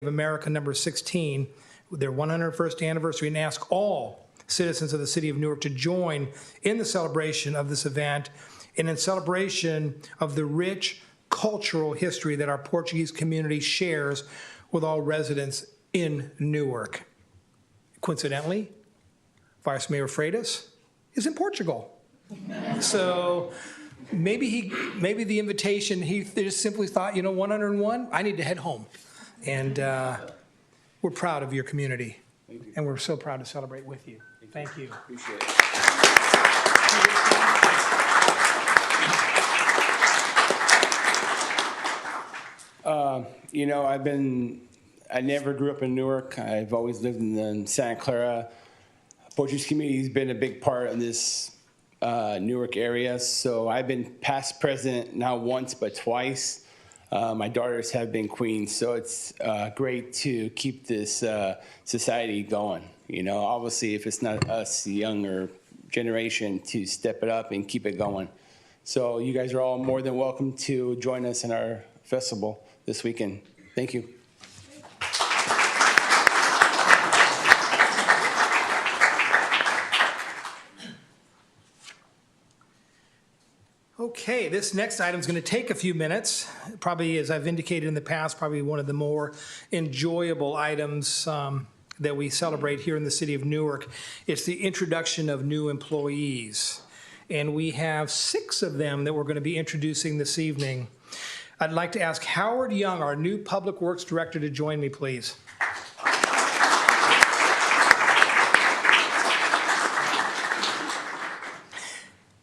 of America number 16, their 101st anniversary, and ask all citizens of the city of Newark to join in the celebration of this event and in celebration of the rich cultural history that our Portuguese community shares with all residents in Newark. Coincidentally, Vice Mayor Freitas is in Portugal. So maybe the invitation, they just simply thought, 101, I need to head home. And we're proud of your community. And we're so proud to celebrate with you. Thank you. Appreciate it. I never grew up in Newark. I've always lived in Santa Clara. Portuguese community has been a big part of this Newark area. So I've been past president, now once, but twice. My daughters have been queens, so it's great to keep this society going. Obviously, if it's not us, the younger generation, to step it up and keep it going. So you guys are all more than welcome to join us in our festival this weekend. Thank you. Okay, this next item is going to take a few minutes. Probably, as I've indicated in the past, probably one of the more enjoyable items that we celebrate here in the city of Newark. It's the introduction of new employees. And we have 6 of them that we're going to be introducing this evening. I'd like to ask Howard Young, our new Public Works Director, to join me, please.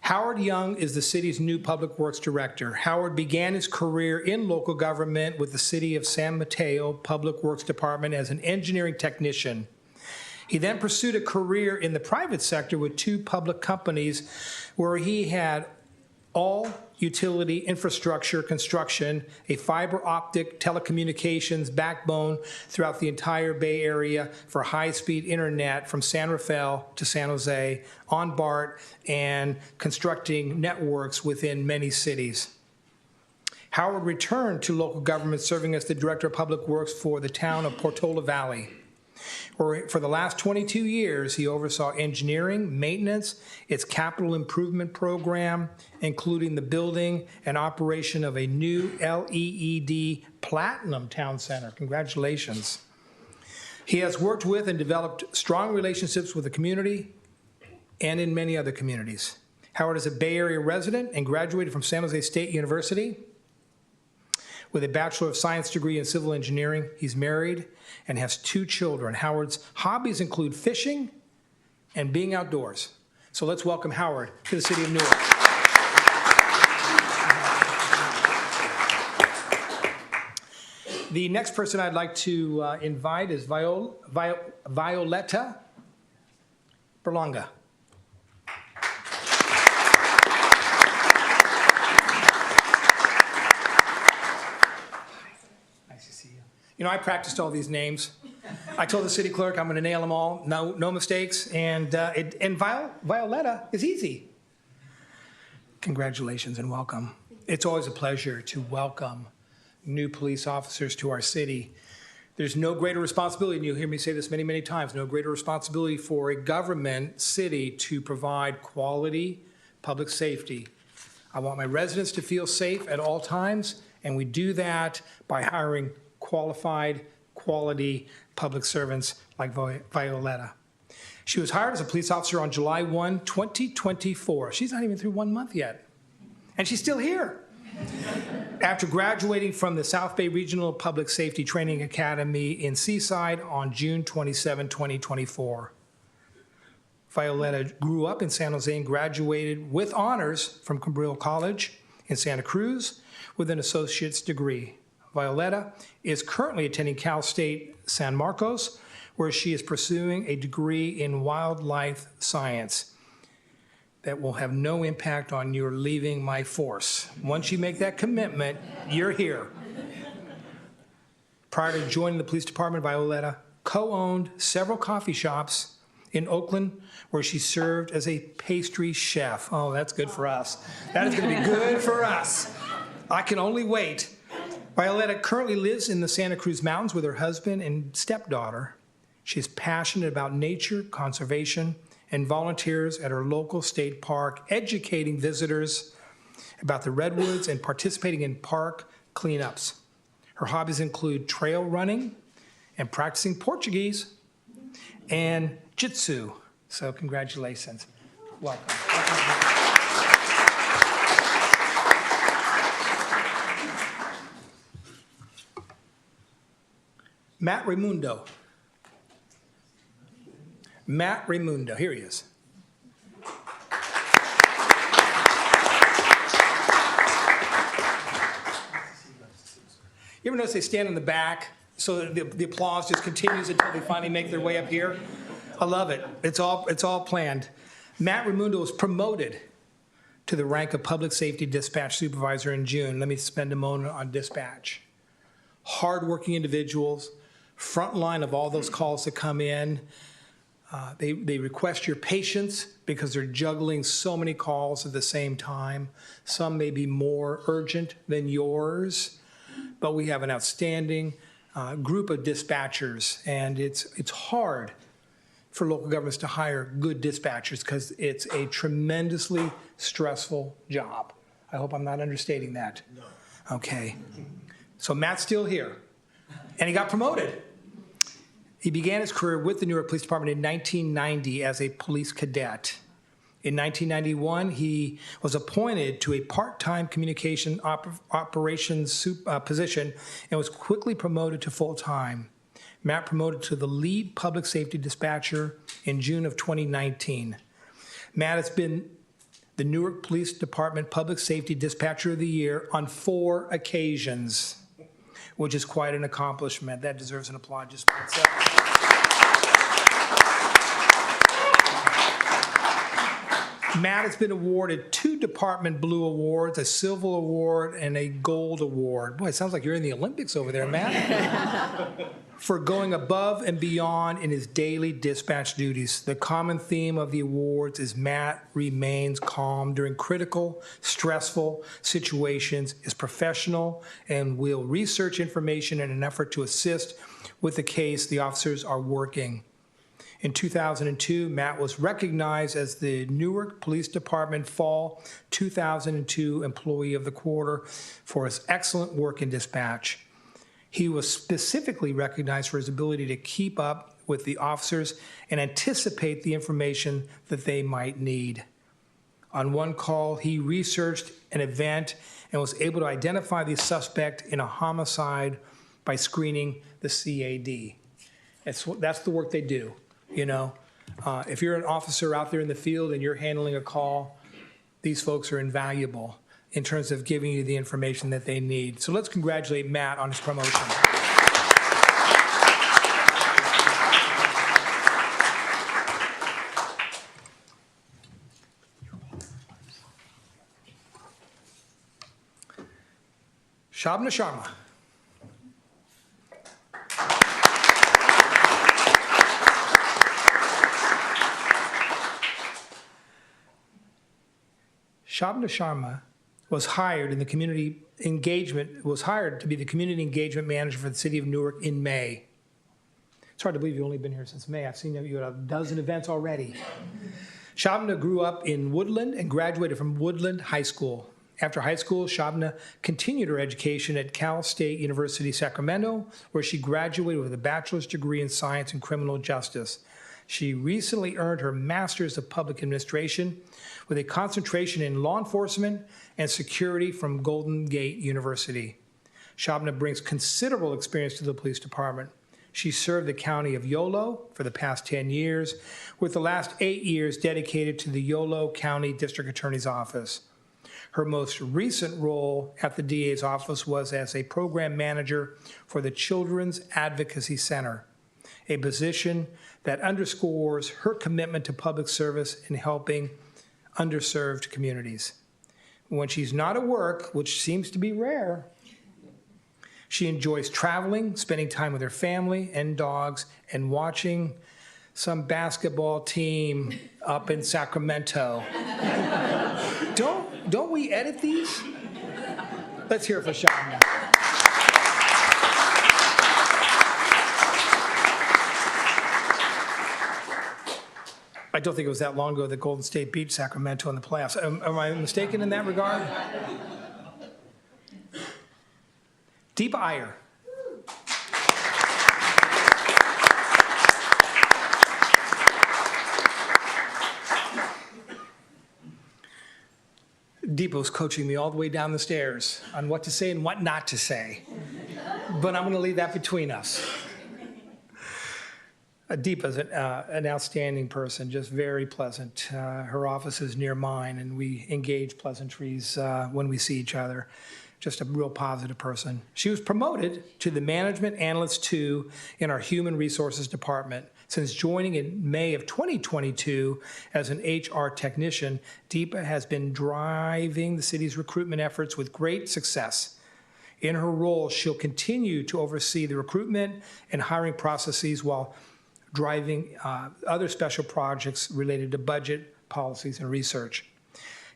Howard Young is the city's new Public Works Director. Howard began his career in local government with the City of San Mateo Public Works Department as an engineering technician. He then pursued a career in the private sector with 2 public companies where he had all utility infrastructure construction, a fiber optic telecommunications backbone throughout the entire Bay Area for high-speed internet from San Rafael to San Jose, on BART, and constructing networks within many cities. Howard returned to local government, serving as the Director of Public Works for the town of Portola Valley. For the last 22 years, he oversaw engineering, maintenance, its capital improvement program, including the building and operation of a new LEED Platinum Town Center. Congratulations. He has worked with and developed strong relationships with the community and in many other communities. Howard is a Bay Area resident and graduated from San Jose State University with a Bachelor of Science degree in civil engineering. He's married and has 2 children. Howard's hobbies include fishing and being outdoors. So let's welcome Howard to the city of Newark. The next person I'd like to invite is Violetta Berlanga. I practiced all these names. I told the city clerk I'm going to nail them all, no mistakes, and Violetta is easy. Congratulations and welcome. It's always a pleasure to welcome new police officers to our city. There's no greater responsibility, and you'll hear me say this many, many times, no greater responsibility for a government city to provide quality public safety. I want my residents to feel safe at all times, and we do that by hiring qualified, quality public servants like Violetta. She was hired as a police officer on July 1, 2024. She's not even through 1 month yet, and she's still here. After graduating from the South Bay Regional Public Safety Training Academy in Seaside on June 27, 2024. Violetta grew up in San Jose and graduated with honors from Cabrillo College in Santa Cruz with an associate's degree. Violetta is currently attending Cal State San Marcos, where she is pursuing a degree in wildlife science that will have no impact on your leaving my force. Once you make that commitment, you're here. Prior to joining the police department, Violetta co-owned several coffee shops in Oakland, where she served as a pastry chef. Oh, that's good for us. That is going to be good for us. I can only wait Violetta currently lives in the Santa Cruz Mountains with her husband and stepdaughter. She is passionate about nature, conservation, and volunteers at her local state park, educating visitors about the redwoods and participating in park cleanups. Her hobbies include trail running and practicing Portuguese and Jitsu. So congratulations. Welcome. Matt Raimundo. Matt Raimundo, here he is. You ever notice they stand in the back so that the applause just continues until they finally make their way up here? I love it. It's all planned. Matt Raimundo was promoted to the rank of Public Safety Dispatch Supervisor in June. Let me spend a moment on dispatch. Hardworking individuals, front line of all those calls that come in. They request your patience because they're juggling so many calls at the same time. Some may be more urgent than yours, but we have an outstanding group of dispatchers, and it's hard for local governments to hire good dispatchers because it's a tremendously stressful job. I hope I'm not understating that. No. Okay. So Matt's still here, and he got promoted. He began his career with the Newark Police Department in 1990 as a police cadet. In 1991, he was appointed to a part-time communication operations position and was quickly promoted to full-time. Matt promoted to the lead public safety dispatcher in June of 2019. Matt has been the Newark Police Department Public Safety Dispatcher of the Year on 4 occasions, which is quite an accomplishment. That deserves an applause just by itself. Matt has been awarded 2 Department Blue Awards, a Silver Award, and a Gold Award. Boy, it sounds like you're in the Olympics over there, Matt. For going above and beyond in his daily dispatch duties. The common theme of the awards is Matt remains calm during critical, stressful situations, is professional, and will research information in an effort to assist with the case the officers are working. In 2002, Matt was recognized as the Newark Police Department Fall 2002 Employee of the Quarter for his excellent work in dispatch. He was specifically recognized for his ability to keep up with the officers and anticipate the information that they might need. On one call, he researched an event and was able to identify the suspect in a homicide by screening the CAD. That's the work they do. You know, if you're an officer out there in the field and you're handling a call, these folks are invaluable in terms of giving you the information that they need. So let's congratulate Matt on his promotion. Shabna Sharma. Shabna Sharma was hired to be the community engagement manager for the city of Newark in May. It's hard to believe you've only been here since May. I've seen you at a dozen events already. Shabna grew up in Woodland and graduated from Woodland High School. After high school, Shabna continued her education at Cal State University, Sacramento, where she graduated with a bachelor's degree in science and criminal justice. She recently earned her Master's of Public Administration with a concentration in law enforcement and security from Golden Gate University. Shabna brings considerable experience to the police department. She served the county of Yolo for the past 10 years, with the last 8 years dedicated to the Yolo County District Attorney's Office. Her most recent role at the DA's office was as a program manager for the Children's Advocacy Center, a position that underscores her commitment to public service in helping underserved communities. When she's not at work, which seems to be rare, she enjoys traveling, spending time with her family and dogs, and watching some basketball team up in Sacramento. Don't we edit these? Let's hear it for Shabna. I don't think it was that long ago that Golden State beat Sacramento in the playoffs. Am I mistaken in that regard? Deepa Iyer. Deepa was coaching me all the way down the stairs on what to say and what not to say. But I'm going to leave that between us. Deepa's an outstanding person, just very pleasant. Her office is near mine, and we engage pleasantries when we see each other. Just a real positive person. She was promoted to the Management Analyst 2 in our Human Resources Department. Since joining in May of 2022 as an HR technician, Deepa has been driving the city's recruitment efforts with great success. In her role, she'll continue to oversee the recruitment and hiring processes while driving other special projects related to budget, policies, and research.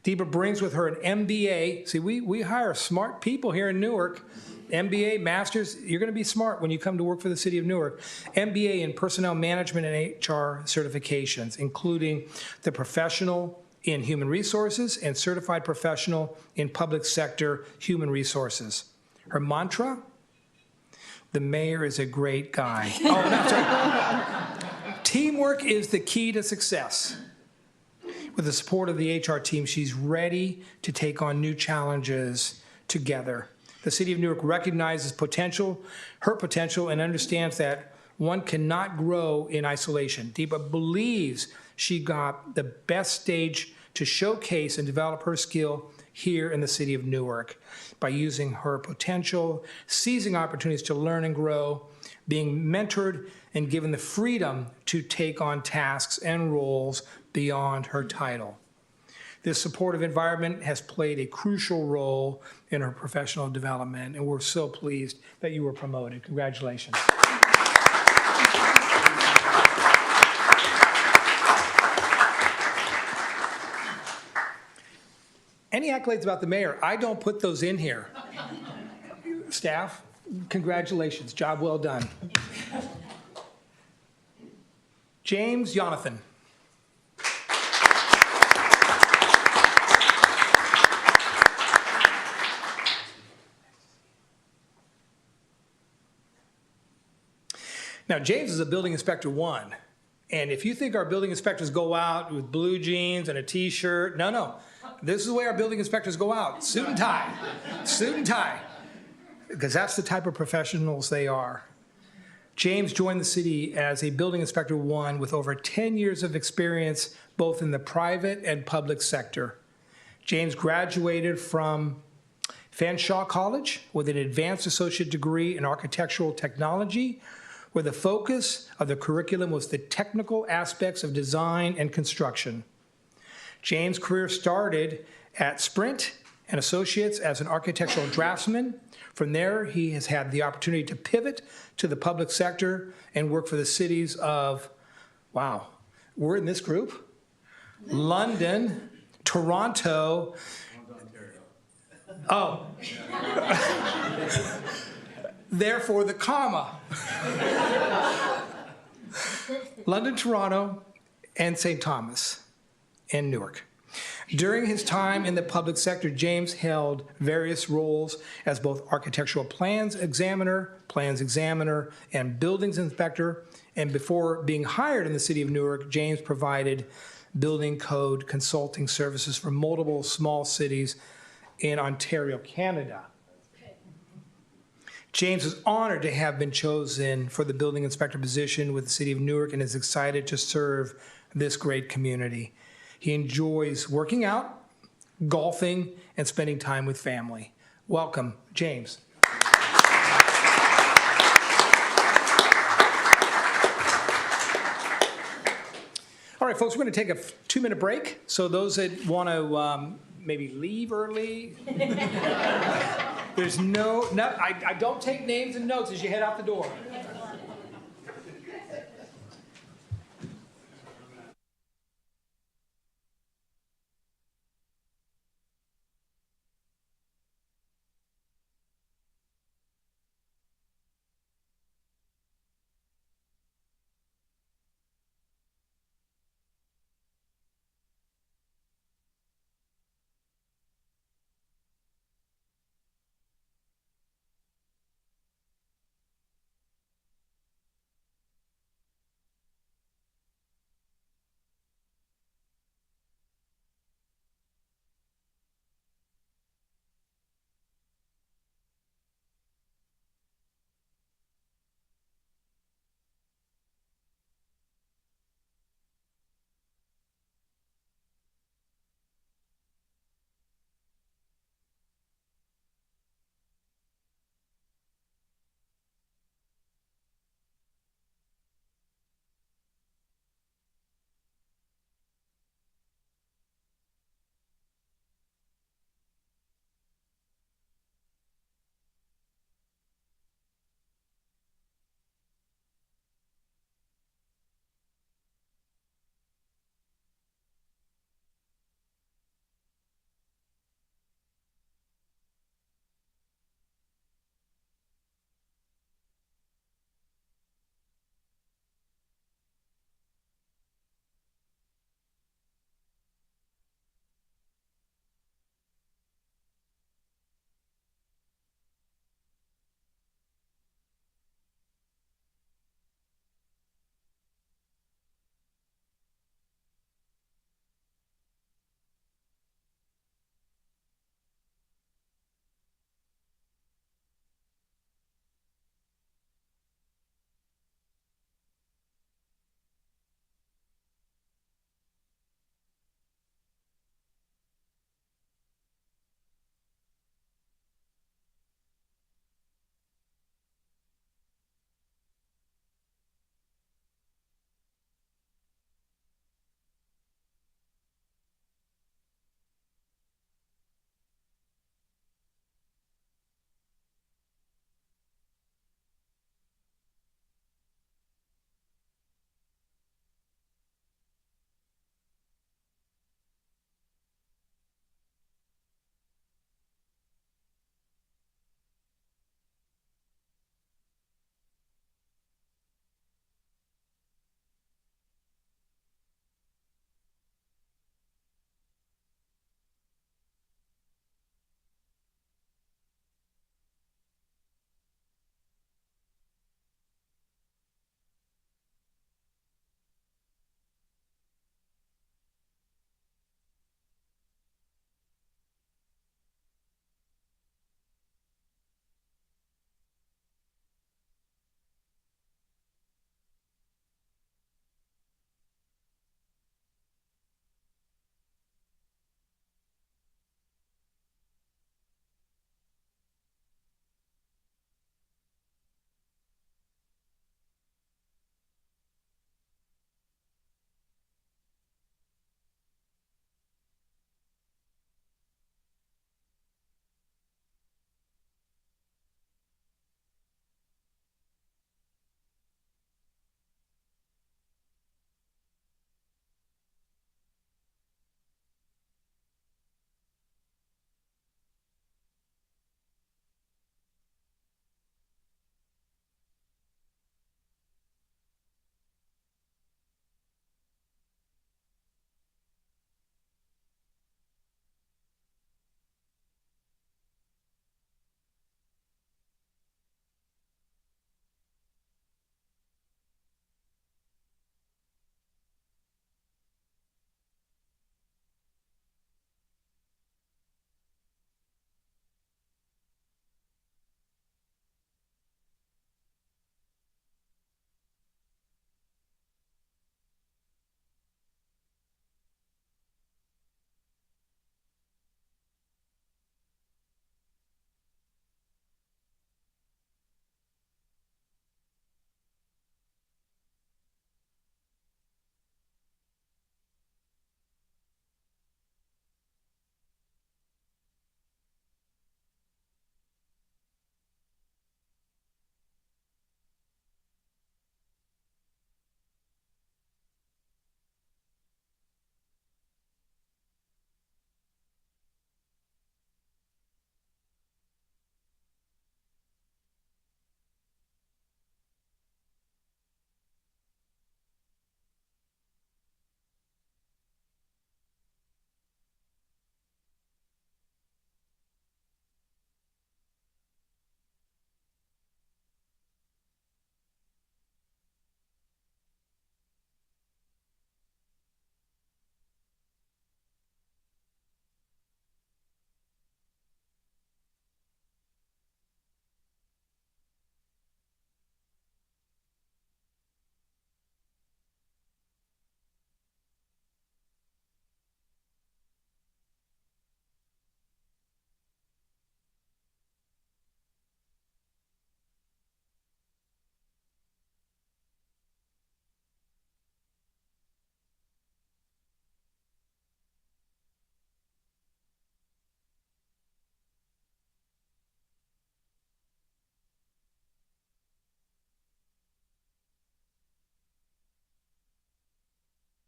Deepa brings with her an MBA. See, we hire smart people here in Newark. MBA, master's, you're going to be smart when you come to work for the city of Newark. MBA in personnel management and HR certifications, including the professional in human resources and certified professional in public sector human resources. Her mantra, the mayor is a great guy. Oh, no, sorry. Teamwork is the key to success. With the support of the HR team, she's ready to take on new challenges together. The city of Newark recognizes her potential, and understands that one cannot grow in isolation. Deepa believes she got the best stage to showcase and develop her skill here in the city of Newark by using her potential, seizing opportunities to learn and grow, being mentored, and given the freedom to take on tasks and roles beyond her title. This supportive environment has played a crucial role in her professional development, and we're so pleased that you were promoted. Congratulations. Any accolades about the mayor? I don't put those in here. Staff, congratulations. Job well done. James Jonathan. Now, James is a building inspector 1. And if you think our building inspectors go out with blue jeans and a t-shirt, no. This is the way our building inspectors go out. Suit and tie. Suit and tie. Because that's the type of professionals they are. James joined the city as a building inspector 1 with over 10 years of experience both in the private and public sector. James graduated from Fanshawe College with an advanced associate degree in architectural technology, where the focus of the curriculum was the technical aspects of design and construction. James' career started at Sprint and Associates as an architectural draftsman. From there, he has had the opportunity to pivot to the public sector and work for the cities of, wow, we're in this group? London, Toronto. Oh. Therefore, the comma. London, Toronto, and St. Thomas, and Newark. During his time in the public sector, James held various roles as both architectural plans examiner, and buildings inspector. And before being hired in the city of Newark, James provided building code consulting services for multiple small cities in Ontario, Canada. James is honored to have been chosen for the building inspector position with the city of Newark and is excited to serve this great community. He enjoys working out, golfing, and spending time with family. Welcome, James. All right, folks, we're going to take a 2-minute break. So those that want to maybe leave early, there's I don't take names and notes as you head out the door.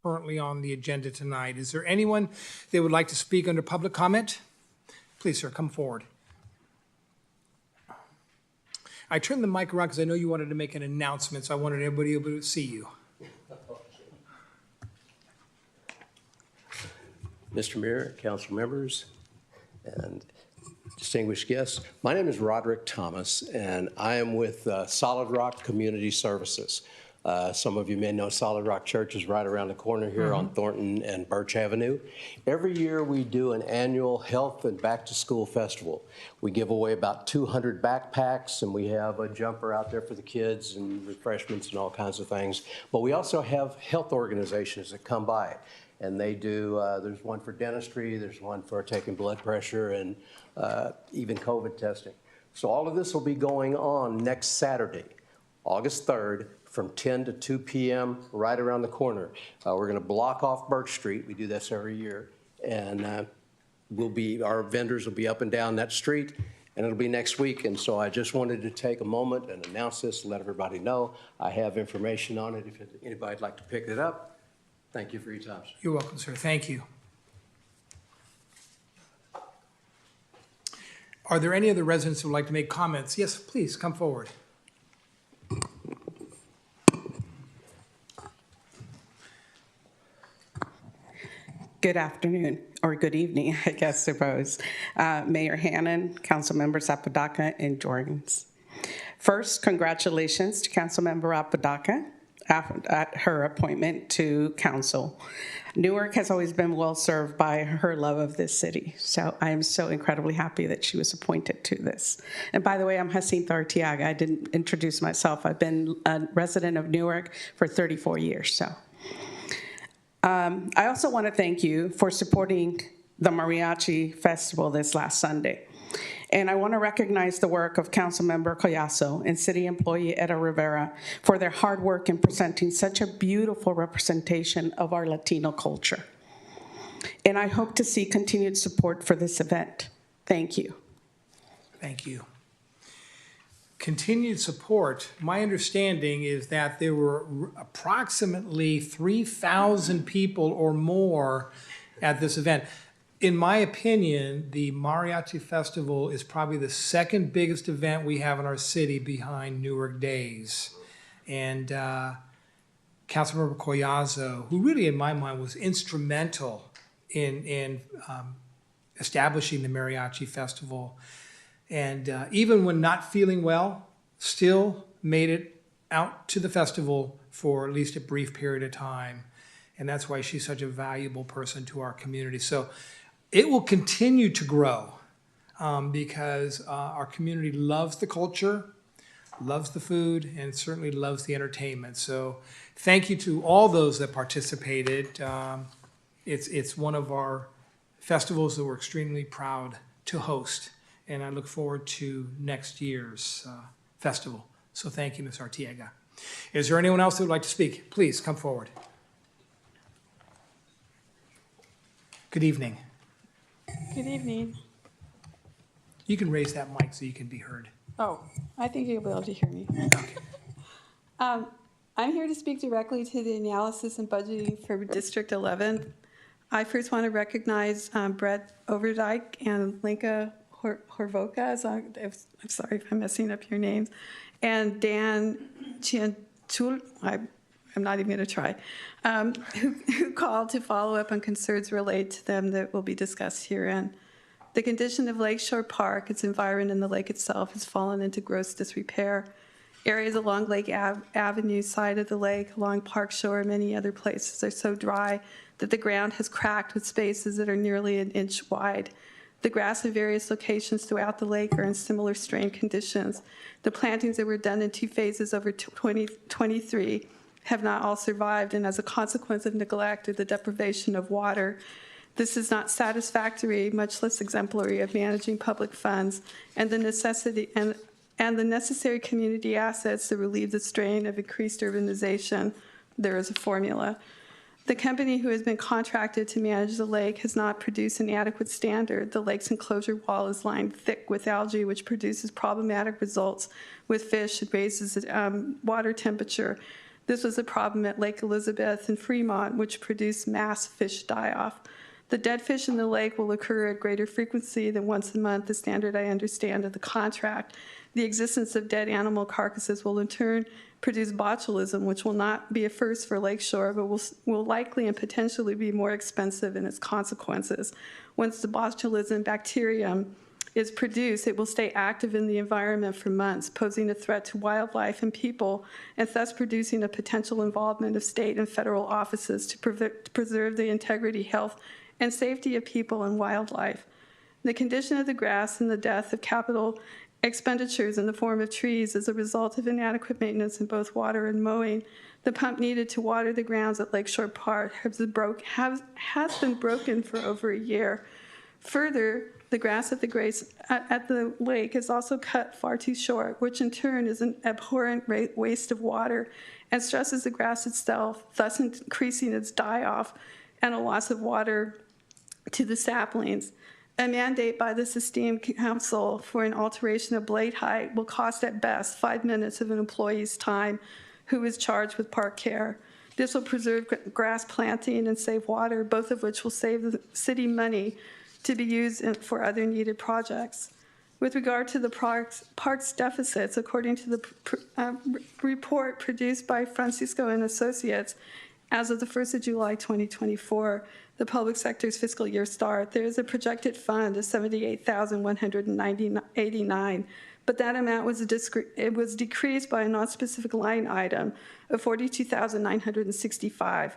currently on the agenda tonight. Is there anyone that would like to speak under public comment? Please, sir, come forward. I turned the mic around because I know you wanted to make an announcement, so I wanted everybody able to see you. Mr. Mayor, council members, and distinguished guests. My name is Roderick Thomas, and I am with Solid Rock Community Services. Some of you may know Solid Rock Church is right around the corner here on Thornton and Birch Avenue. Every year we do an annual health and back to school festival. We give away about 200 backpacks, and we have a jumper out there for the kids and refreshments and all kinds of things. But we also have health organizations that come by, and they do, there's one for dentistry, there's one for taking blood pressure, and even COVID testing. So all of this will be going on next Saturday, August 3rd, from 10 to 2 p.m. right around the corner. We're going to block off Birch Street. We do this every year. And our vendors will be up and down that street, and it'll be next week. And so I just wanted to take a moment and announce this, let everybody know. I have information on it if anybody'd like to pick it up. Thank you for your time, sir. You're welcome, sir. Thank you. Are there any other residents who would like to make comments? Yes, please, come forward. Good afternoon, or good evening, I guess, suppose. Mayor Hannon, council members Apodaca and Jorgens. First, congratulations to Councilmember Apodaca at her appointment to council. Newark has always been well served by her love of this city, so I am so incredibly happy that she was appointed to this. And by the way, I'm Jacinta Arteaga. I didn't introduce myself. I've been a resident of Newark for 34 years, so. I also want to thank you for supporting the Mariachi Festival this last Sunday. And I want to recognize the work of Councilmember Collazo and City Employee Etta Rivera for their hard work in presenting such a beautiful representation of our Latino culture. And I hope to see continued support for this event. Thank you. Thank you. Continued support, my understanding is that there were approximately 3,000 people or more at this event. In my opinion, the Mariachi Festival is probably the second biggest event we have in our city behind Newark Days. And Councilmember Collazo, who really in my mind was instrumental in establishing the Mariachi Festival, and even when not feeling well, still made it out to the festival for at least a brief period of time. And that's why she's such a valuable person to our community. So it will continue to grow because our community loves the culture, loves the food, and certainly loves the entertainment. So thank you to all those that participated. It's one of our festivals that we're extremely proud to host. And I look forward to next year's festival. So thank you, Ms. Arteaga. Is there anyone else who would like to speak? Please come forward. Good evening. Good evening. You can raise that mic so you can be heard. Oh, I think you'll be able to hear me. I'm here to speak directly to the analysis and budgeting for District 11. I first want to recognize Brett Overdyke and Linka Horvoka, I'm sorry if I'm messing up your names, and Dan Chianchul, I'm not even going to try, who called to follow up on concerns related to them that will be discussed herein. The condition of Lakeshore Park, its environment, and the lake itself has fallen into gross disrepair. Areas along Lake Avenue side of the lake, along Park Shore, and many other places are so dry that the ground has cracked with spaces that are nearly an inch wide. The grass in various locations throughout the lake are in similar strained conditions. The plantings that were done in 2 phases over 2023 have not all survived, and as a consequence of neglect or the deprivation of water, this is not satisfactory, much less exemplary, of managing public funds and the necessity and the necessary community assets to relieve the strain of increased urbanization. There is a formula. The company who has been contracted to manage the lake has not produced an adequate standard. The lake's enclosure wall is lined thick with algae, which produces problematic results with fish. It raises water temperature. This was a problem at Lake Elizabeth and Fremont, which produced mass fish die-off. The dead fish in the lake will occur at greater frequency than once a month, the standard I understand of the contract. The existence of dead animal carcasses will in turn produce botulism, which will not be a first for Lakeshore, but will likely and potentially be more expensive in its consequences. Once the botulism bacterium is produced, it will stay active in the environment for months, posing a threat to wildlife and people, and thus producing a potential involvement of state and federal offices to preserve the integrity, health, and safety of people and wildlife. The condition of the grass and the death of capital expenditures in the form of trees as a result of inadequate maintenance in both water and mowing. The pump needed to water the grounds at Lakeshore Park has been broken for over a year. Further, the grass at the lake is also cut far too short, which in turn is an abhorrent waste of water and stresses the grass itself, thus increasing its die-off and a loss of water to the saplings. A mandate by this esteemed council for an alteration of blade height will cost at best 5 minutes of an employee's time who is charged with park care. This will preserve grass planting and save water, both of which will save the city money to be used for other needed projects. With regard to the park's deficits, according to the report produced by Francisco and Associates, as of the 1st of July 2024, the public sector's fiscal year start, there is a projected fund of $78,189, but that amount was decreased by a non-specific line item of $42,965,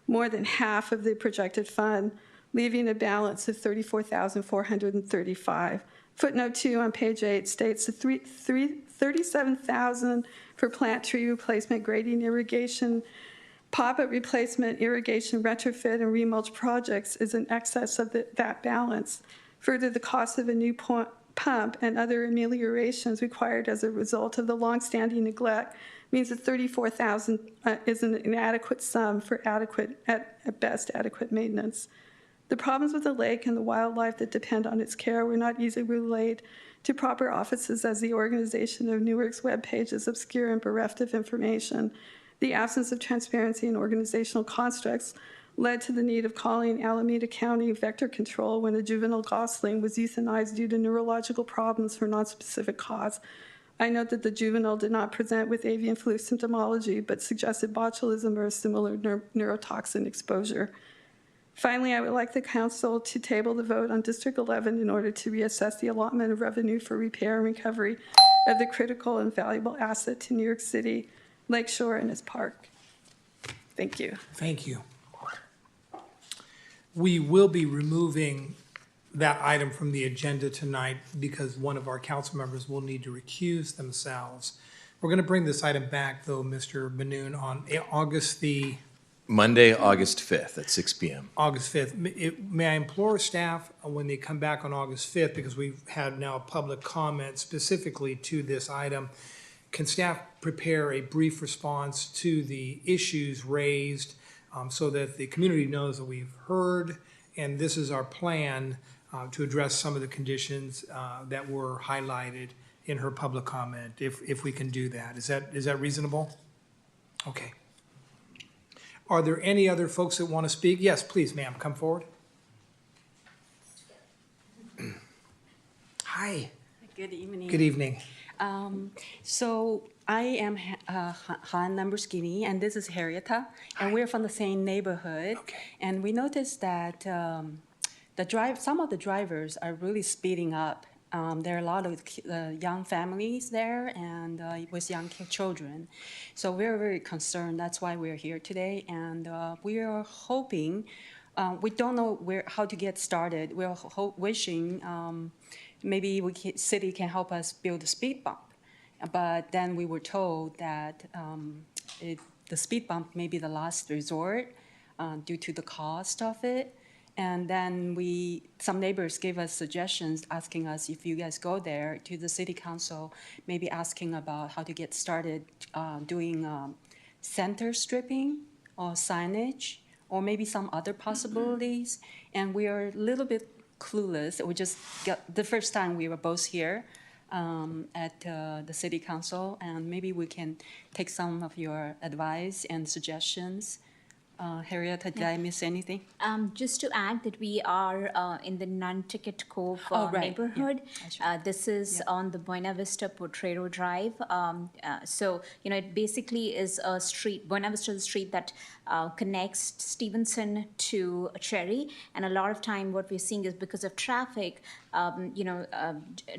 more than half of the projected fund, leaving a balance of $34,435. Footnote 2 on page 8 states the $37,000 for plant tree replacement, grading, irrigation, pop-up replacement, irrigation, retrofit, and remulch projects is in excess of that balance. Further, the cost of a new pump and other ameliorations required as a result of the longstanding neglect means that $34,000 is an inadequate sum for at best adequate maintenance. The problems with the lake and the wildlife that depend on its care were not easily relayed to proper offices, as the organization of Newark's webpage is obscure and bereft of information. The absence of transparency in organizational constructs led to the need of calling Alameda County vector control when a juvenile gosling was euthanized due to neurological problems for nonspecific cause. I note that the juvenile did not present with avian flu symptomology, but suggested botulism or a similar neurotoxin exposure. Finally, I would like the council to table the vote on District 11 in order to reassess the allotment of revenue for repair and recovery of the critical and valuable asset to New York City, Lakeshore, and its park. Thank you. Thank you. We will be removing that item from the agenda tonight because one of our council members will need to recuse themselves. We're going to bring this item back, though, Mr. Benoon, on Monday, August 5th at 6 p.m. August 5th. May I implore staff, when they come back on August 5th, because we've had now public comment specifically to this item, can staff prepare a brief response to the issues raised so that the community knows that we've heard, and this is our plan to address some of the conditions that were highlighted in her public comment, if we can do that. Is that reasonable? Okay. Are there any other folks that want to speak? Yes, please, ma'am, come forward. Hi. Good evening. Good evening. So I am Han Lamborghini, and this is Harrietta, and we're from the same neighborhood. Okay. And we noticed that some of the drivers are really speeding up. There are a lot of young families there and with young children. So we're very concerned. That's why we're here today. And we are hoping, we don't know how to get started. We're wishing maybe city can help us build a speed bump. But then we were told that the speed bump may be the last resort due to the cost of it. And then some neighbors gave us suggestions asking us if you guys go there to the city council, maybe asking about how to get started doing center stripping or signage or maybe some other possibilities. And we are a little bit clueless. We just got the first time we were both here at the city council, and maybe we can take some of your advice and suggestions. Harriet, did I miss anything? Just to add that we are in the Non-Ticket Cove Oh, right. Yeah. neighborhood. That's right. This is on the Buena Vista Potrero Drive. So, it basically is a street, Buena Vista is a street that connects Stevenson to Cherry. And a lot of time what we're seeing is because of traffic,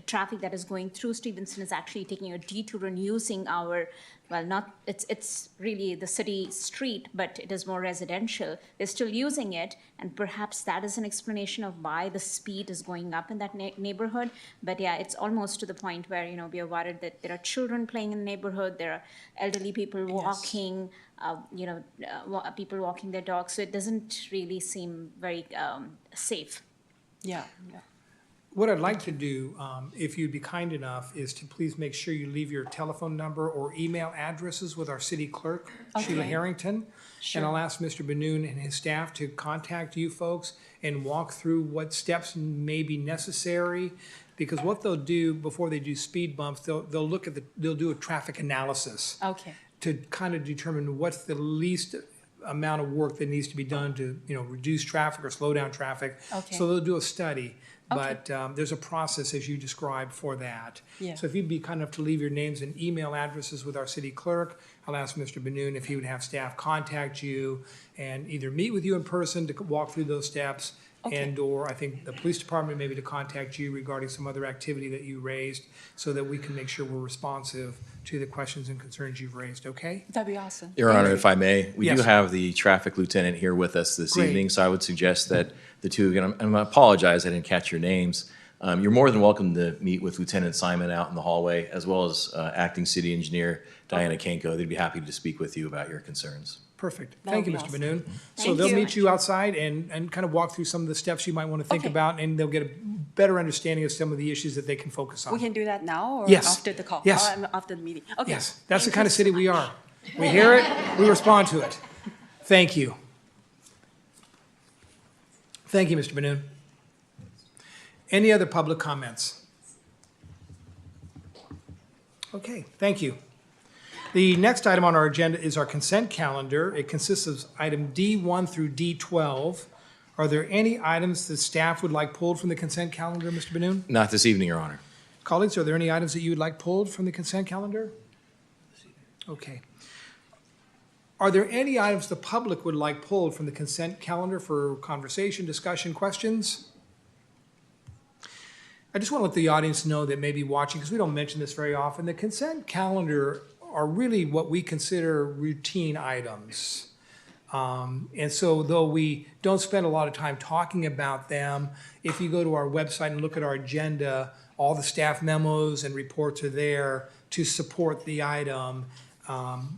traffic that is going through Stevenson is actually taking a detour and using our, well, not, it's really the city street, but it is more residential. They're still using it, and perhaps that is an explanation of why the speed is going up in that neighborhood. But yeah, it's almost to the point where, we are worried that there are children playing in the neighborhood, there are elderly people walking, people walking their dogs, so it doesn't really seem very safe. Yeah. What I'd like to do, if you'd be kind enough, is to please make sure you leave your telephone number or email addresses with our city clerk, Sheila Okay. Harrington. Sure. And I'll ask Mr. Benoon and his staff to contact you folks and walk through what steps may be necessary. Because what they'll do before they do speed bumps, they'll do a traffic analysis Okay. to kind of determine what's the least amount of work that needs to be done to, reduce traffic or slow down traffic. Okay. So they'll do a study, Okay. but there's a process as you described for that. Yeah. So if you'd be kind enough to leave your names and email addresses with our city clerk, I'll ask Mr. Benoon if he would have staff contact you and either meet with you in person to walk through those steps, Okay. and/or I think the police department maybe to contact you regarding some other activity that you raised, so that we can make sure we're responsive to the questions and concerns you've raised, okay? That'd be awesome. Your Honor, if I may, we do Yes. have the traffic lieutenant here with us this Great. evening, so I would suggest that the two of you, and I apologize, I didn't catch your names. You're more than welcome to meet with Lieutenant Simon out in the hallway, as well as Acting City Engineer Diana Kenko. They'd be happy to speak with you about your concerns. Perfect. That Thank would you, be Mr. awesome. Benoon. So Thank they'll you. meet you outside and kind of walk through some of the steps you might want to think Okay. about, and they'll get a better understanding of some of the issues that they can focus on. We can do that now or Yes. after the call? Yes. After the meeting? Okay. Yes, that's the Thank kind you of city so we much. are. We hear it, we respond to it. Thank you. Thank you, Mr. Benoon. Any other public comments? Okay, thank you. The next item on our agenda is our consent calendar. It consists of item D1 through D12. Are there any items that staff would like pulled from the consent calendar, Mr. Benoon? Not this evening, Your Honor. Colleagues, are there any items that you would like pulled from the consent calendar? Okay. Are there any items the public would like pulled from the consent calendar for conversation, discussion, questions? I just want to let the audience know that may be watching, because we don't mention this very often, the consent calendar are really what we consider routine items. And so though we don't spend a lot of time talking about them, if you go to our website and look at our agenda, all the staff memos and reports are there to support the item.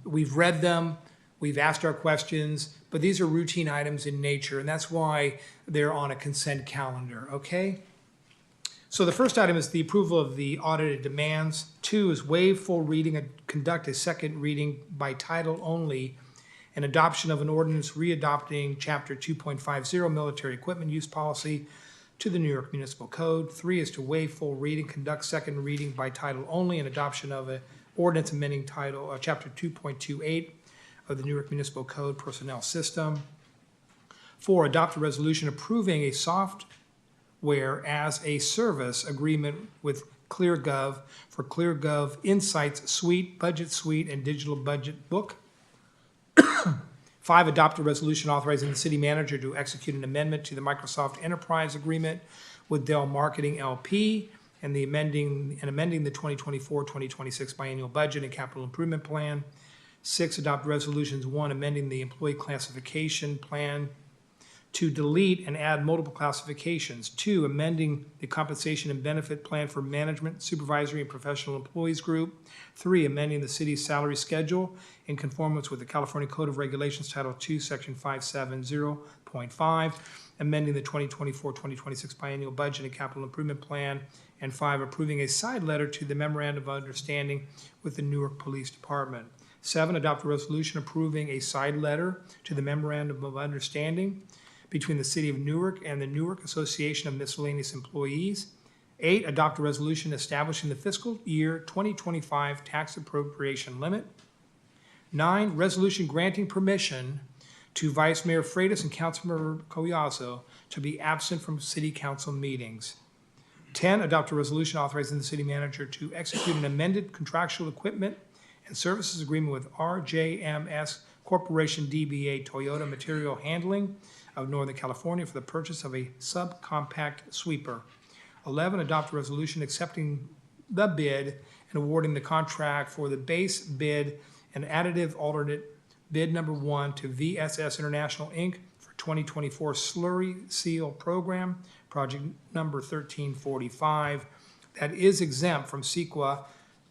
We've read them, we've asked our questions, but these are routine items in nature, and that's why they're on a consent calendar, okay? So the first item is the approval of the audited demands. 2 is waive full reading and conduct a second reading by title only, and adoption of an ordinance readopting Chapter 2.50 Military Equipment Use Policy to the New York Municipal Code. 3 is to waive full reading, conduct second reading by title only, and adoption of an ordinance amending title, Chapter 2.28 of the New York Municipal Code Personnel System. 4, adopt a resolution approving a software as a service agreement with ClearGov for ClearGov Insights Suite, Budget Suite, and Digital Budget Book. 5, adopt a resolution authorizing the city manager to execute an amendment to the Microsoft Enterprise Agreement with Dell Marketing LP and amending the 2024-2026 biennial budget and capital improvement plan. 6, adopt resolutions 1, amending the employee classification plan to delete and add multiple classifications. 2, amending the compensation and benefit plan for management, supervisory, and professional employees group. 3, amending the city's salary schedule in conformance with the California Code of Regulations, Title II, Section 570.5, amending the 2024-2026 biennial budget and capital improvement plan. And 5, approving a side letter to the memorandum of understanding with the Newark Police Department. 7, adopt a resolution approving a side letter to the memorandum of understanding between the City of Newark and the Newark Association of Miscellaneous Employees. 8, adopt a resolution establishing the fiscal year 2025 tax appropriation limit. 9, resolution granting permission to Vice Mayor Freitas and Councilmember Collazo to be absent from city council meetings. 10, adopt a resolution authorizing the city manager to execute an amended contractual equipment and services agreement with RJMS Corporation DBA Toyota Material Handling of Northern California for the purchase of a subcompact sweeper. 11, adopt a resolution accepting the bid and awarding the contract for the base bid and additive alternate bid number 1 to VSS International, Inc. for 2024 slurry seal program, project number 1345, that is exempt from CEQA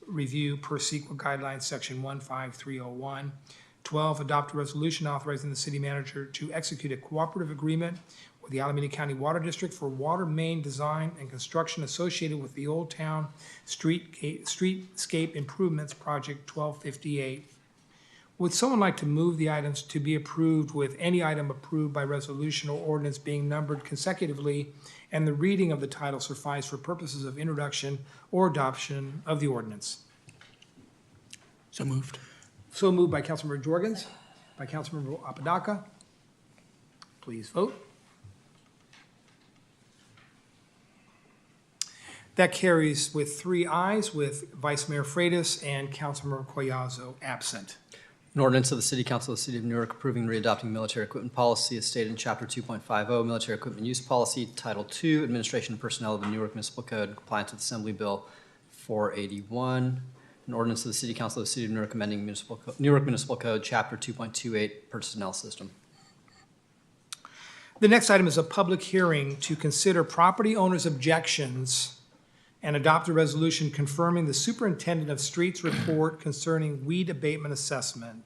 review per CEQA guidelines, section 15301. 12, adopt a resolution authorizing the city manager to execute a cooperative agreement with the Alameda County Water District for water main design and construction associated with the Old Town Streetscape Improvements Project 1258. Would someone like to move the items to be approved with any item approved by resolution or ordinance being numbered consecutively and the reading of the title suffice for purposes of introduction or adoption of the ordinance? So moved. So moved by Councilmember Jorgens, by Councilmember Apodaca. Please vote. That carries with 3 ayes, with Vice Mayor Freitas and Councilmember Collazo absent. An ordinance of the City Council of the City of Newark approving and readopting military equipment policy as stated in Chapter 2.50, Military Equipment Use Policy, Title II, Administration and Personnel of the Newark Municipal Code, in compliance with Assembly Bill 481. An ordinance of the City Council of the City of Newark amending Newark Municipal Code, Chapter 2.28, Personnel System. The next item is a public hearing to consider property owners' objections and adopt a resolution confirming the Superintendent of Streets report concerning weed abatement assessment.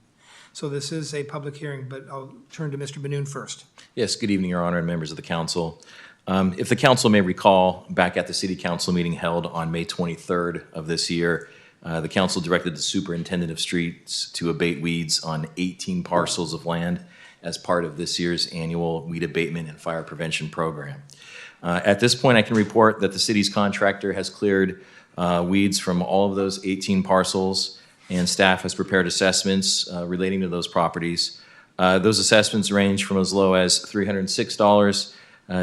So this is a public hearing, but I'll turn to Mr. Benoon first. Yes, good evening, Your Honor, and members of the council. If the council may recall, back at the city council meeting held on May 23rd of this year, the council directed the Superintendent of Streets to abate weeds on 18 parcels of land as part of this year's annual weed abatement and fire prevention program. At this point, I can report that the city's contractor has cleared weeds from all of those 18 parcels, and staff has prepared assessments relating to those properties. Those assessments range from as low as $306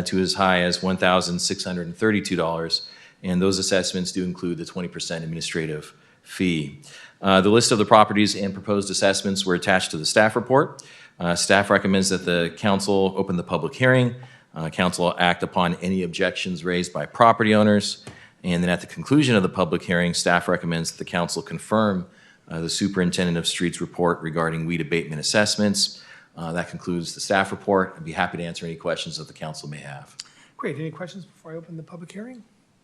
to as high as $1,632, and those assessments do include the 20% administrative fee. The list of the properties and proposed assessments were attached to the staff report. Staff recommends that the council open the public hearing. Council will act upon any objections raised by property owners. And then at the conclusion of the public hearing, staff recommends that the council confirm the Superintendent of Streets report regarding weed abatement assessments. That concludes the staff report. I'd be happy to answer any questions that the council may have. Great. Any questions before I open the public hearing?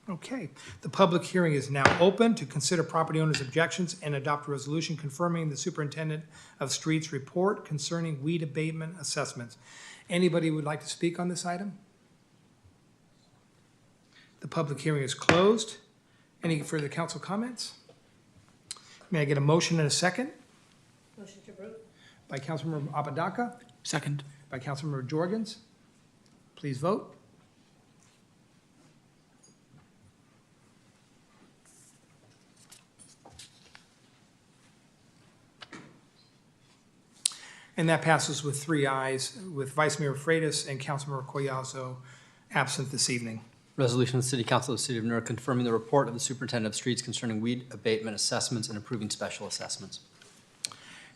Okay. The public hearing is now open to consider property owners' objections and adopt a resolution confirming the Superintendent of Streets report concerning weed abatement assessments. Anybody would like to speak on this item? The public hearing is closed. Any further council comments? May I get a motion and a second? Motion to approve. By Councilmember Apodaca, Second. by Councilmember Jorgens. Please vote. And that passes with 3 ayes, with Vice Mayor Freitas and Councilmember Collazo absent this evening. Resolution of the City Council of the City of Newark confirming the report of the Superintendent of Streets concerning weed abatement assessments and approving special assessments.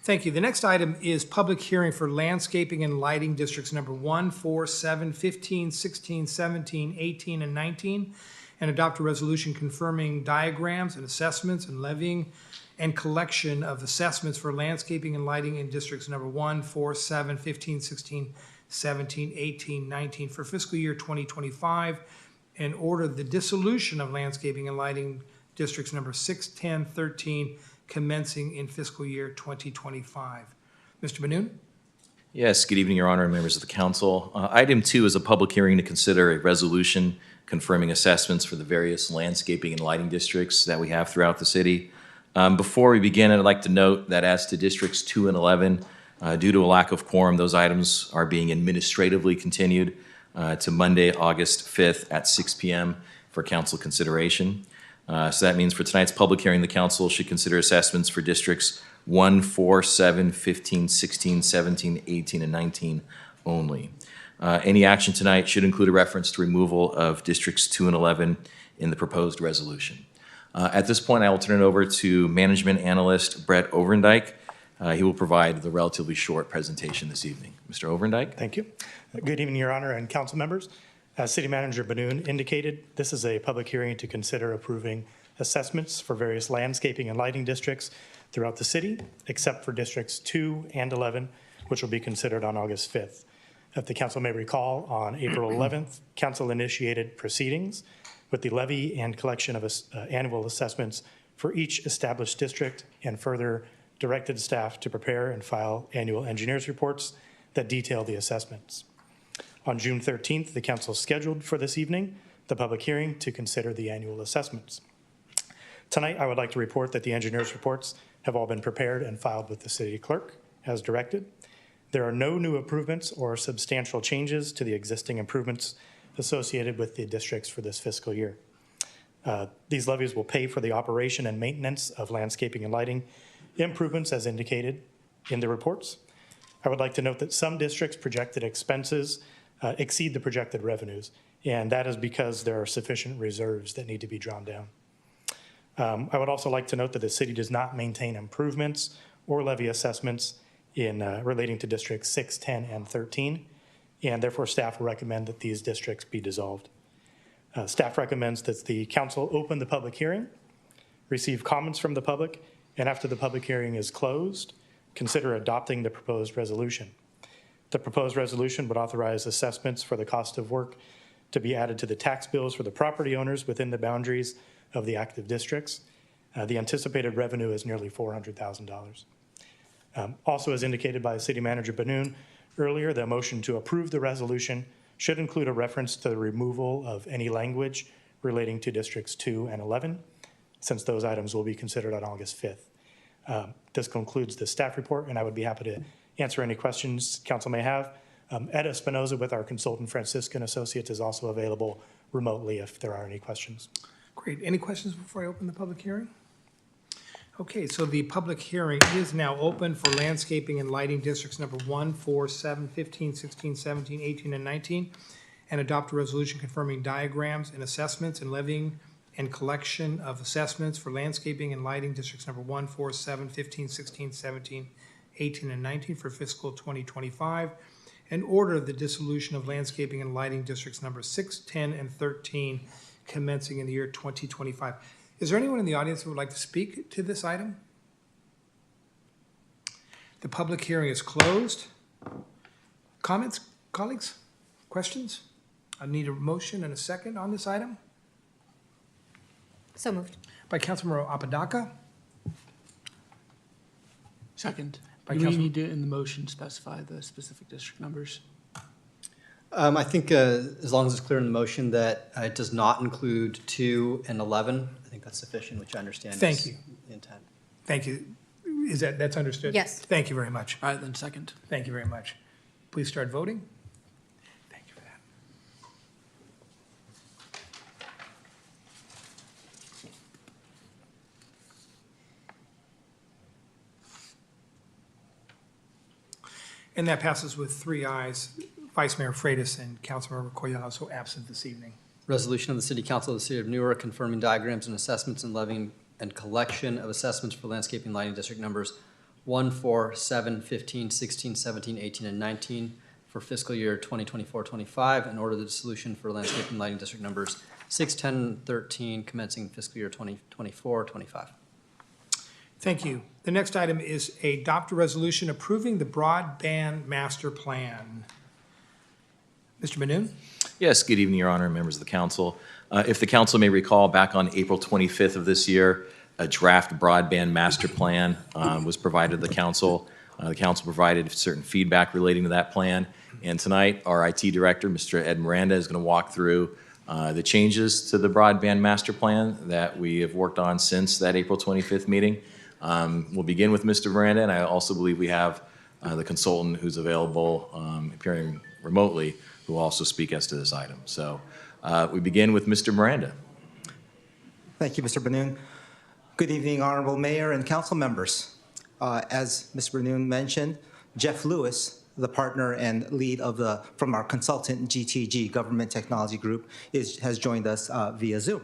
Thank you. The next item is public hearing for landscaping and lighting districts number 1, 4, 7, 15, 16, 17, 18, and 19, and adopt a resolution confirming diagrams and assessments and levying and collection of assessments for landscaping and lighting in districts number 1, 4, 7, 15, 16, 17, 18, 19 for fiscal year 2025, and order the dissolution of landscaping and lighting districts number 6, 10, 13, commencing in fiscal year 2025. Mr. Benoon? Yes, good evening, Your Honor, and members of the council. Item 2 is a public hearing to consider a resolution confirming assessments for the various landscaping and lighting districts that we have throughout the city. Before we begin, I'd like to note that as to districts 2 and 11, due to a lack of quorum, those items are being administratively continued to Monday, August 5th at 6 p.m. for council consideration. So that means for tonight's public hearing, the council should consider assessments for districts 1, 4, 7, 15, 16, 17, 18, and 19 only. Any action tonight should include a reference to removal of districts 2 and 11 in the proposed resolution. At this point, I will turn it over to Management Analyst Brett Overendijk. He will provide the relatively short presentation this evening. Mr. Overendijk? Thank you. Good evening, Your Honor and council members. As City Manager Benoon indicated, this is a public hearing to consider approving assessments for various landscaping and lighting districts throughout the city, except for districts 2 and 11, which will be considered on August 5th. If the council may recall, on April 11th, council initiated proceedings with the levy and collection of annual assessments for each established district, and further directed staff to prepare and file annual engineers reports that detail the assessments. On June 13th, the council scheduled for this evening the public hearing to consider the annual assessments. Tonight, I would like to report that the engineers' reports have all been prepared and filed with the city clerk as directed. There are no new improvements or substantial changes to the existing improvements associated with the districts for this fiscal year. These levies will pay for the operation and maintenance of landscaping and lighting improvements as indicated in the reports. I would like to note that some districts' projected expenses exceed the projected revenues, and that is because there are sufficient reserves that need to be drawn down. I would also like to note that the city does not maintain improvements or levy assessments in relating to districts 6, 10, and 13, and therefore staff will recommend that these districts be dissolved. Staff recommends that the council open the public hearing, receive comments from the public, and after the public hearing is closed, consider adopting the proposed resolution. The proposed resolution would authorize assessments for the cost of work to be added to the tax bills for the property owners within the boundaries of the active districts. The anticipated revenue is nearly $400,000. Also, as indicated by City Manager Benoon earlier, the motion to approve the resolution should include a reference to the removal of any language relating to districts 2 and 11, since those items will be considered on August 5th. This concludes the staff report, and I would be happy to answer any questions council may have. Ed Espinoza with our consultant Franciscan Associates is also available remotely if there are any questions. Great. Any questions before I open the public hearing? Okay, so the public hearing is now open for landscaping and lighting districts number 1, 4, 7, 15, 16, 17, 18, and 19, and adopt a resolution confirming diagrams and assessments and levying and collection of assessments for landscaping and lighting districts number 1, 4, 7, 15, 16, 17, 18, and 19 for fiscal 2025, and order the dissolution of landscaping and lighting districts number 6, 10, and 13 commencing in the year 2025. Is there anyone in the audience who would like to speak to this item? The public hearing is closed. Comments, colleagues? Questions? I need a motion and a second on this item. So moved. By Councilmember Apodaca. Second. By Do we Council- need to, in the motion, specify the specific district numbers? I think as long as it's clear in the motion that it does not include 2 and 11, I think that's sufficient, which I understand Thank is you. the intent. Thank you. That's understood? Yes. Thank you very much. All right, then second. Thank you very much. Please start voting. Thank you for that. And that passes with 3 ayes. Vice Mayor Freitas and Councilmember Collazo absent this evening. Resolution of the City Council of the City of Newark confirming diagrams and assessments and levying and collection of assessments for landscaping and lighting district numbers 1, 4, 7, 15, 16, 17, 18, and 19 for fiscal year 2024-25, and order the dissolution for landscaping and lighting district numbers 6, 10, and 13 commencing fiscal year 2024-25. Thank you. The next item is adopt a resolution approving the broadband master plan. Mr. Manoon? Yes, good evening, Your Honor, and members of the council. If the council may recall, back on April 25th of this year, a draft broadband master plan was provided to the council. The council provided certain feedback relating to that plan. And tonight, our IT director, Mr. Ed Miranda, is going to walk through the changes to the broadband master plan that we have worked on since that April 25th meeting. We'll begin with Mr. Miranda, and I also believe we have the consultant who's available, appearing remotely, who will also speak as to this item. So We begin with Mr. Miranda. Thank you, Mr. Benoon. Good evening, Honorable Mayor and council members. As Mr. Benoon mentioned, Jeff Lewis, the partner and lead from our consultant GTG, Government Technology Group, has joined us via Zoom.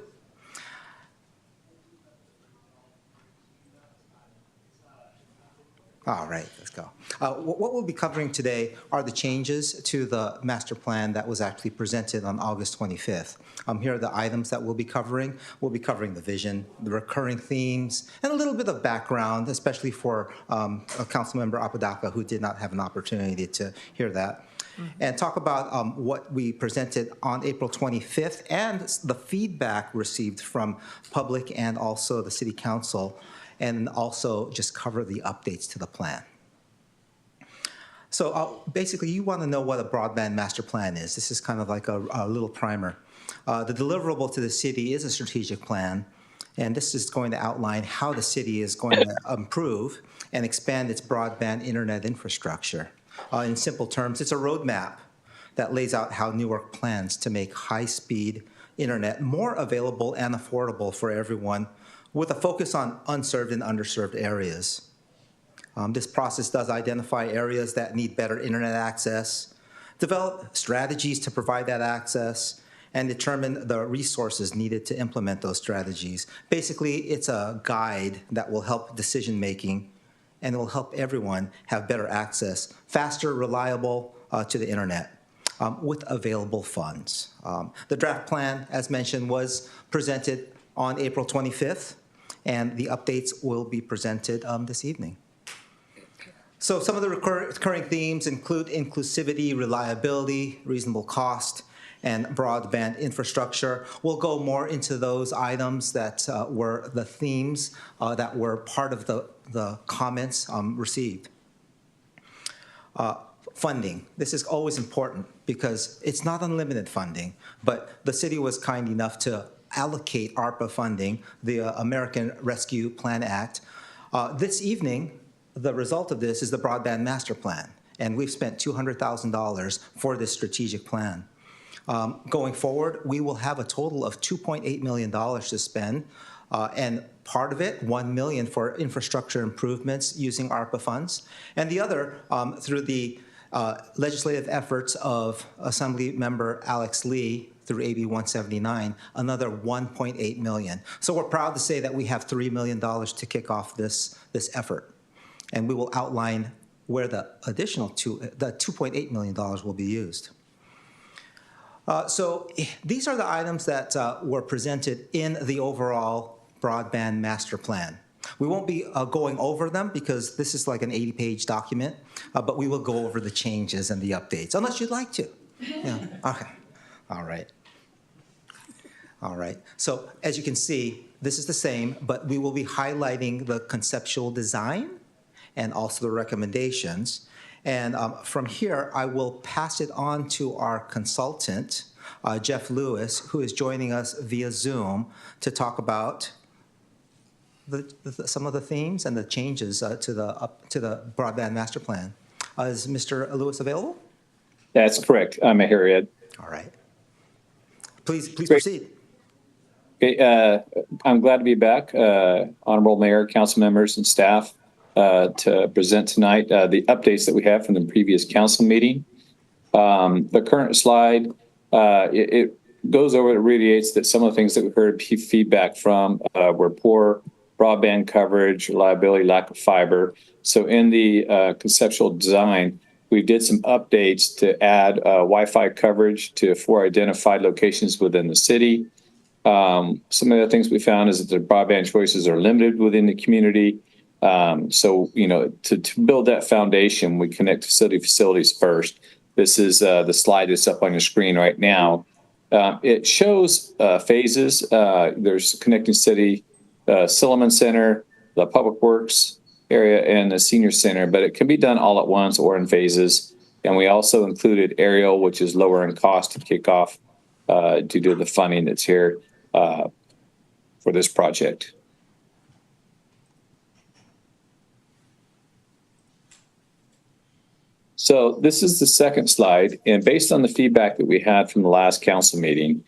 All right, let's go. What we'll be covering today are the changes to the master plan that was actually presented on August 25th. Here are the items that we'll be covering. We'll be covering the vision, the recurring themes, and a little bit of background, especially for Councilmember Apodaca, who did not have an opportunity to hear that. And talk about what we presented on April 25th and the feedback received from public and also the City Council, and also just cover the updates to the plan. So basically, you want to know what a broadband master plan is. This is kind of like a little primer. The deliverable to the city is a strategic plan, and this is going to outline how the city is going to improve and expand its broadband internet infrastructure. In simple terms, it's a roadmap that lays out how Newark plans to make high-speed internet more available and affordable for everyone, with a focus on unserved and underserved areas. This process does identify areas that need better internet access, develop strategies to provide that access, and determine the resources needed to implement those strategies. Basically, it's a guide that will help decision-making, and it will help everyone have better access, faster, reliable to the internet, with available funds. The draft plan, as mentioned, was presented on April 25th, and the updates will be presented this evening. So some of the recurring themes include inclusivity, reliability, reasonable cost, and broadband infrastructure. We'll go more into those items that were the themes that were part of the comments received. Funding. This is always important because it's not unlimited funding, but the city was kind enough to allocate ARPA funding, the American Rescue Plan Act. This evening, the result of this is the Broadband Master Plan, and we've spent $200,000 for this strategic plan. Going forward, we will have a total of $2.8 million to spend, and part of it, $1 million for infrastructure improvements using ARPA funds, and the other through the legislative efforts of Assembly Member Alex Lee through AB 179, another $1.8 million. So we're proud to say that we have $3 million to kick off this effort. And we will outline where the additional the $2.8 million will be used. So these are the items that were presented in the overall broadband master plan. We won't be going over them because this is like an 80-page document, but we will go over the changes and the updates, unless you'd like to. Yeah. Okay. All right. All right. So as you can see, this is the same, but we will be highlighting the conceptual design and also the recommendations. And from here, I will pass it on to our consultant, Jeff Lewis, who is joining us via Zoom to talk about some of the themes and the changes to the broadband master plan. Is Mr. Lewis available? That's correct. I'm here, Ed. All right. Please proceed. Okay, I'm glad to be back, Honorable Mayor, council members, and staff, to present tonight the updates that we have from the previous council meeting. The current slide, it goes over, it reiterates that some of the things that we heard feedback from were poor broadband coverage, reliability, lack of fiber. So in the conceptual design, we did some updates to add Wi-Fi coverage to 4 identified locations within the city. Some of the things we found is that the broadband choices are limited within the community. So, you know, to build that foundation, we connect facilities first. This is the slide that's up on your screen right now. It shows phases. There's connecting city, Silliman Center, the Public Works area, and the Senior Center, but it can be done all at once or in phases. And we also included aerial, which is lower in cost to kick off due to the funding that's here for this project. So this is the second slide, and based on the feedback that we had from the last council meeting,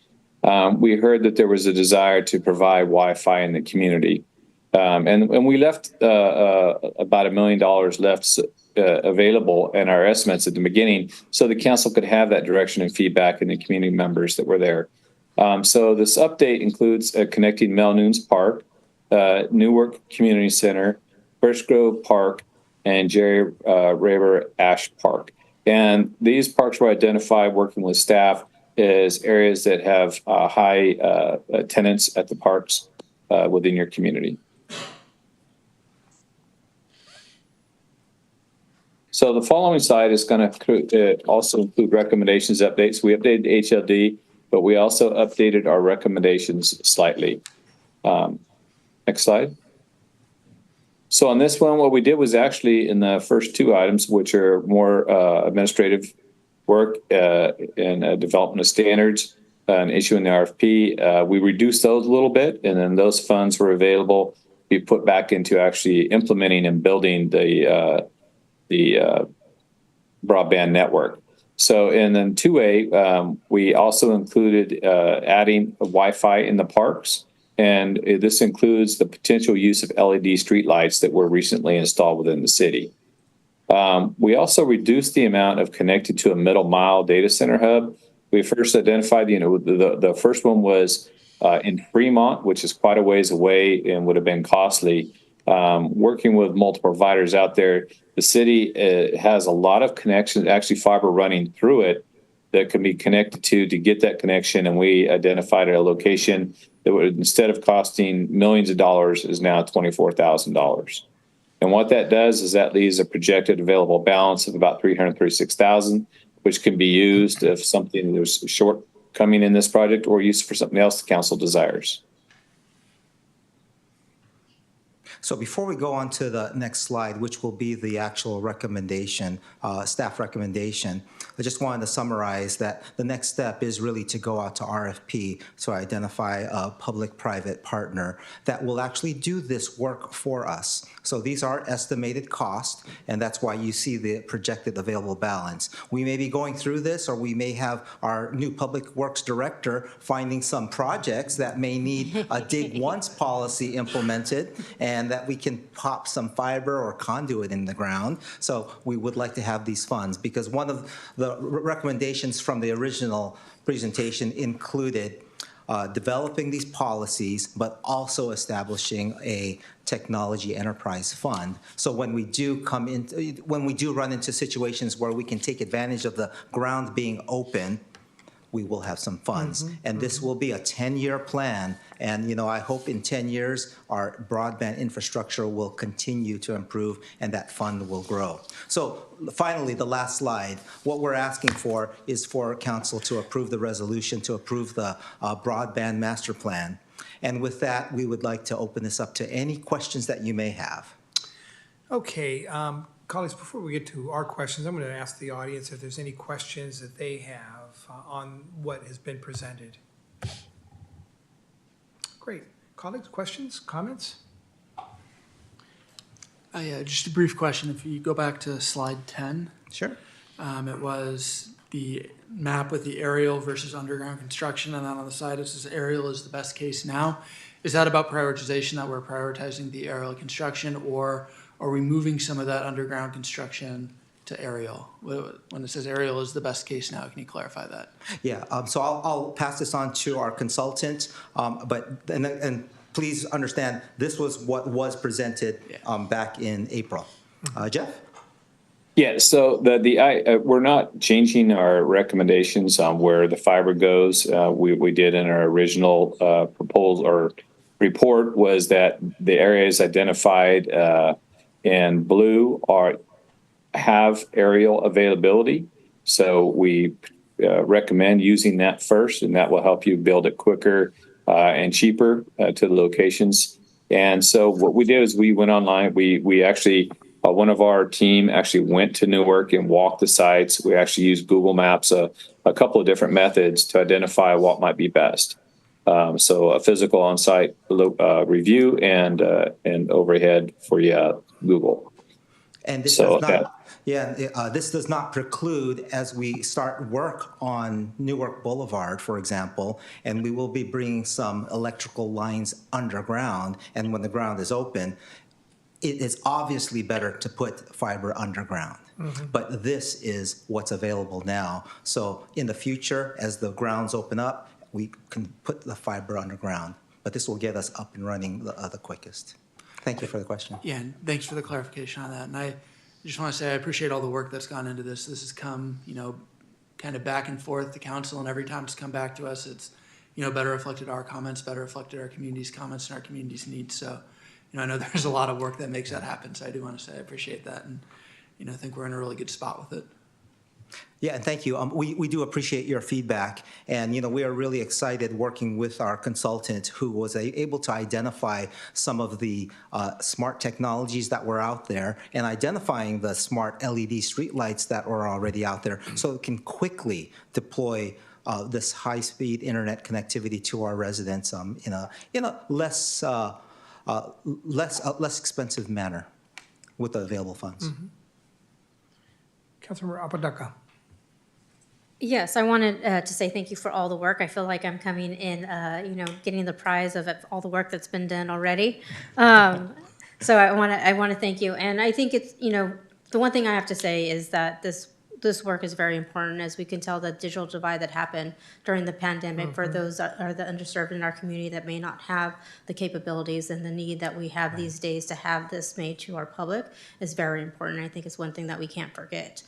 we heard that there was a desire to provide Wi-Fi in the community. And we left about $1 million left available in our estimates at the beginning, so the council could have that direction and feedback in the community members that were there. So this update includes connecting Melnoons Park, Newark Community Center, Birch Grove Park, and Jerry Raber Ash Park. And these parks were identified working with staff as areas that have high attendance at the parks within your community. So the following slide is going to also include recommendations updates. We updated the HLD, but we also updated our recommendations slightly. Next slide. So on this one, what we did was actually in the first two items, which are more administrative work and development of standards and issuing the RFP, we reduced those a little bit, and then those funds were available to be put back into actually implementing and building the broadband network. So, and then 2A, we also included adding Wi-Fi in the parks, and this includes the potential use of LED streetlights that were recently installed within the city. We also reduced the amount of connected to a middle mile data center hub. We first identified, the first one was in Fremont, which is quite a ways away and would have been costly. Working with multiple providers out there, the city has a lot of connections, actually fiber running through it that can be connected to get that connection. And we identified a location that would, instead of costing millions of dollars, is now $24,000. And what that does is that leaves a projected available balance of about $336,000, which can be used if something there's a shortcoming in this project or used for something else the council desires. So before we go on to the next slide, which will be the actual recommendation, staff recommendation, I just wanted to summarize that the next step is really to go out to RFP to identify a public-private partner that will actually do this work for us. So these are estimated costs, and that's why you see the projected available balance. We may be going through this, or we may have our new Public Works Director finding some projects that may need a dig once policy implemented, and that we can pop some fiber or conduit in the ground. So we would like to have these funds, because one of the recommendations from the original presentation included developing these policies, but also establishing a technology enterprise fund. So when we do run into situations where we can take advantage of the ground being open, we will have some funds. And this will be a 10-year plan. And, I hope in 10 years, our broadband infrastructure will continue to improve and that fund will grow. So finally, the last slide, what we're asking for is for council to approve the resolution to approve the broadband master plan. And with that, we would like to open this up to any questions that you may have. Okay, colleagues, before we get to our questions, I'm going to ask the audience if there's any questions that they have on what has been presented. Great. Colleagues, questions, comments? Yeah, just a brief question. If you go back to slide 10. Sure. It was the map with the aerial versus underground construction, and then on the side it says aerial is the best case now. Is that about prioritization, that we're prioritizing the aerial construction, or are we moving some of that underground construction to aerial? When it says aerial is the best case now, can you clarify that? Yeah, so I'll pass this on to our consultant, and please understand, this was what was presented back in April. Jeff? Yeah, so we're not changing our recommendations on where the fiber goes. We did in our original proposal or report was that the areas identified in blue have aerial availability. So we recommend using that first, and that will help you build it quicker and cheaper to the locations. And so what we did is we went online. We actually, one of our team actually went to Newark and walked the sites. We actually used Google Maps, a couple of different methods to identify what might be best. So a physical on-site review and overhead for Google. And this Yeah, this does not preclude as we start work on Newark Boulevard, for example, and we will be bringing some electrical lines underground, and when the ground is open, it is obviously better to put fiber underground. But this is what's available now. So in the future, as the grounds open up, we can put the fiber underground. But this will get us up and running the quickest. Thank you for the question. Yeah, and thanks for the clarification on that. And I just want to say I appreciate all the work that's gone into this. This has come, kind of back and forth to council, and every time it's come back to us, it's, better reflected our comments, better reflected our community's comments and our community's needs. So, I know there's a lot of work that makes that happen. So I do want to say I appreciate that, and I think we're in a really good spot with it. Yeah, and thank you. We do appreciate your feedback, and we are really excited working with our consultant who was able to identify some of the smart technologies that were out there and identifying the smart LED streetlights that were already out there, so it can quickly deploy this high-speed internet connectivity to our residents in a less expensive manner with the available funds. Councilmember Apodaca. Yes, I wanted to say thank you for all the work. I feel like I'm coming in, getting the prize of all the work that's been done already. So I want to thank you. And I think it's, the one thing I have to say is that this work is very important, as we can tell the digital divide that happened during the pandemic for those that are the underserved in our community that may not have the capabilities, and the need that we have these days to have this made to our public is very important. I think it's one thing that we can't forget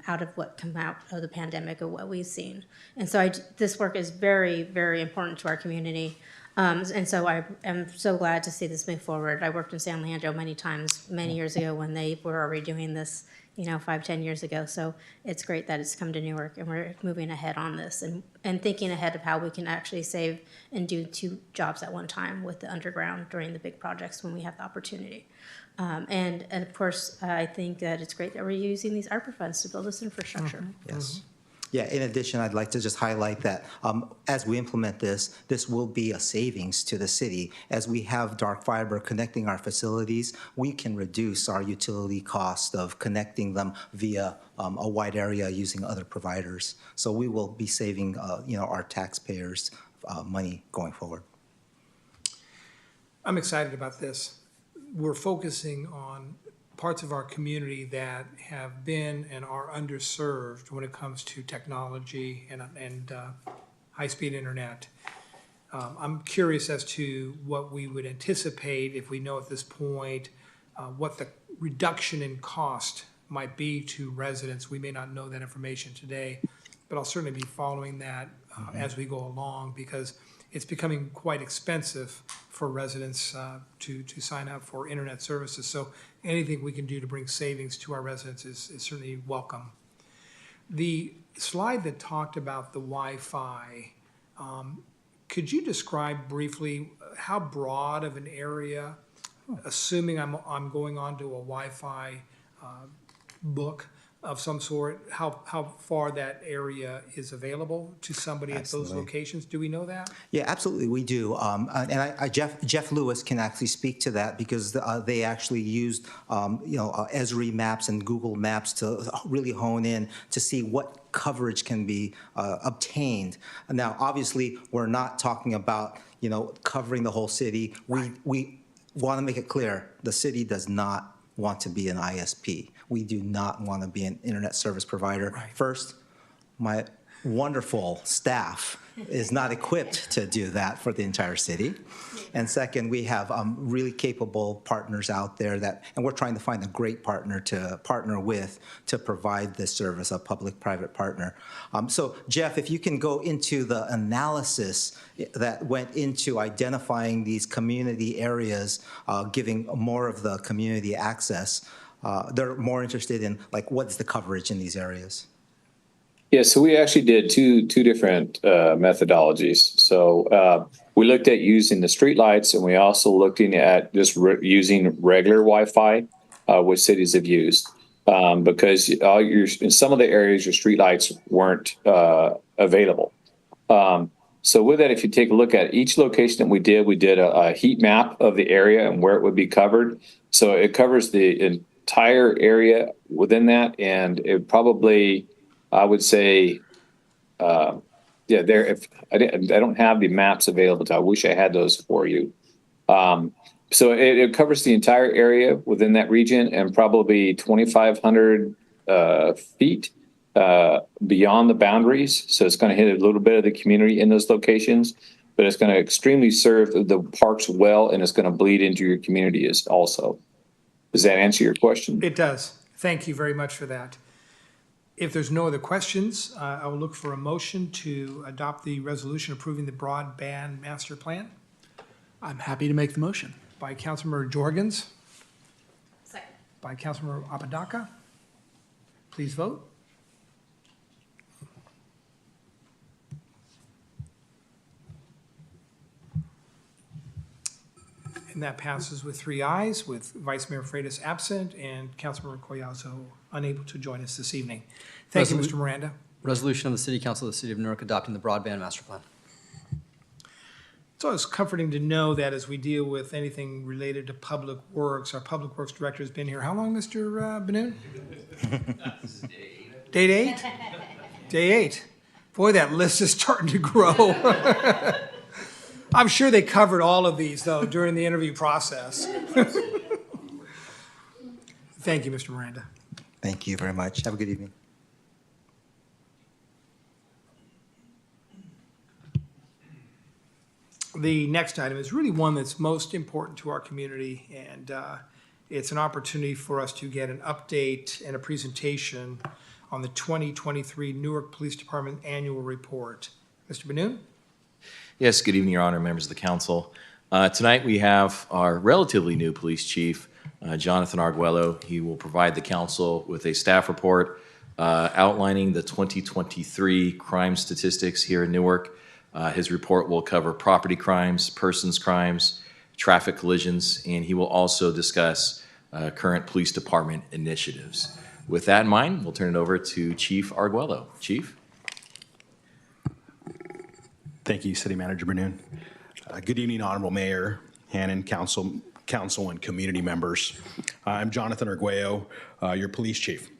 out of what come out of the pandemic or what we've seen. And so this work is very, very important to our community. And so I am so glad to see this move forward. I worked in San Leandro many times, many years ago when they were already doing this, 5-10 years ago. So it's great that it's come to Newark, and we're moving ahead on this and thinking ahead of how we can actually save and do 2 jobs at one time with the underground during the big projects when we have the opportunity. And of course, I think that it's great that we're using these ARPA funds to build this infrastructure. Yes. Yeah, in addition, I'd like to just highlight that as we implement this will be a savings to the city. As we have dark fiber connecting our facilities, we can reduce our utility cost of connecting them via a wide area using other providers. So we will be saving, our taxpayers money going forward. I'm excited about this. We're focusing on parts of our community that have been and are underserved when it comes to technology and high-speed internet. I'm curious as to what we would anticipate, if we know at this point, what the reduction in cost might be to residents. We may not know that information today, but I'll certainly be following that as we go along, because it's becoming quite expensive for residents to sign up for internet services. So anything we can do to bring savings to our residents is certainly welcome. The slide that talked about the Wi-Fi, could you describe briefly how broad of an area, assuming I'm going on to a Wi-Fi book of some sort, how far that area is available to somebody Absolutely. At those locations? Do we know that? Yeah, absolutely, we do. And Jeff Lewis can actually speak to that, because they actually used, Esri Maps and Google Maps to really hone in to see what coverage can be obtained. Now, obviously, we're not talking about, covering the whole city. We want to make it clear, the city does not want to be an ISP. We do not want to be an internet service provider. Right. First, my wonderful staff is not equipped to do that for the entire city. And second, we have really capable partners out there and we're trying to find a great partner to partner with to provide this service, a public-private partner. So Jeff, if you can go into the analysis that went into identifying these community areas, giving more of the community access. They're more interested in, what's the coverage in these areas? Yeah, so we actually did two different methodologies. So we looked at using the streetlights, and we also looking at just using regular Wi-Fi, which cities have used, because in some of the areas your streetlights weren't available. So with that, if you take a look at each location that we did a heat map of the area and where it would be covered. So it covers the entire area within that, and it probably, I would say, yeah, there. If I don't have the maps available, I wish I had those for you. So it covers the entire area within that region, and probably 2,500 feet beyond the boundaries. So it's going to hit a little bit of the community in those locations, but it's going to extremely serve the parks well, and it's going to bleed into your community as also. Does that answer your question? It does. Thank you very much for that. If there's no other questions, I will look for a motion to adopt the resolution approving the broadband master plan I'm happy to make the motion. by Councilmember Jorgens, Second. by Councilmember Apodaca. Please vote. And that passes with 3 ayes, with Vice Mayor Freitas absent and Councilmember Collazo unable to join us this evening. Thank you, Mr. Miranda. Resolution of the City Council of the City of Newark adopting the broadband master plan. It's always comforting to know that as we deal with anything related to public works, our public works director has been here. How long, Mr. Benoon? This is day 8. Day 8? Day 8. Boy, that list is starting to grow. I'm sure they covered all of these, though, during the interview process. Thank you, Mr. Miranda. Thank you very much. Have a good evening. The next item is really one that's most important to our community, and it's an opportunity for us to get an update and a presentation on the 2023 Newark Police Department Annual Report. Mr. Benoon? Yes, good evening, Your Honor, members of the council. Tonight we have our relatively new police chief, Jonathan Arguello. He will provide the council with a staff report outlining the 2023 crime statistics here in Newark. His report will cover property crimes, persons crimes, traffic collisions, and he will also discuss current police department initiatives. With that in mind, we'll turn it over to Chief Arguello. Chief? Thank you, City Manager Benoon. Good evening, Honorable Mayor, Hannon, Council, and community members. I'm Jonathan Arguello, your police chief.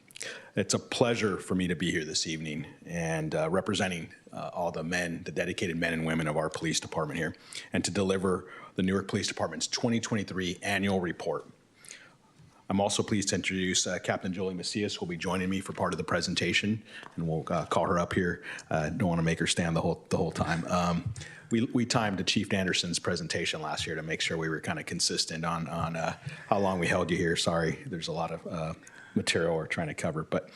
It's a pleasure for me to be here this evening and representing all the men, the dedicated men and women of our police department here, and to deliver the Newark Police Department's 2023 annual report. I'm also pleased to introduce Captain Julie Macias, who will be joining me for part of the presentation, and we'll call her up here. Don't want to make her stand the whole time. We timed Chief Anderson's presentation last year to make sure we were kind of consistent on how long we held you here. Sorry, there's a lot of material we're trying to cover. But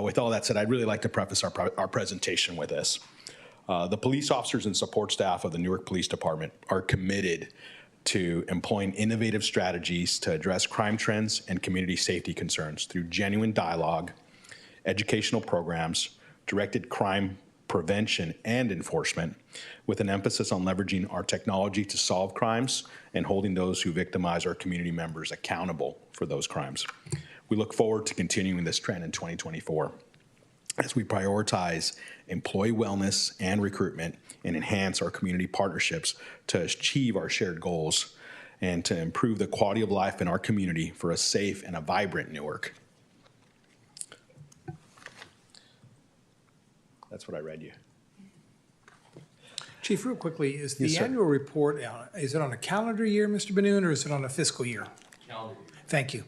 with all that said, I'd really like to preface our presentation with this. The police officers and support staff of the Newark Police Department are committed to employing innovative strategies to address crime trends and community safety concerns through genuine dialogue, educational programs, directed crime prevention and enforcement, with an emphasis on leveraging our technology to solve crimes and holding those who victimize our community members accountable for those crimes. We look forward to continuing this trend in 2024 as we prioritize employee wellness and recruitment and enhance our community partnerships to achieve our shared goals and to improve the quality of life in our community for a safe and a vibrant Newark. That's what I read you. Chief, real quickly, is the Yes, sir. annual report, is it on a calendar year, Mr. Benoon, or is it on a fiscal year? Calendar year. Thank you.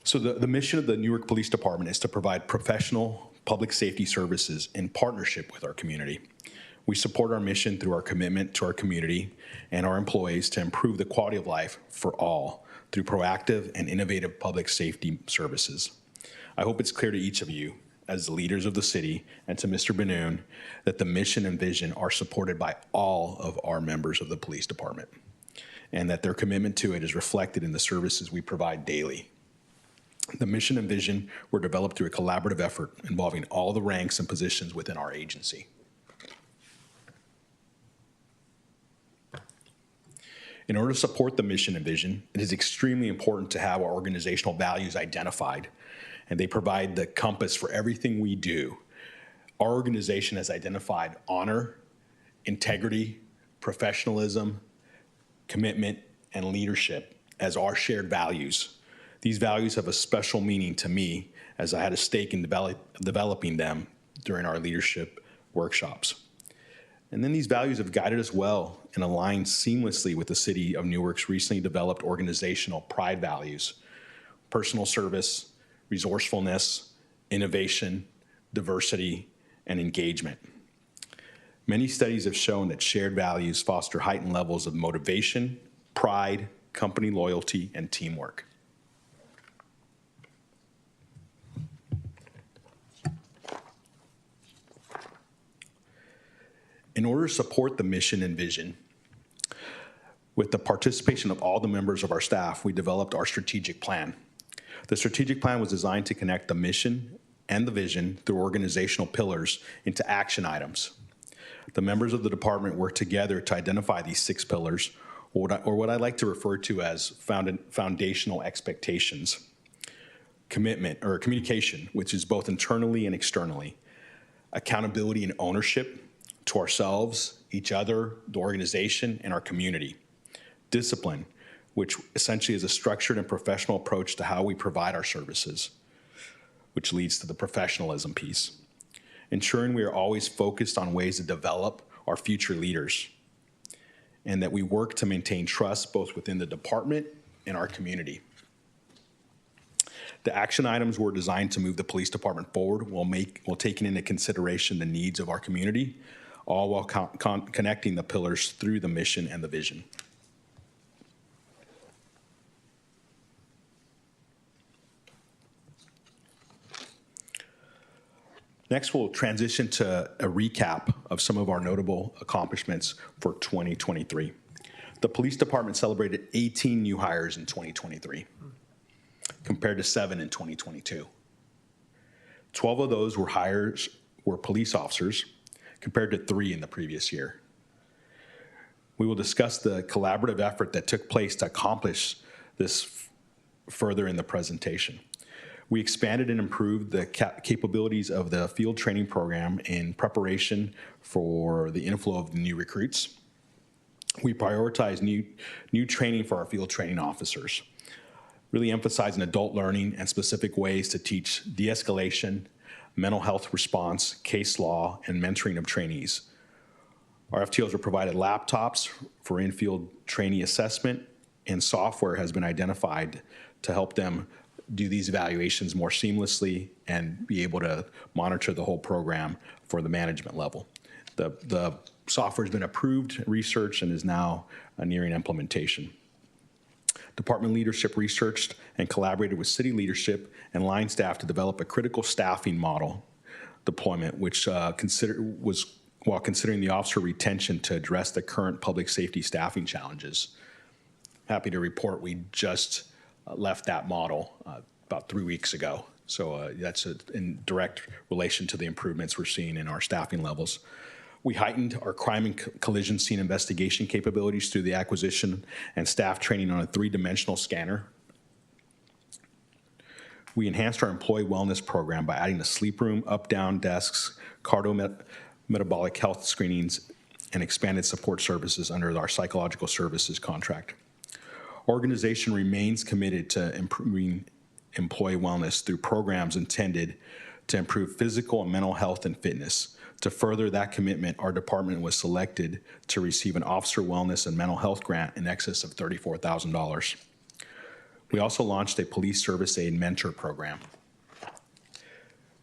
So the mission of the Newark Police Department is to provide professional public safety services in partnership with our community. We support our mission through our commitment to our community and our employees to improve the quality of life for all through proactive and innovative public safety services. I hope it's clear to each of you, as the leaders of the city, and to Mr. Benoon, that the mission and vision are supported by all of our members of the police department, and that their commitment to it is reflected in the services we provide daily. The mission and vision were developed through a collaborative effort involving all the ranks and positions within our agency. In order to support the mission and vision, it is extremely important to have our organizational values identified, and they provide the compass for everything we do. Our organization has identified honor, integrity, professionalism, commitment, and leadership as our shared values These values have a special meaning to me as I had a stake in developing them during our leadership workshops. And then these values have guided us well and aligned seamlessly with the City of Newark's recently developed organizational pride values: personal service, resourcefulness, innovation, diversity, and engagement. Many studies have shown that shared values foster heightened levels of motivation, pride, company loyalty, and teamwork. In order to support the mission and vision, with the participation of all the members of our staff, we developed our strategic plan. The strategic plan was designed to connect the mission and the vision through organizational pillars into action items. The members of the department worked together to identify these 6 pillars, or what I like to refer to as foundational expectations. Commitment, or communication, which is both internally and externally. Accountability and ownership to ourselves, each other, the organization, and our community. Discipline, which essentially is a structured and professional approach to how we provide our services, which leads to the professionalism piece. Ensuring we are always focused on ways to develop our future leaders, and that we work to maintain trust both within the department and our community. The action items were designed to move the police department forward while taking into consideration the needs of our community, all while connecting the pillars through the mission and the vision. Next, we'll transition to a recap of some of our notable accomplishments for 2023. The police department celebrated 18 new hires in 2023, compared to 7 in 2022. 12 of those were police officers, compared to 3 in the previous year. We will discuss the collaborative effort that took place to accomplish this further in the presentation. We expanded and improved the capabilities of the field training program in preparation for the inflow of the new recruits. We prioritized new training for our field training officers, really emphasizing adult learning and specific ways to teach de-escalation, mental health response, case law, and mentoring of trainees. Our FTOs were provided laptops for in-field trainee assessment, and software has been identified to help them do these evaluations more seamlessly and be able to monitor the whole program for the management level. The software has been approved, researched, and is now nearing implementation. Department leadership researched and collaborated with city leadership and line staff to develop a critical staffing model deployment, which was while considering the officer retention to address the current public safety staffing challenges. Happy to report we just left that model about 3 weeks ago. So that's in direct relation to the improvements we're seeing in our staffing levels. We heightened our crime and collision scene investigation capabilities through the acquisition and staff training on a 3-dimensional scanner. We enhanced our employee wellness program by adding a sleep room, up-down desks, cardiometabolic health screenings, and expanded support services under our psychological services contract. Organization remains committed to improving employee wellness through programs intended to improve physical and mental health and fitness. To further that commitment, our department was selected to receive an officer wellness and mental health grant in excess of $34,000. We also launched a police service aid mentor program.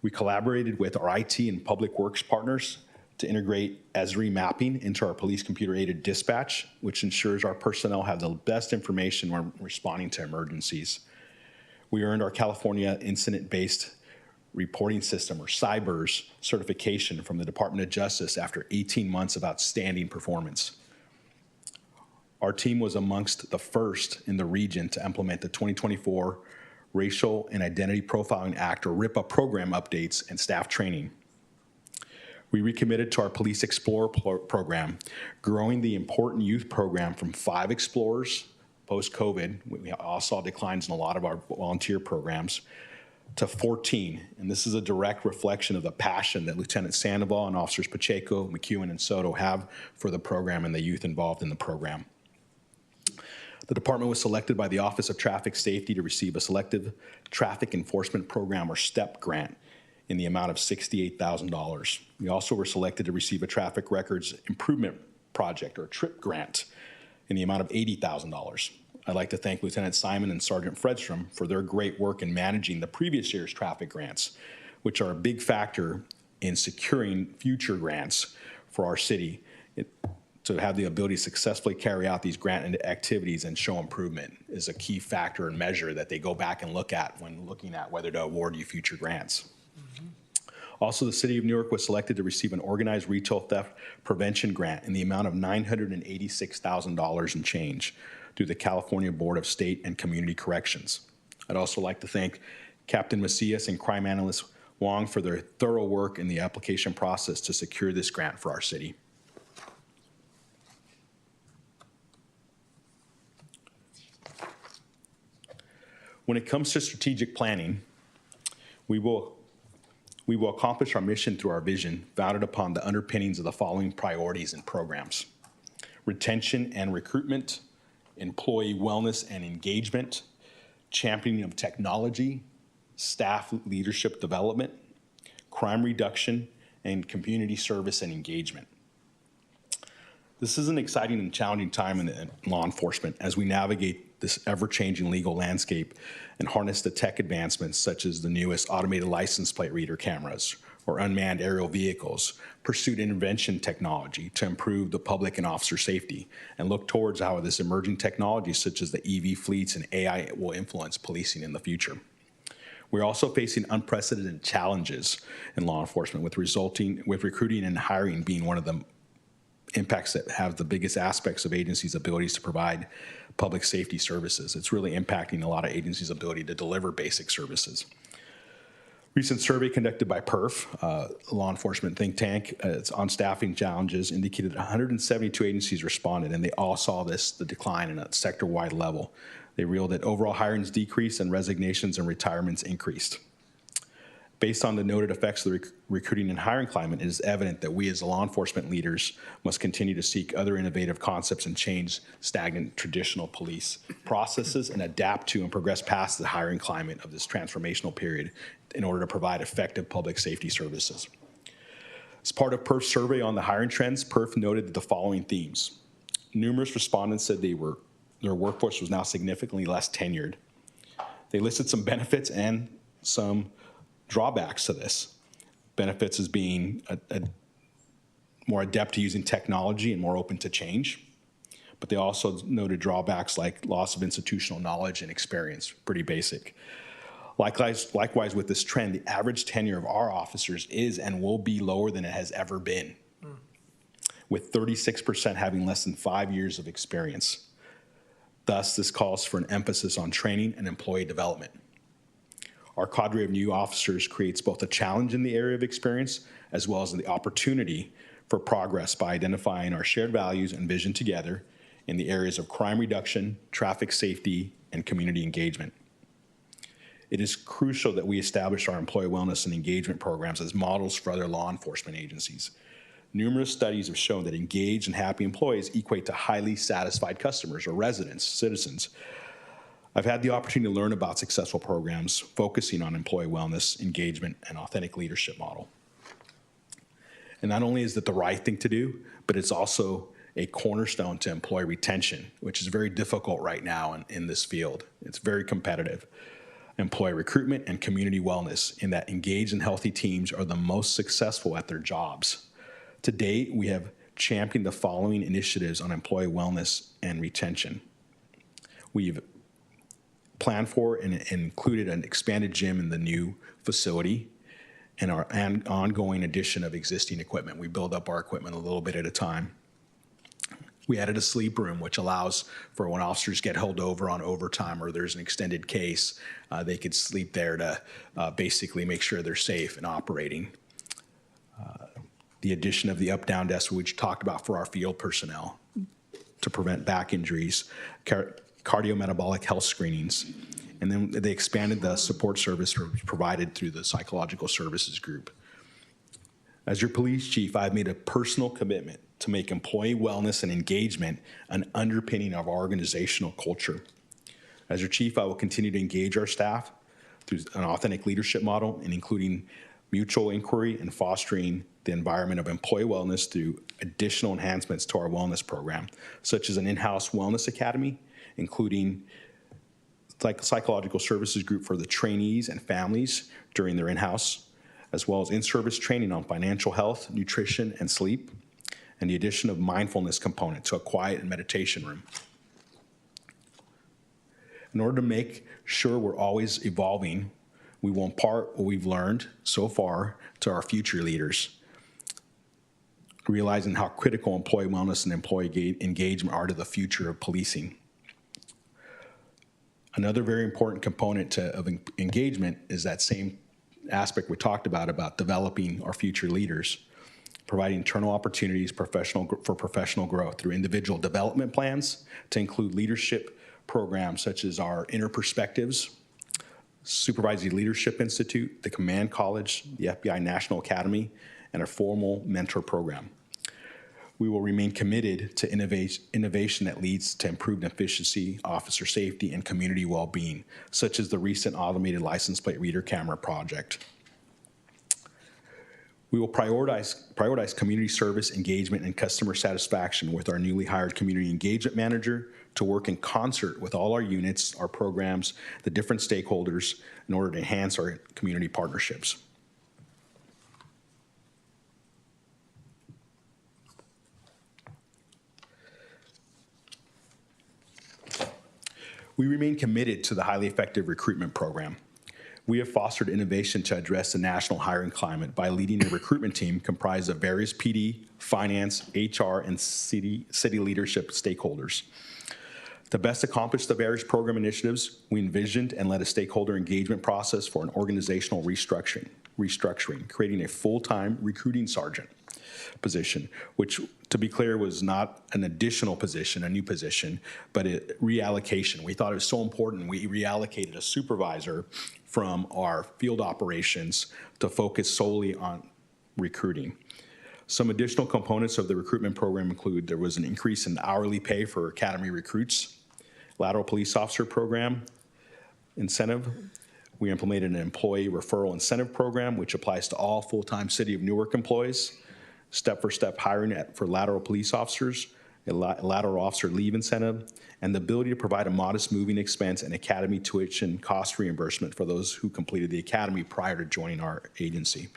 We collaborated with our IT and public works partners to integrate Esri mapping into our police computer-aided dispatch, which ensures our personnel have the best information when responding to emergencies. We earned our California Incident-Based Reporting System, or CYBERS, certification from the Department of Justice after 18 months of outstanding performance. Our team was amongst the first in the region to implement the 2024 Racial and Identity Profiling Act, or RIPA, program updates and staff training. We recommitted to our Police Explorer program, growing the important youth program from 5 explorers post-COVID. We all saw declines in a lot of our volunteer programs, to 14. And this is a direct reflection of the passion that Lieutenant Sandoval and Officers Pacheco, McEwen, and Soto have for the program and the youth involved in the program. The department was selected by the Office of Traffic Safety to receive a Selective Traffic Enforcement Program, or STEP, grant in the amount of $68,000. We also were selected to receive a Traffic Records Improvement Project, or TRIP, grant in the amount of $80,000. I'd like to thank Lieutenant Simon and Sergeant Fredstrom for their great work in managing the previous year's traffic grants, which are a big factor in securing future grants for our city. To have the ability to successfully carry out these grant activities and show improvement is a key factor and measure that they go back and look at when looking at whether to award you future grants. Also, the City of Newark was selected to receive an organized retail theft prevention grant in the amount of $986,000 and change through the California Board of State and Community Corrections. I'd also like to thank Captain Macias and Crime Analyst Wong for their thorough work in the application process to secure this grant for our city. When it comes to strategic planning, we will accomplish our mission through our vision founded upon the underpinnings of the following priorities and programs: retention and recruitment, employee wellness and engagement, championing of technology, staff leadership development, crime reduction, and community service and engagement. This is an exciting and challenging time in law enforcement as we navigate this ever-changing legal landscape and harness the tech advancements such as the newest automated license plate reader cameras or unmanned aerial vehicles, pursuit intervention technology to improve the public and officer safety, and look towards how this emerging technology such as the EV fleets and AI will influence policing in the future. We're also facing unprecedented challenges in law enforcement with recruiting and hiring being one of the impacts that have the biggest aspects of agencies' abilities to provide public safety services. It's really impacting a lot of agencies' ability to deliver basic services. Recent survey conducted by PERF, a law enforcement think tank, on staffing challenges indicated 172 agencies responded, and they all saw the decline in a sector-wide level. They revealed that overall hirings decreased and resignations and retirements increased. Based on the noted effects of the recruiting and hiring climate, it is evident that we as law enforcement leaders must continue to seek other innovative concepts and change stagnant traditional police processes and adapt to and progress past the hiring climate of this transformational period in order to provide effective public safety services. As part of PERF's survey on the hiring trends, PERF noted the following themes. Numerous respondents said their workforce was now significantly less tenured. They listed some benefits and some drawbacks to this. Benefits as being more adept to using technology and more open to change. But they also noted drawbacks like loss of institutional knowledge and experience, pretty basic. Likewise, with this trend, the average tenure of our officers is and will be lower than it has ever been, with 36% having less than 5 years of experience. Thus, this calls for an emphasis on training and employee development. Our cadre of new officers creates both a challenge in the area of experience as well as the opportunity for progress by identifying our shared values and vision together in the areas of crime reduction, traffic safety, and community engagement. It is crucial that we establish our employee wellness and engagement programs as models for other law enforcement agencies. Numerous studies have shown that engaged and happy employees equate to highly satisfied customers or residents, citizens. I've had the opportunity to learn about successful programs focusing on employee wellness, engagement, and authentic leadership model. And not only is it the right thing to do, but it's also a cornerstone to employee retention, which is very difficult right now in this field. It's very competitive. Employee recruitment and community wellness, in that engaged and healthy teams are the most successful at their jobs. To date, we have championed the following initiatives on employee wellness and retention. We've planned for and included an expanded gym in the new facility and our ongoing addition of existing equipment. We build up our equipment a little bit at a time. We added a sleep room, which allows for when officers get held over on overtime or there's an extended case, they could sleep there to basically make sure they're safe and operating. The addition of the up-down desk, which we talked about for our field personnel to prevent back injuries, cardiometabolic health screenings, and then they expanded the support service provided through the psychological services group. As your police chief, I've made a personal commitment to make employee wellness and engagement an underpinning of our organizational culture. As your chief, I will continue to engage our staff through an authentic leadership model and including mutual inquiry and fostering the environment of employee wellness through additional enhancements to our wellness program, such as an in-house wellness academy, including psychological services group for the trainees and families during their in-house, as well as in-service training on financial health, nutrition, and sleep, and the addition of mindfulness component to a quiet and meditation room. In order to make sure we're always evolving, we will impart what we've learned so far to our future leaders, realizing how critical employee wellness and employee engagement are to the future of policing. Another very important component of engagement is that same aspect we talked about developing our future leaders, providing internal opportunities for professional growth through individual development plans to include leadership programs such as our Inner Perspectives, Supervisory Leadership Institute, the Command College, the FBI National Academy, and a formal mentor program. We will remain committed to innovation that leads to improved efficiency, officer safety, and community well-being, such as the recent automated license plate reader camera project. We will prioritize community service, engagement, and customer satisfaction with our newly hired community engagement manager to work in concert with all our units, our programs, the different stakeholders in order to enhance our community partnerships. We remain committed to the highly effective recruitment program. We have fostered innovation to address the national hiring climate by leading a recruitment team comprised of various PD, finance, HR, and city leadership stakeholders. To best accomplish the various program initiatives, we envisioned and led a stakeholder engagement process for an organizational restructuring, creating a full-time recruiting sergeant position, which, to be clear, was not an additional position, a new position, but a reallocation. We thought it was so important, we reallocated a supervisor from our field operations to focus solely on recruiting. Some additional components of the recruitment program include there was an increase in hourly pay for academy recruits, lateral police officer program incentive. We implemented an employee referral incentive program, which applies to all full-time City of Newark employees, step-for-step hiring for lateral police officers, a lateral officer leave incentive, and the ability to provide a modest moving expense and academy tuition cost reimbursement for those who completed the academy prior to joining our agency.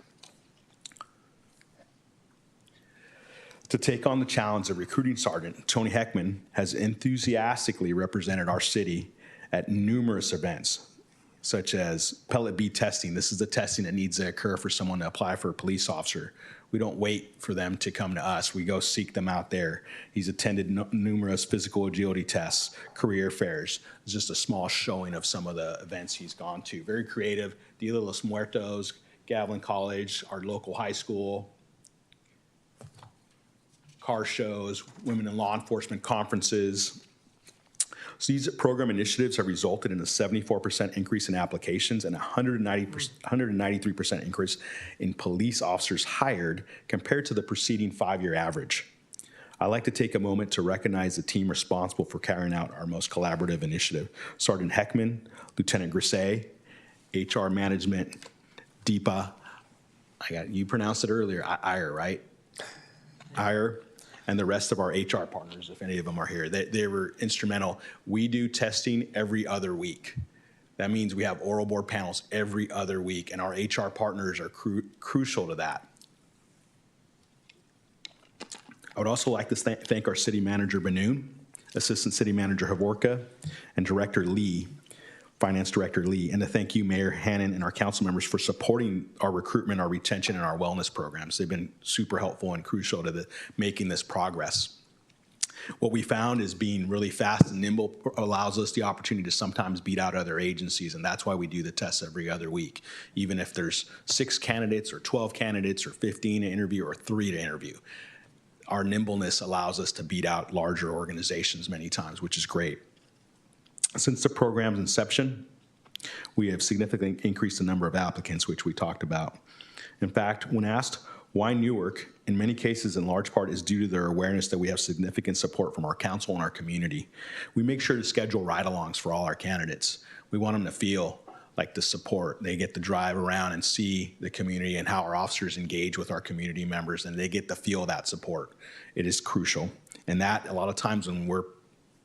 To take on the challenge of recruiting sergeant, Tony Heckman has enthusiastically represented our city at numerous events, such as pellet bead testing. This is the testing that needs to occur for someone to apply for a police officer. We don't wait for them to come to us. We go seek them out there. He's attended numerous physical agility tests, career fairs. It's just a small showing of some of the events he's gone to. Very creative. Dia de los Muertos, Gavilan College, our local high school, car shows, women in law enforcement conferences. So these program initiatives have resulted in a 74% increase in applications and a 193% increase in police officers hired compared to the preceding 5-year average. I'd like to take a moment to recognize the team responsible for carrying out our most collaborative initiative. Sergeant Heckman, Lieutenant Grisey, HR Management, Deepa, you pronounced it earlier, Iyer, right? Iyer. And the rest of our HR partners, if any of them are here. They were instrumental. We do testing every other week. That means we have oral board panels every other week, and our HR partners are crucial to that. I would also like to thank our City Manager Benoon, Assistant City Manager Havorka, and Director Lee, Finance Director Lee, and to thank you, Mayor Hannon, and our council members for supporting our recruitment, our retention, and our wellness programs. They've been super helpful and crucial to making this progress. What we found is being really fast and nimble allows us the opportunity to sometimes beat out other agencies, and that's why we do the tests every other week. Even if there's 6 candidates or 12 candidates or 15 to interview or 3 to interview, our nimbleness allows us to beat out larger organizations many times, which is great. Since the program's inception, we have significantly increased the number of applicants, which we talked about. In fact, when asked Why Newark? In many cases, in large part, is due to their awareness that we have significant support from our council and our community. We make sure to schedule ride-alongs for all our candidates. We want them to feel like the support. They get to drive around and see the community and how our officers engage with our community members, and they get to feel that support. It is crucial. And that, a lot of times when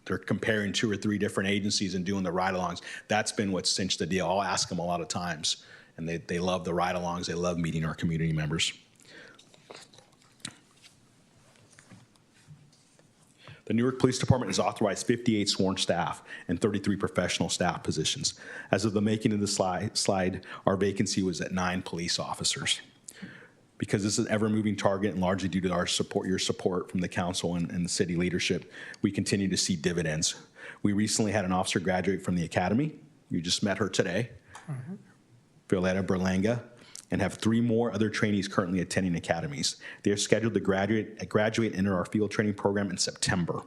they're comparing 2 or 3 different agencies and doing the ride-alongs, that's been what cinched the deal. I'll ask them a lot of times, and they love the ride-alongs. They love meeting our community members. The Newark Police Department has authorized 58 sworn staff and 33 professional staff positions. As of the making of the slide, our vacancy was at 9 police officers. Because this is an ever-moving target and largely due to our support, your support from the council and the city leadership, we continue to see dividends. We recently had an officer graduate from the academy. You just met her today, Violetta Berlanga, and have 3 more other trainees currently attending academies. They are scheduled to graduate and enter our field training program in September.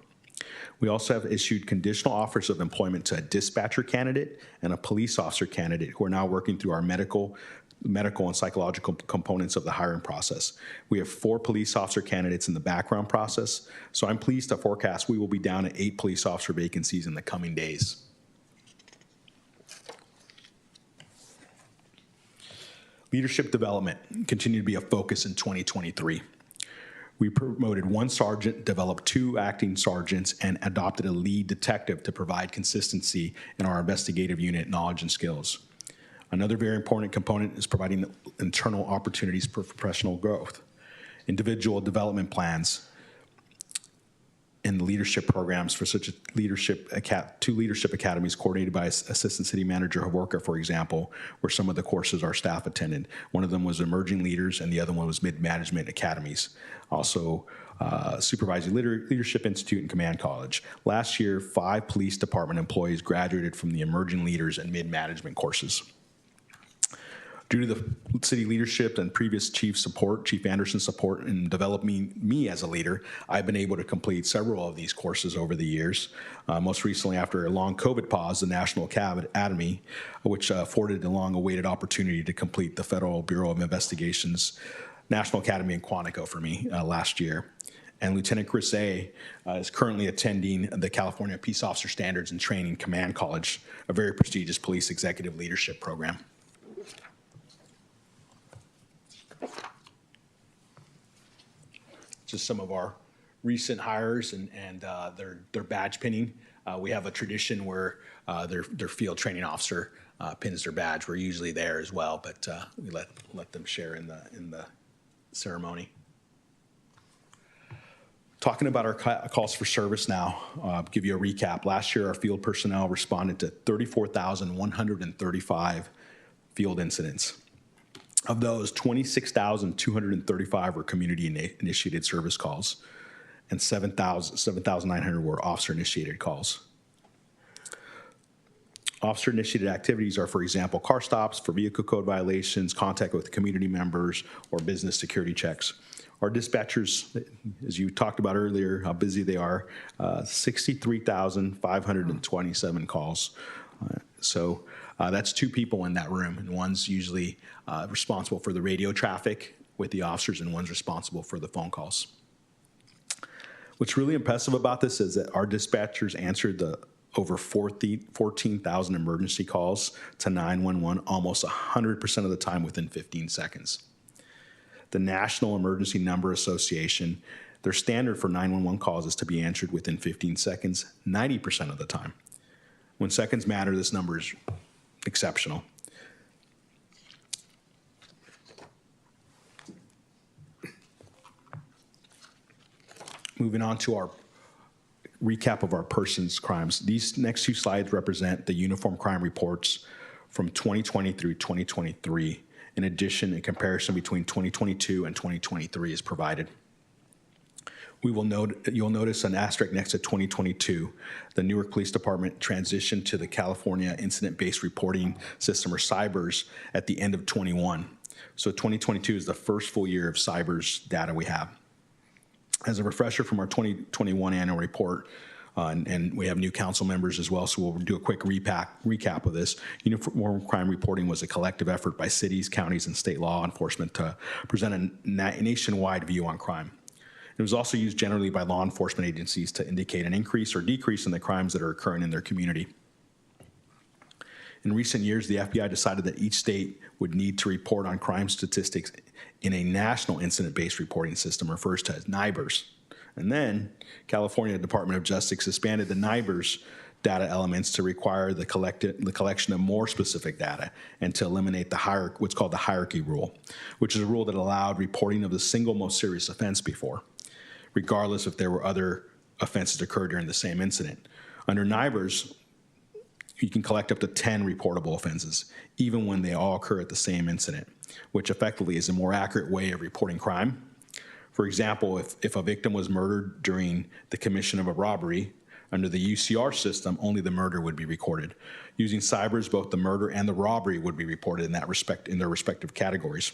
We also have issued conditional offers of employment to a dispatcher candidate and a police officer candidate who are now working through our medical and psychological components of the hiring process. We have 4 police officer candidates in the background process, so I'm pleased to forecast we will be down to 8 police officer vacancies in the coming days. Leadership development continued to be a focus in 2023. We promoted 1 sergeant, developed 2 acting sergeants, and adopted a lead detective to provide consistency in our investigative unit knowledge and skills. Another very important component is providing internal opportunities for professional growth, individual development plans, and leadership programs for such a 2 leadership academies coordinated by Assistant City Manager Havorka, for example, where some of the courses our staff attended. One of them was Emerging Leaders, and the other one was Mid-Management Academies. Also, Supervisory Leadership Institute and Command College. Last year, 5 police department employees graduated from the Emerging Leaders and Mid-Management courses. Due to the city leadership and previous Chief Anderson's support in developing me as a leader, I've been able to complete several of these courses over the years. Most recently, after a long COVID pause, the National Academy, which afforded a long-awaited opportunity to complete the Federal Bureau of Investigation's National Academy in Quantico for me last year. And Lieutenant Chris A. is currently attending the California Peace Officer Standards and Training Command College, a very prestigious police executive leadership program. Just some of our recent hires and their badge pinning. We have a tradition where their field training officer pins their badge. We're usually there as well, but we let them share in the ceremony. Talking about our calls for service now, I'll give you a recap. Last year, our field personnel responded to 34,135 field incidents. Of those, 26,235 were community-initiated service calls, and 7,900 were officer-initiated calls. Officer-initiated activities are, for example, car stops for vehicle code violations, contact with community members, or business security checks. Our dispatchers, as you talked about earlier, how busy they are, 63,527 calls. So that's 2 people in that room, and one's usually responsible for the radio traffic with the officers, and one's responsible for the phone calls. What's really impressive about this is that our dispatchers answered the over 14,000 emergency calls to 911 almost 100% of the time within 15 seconds. The National Emergency Number Association, their standard for 911 calls is to be answered within 15 seconds 90% of the time. When seconds matter, this number is exceptional. Moving on to our recap of our persons crimes. These next 2 slides represent the uniform crime reports from 2020 through 2023. In addition, a comparison between 2022 and 2023 is provided. You'll notice an asterisk next to 2022. The Newark Police Department transitioned to the California Incident-Based Reporting System, or CYBERS, at the end of 21. So 2022 is the first full year of CYBERS data we have. As a refresher from our 2021 annual report, and we have new council members as well, so we'll do a quick recap of this. Uniform crime reporting was a collective effort by cities, counties, and state law enforcement to present a nationwide view on crime. It was also used generally by law enforcement agencies to indicate an increase or decrease in the crimes that are occurring in their community. In recent years, the FBI decided that each state would need to report on crime statistics in a national incident-based reporting system, referred to as NIBRS. And then California Department of Justice expanded the NIBRS data elements to require the collection of more specific data and to eliminate what's called the hierarchy rule, which is a rule that allowed reporting of the single most serious offense before, regardless if there were other offenses occurred during the same incident. Under NIBRS, you can collect up to 10 reportable offenses, even when they all occur at the same incident, which effectively is a more accurate way of reporting crime. For example, if a victim was murdered during the commission of a robbery, under the UCR system, only the murder would be recorded. Using CYBRS, both the murder and the robbery would be reported in their respective categories.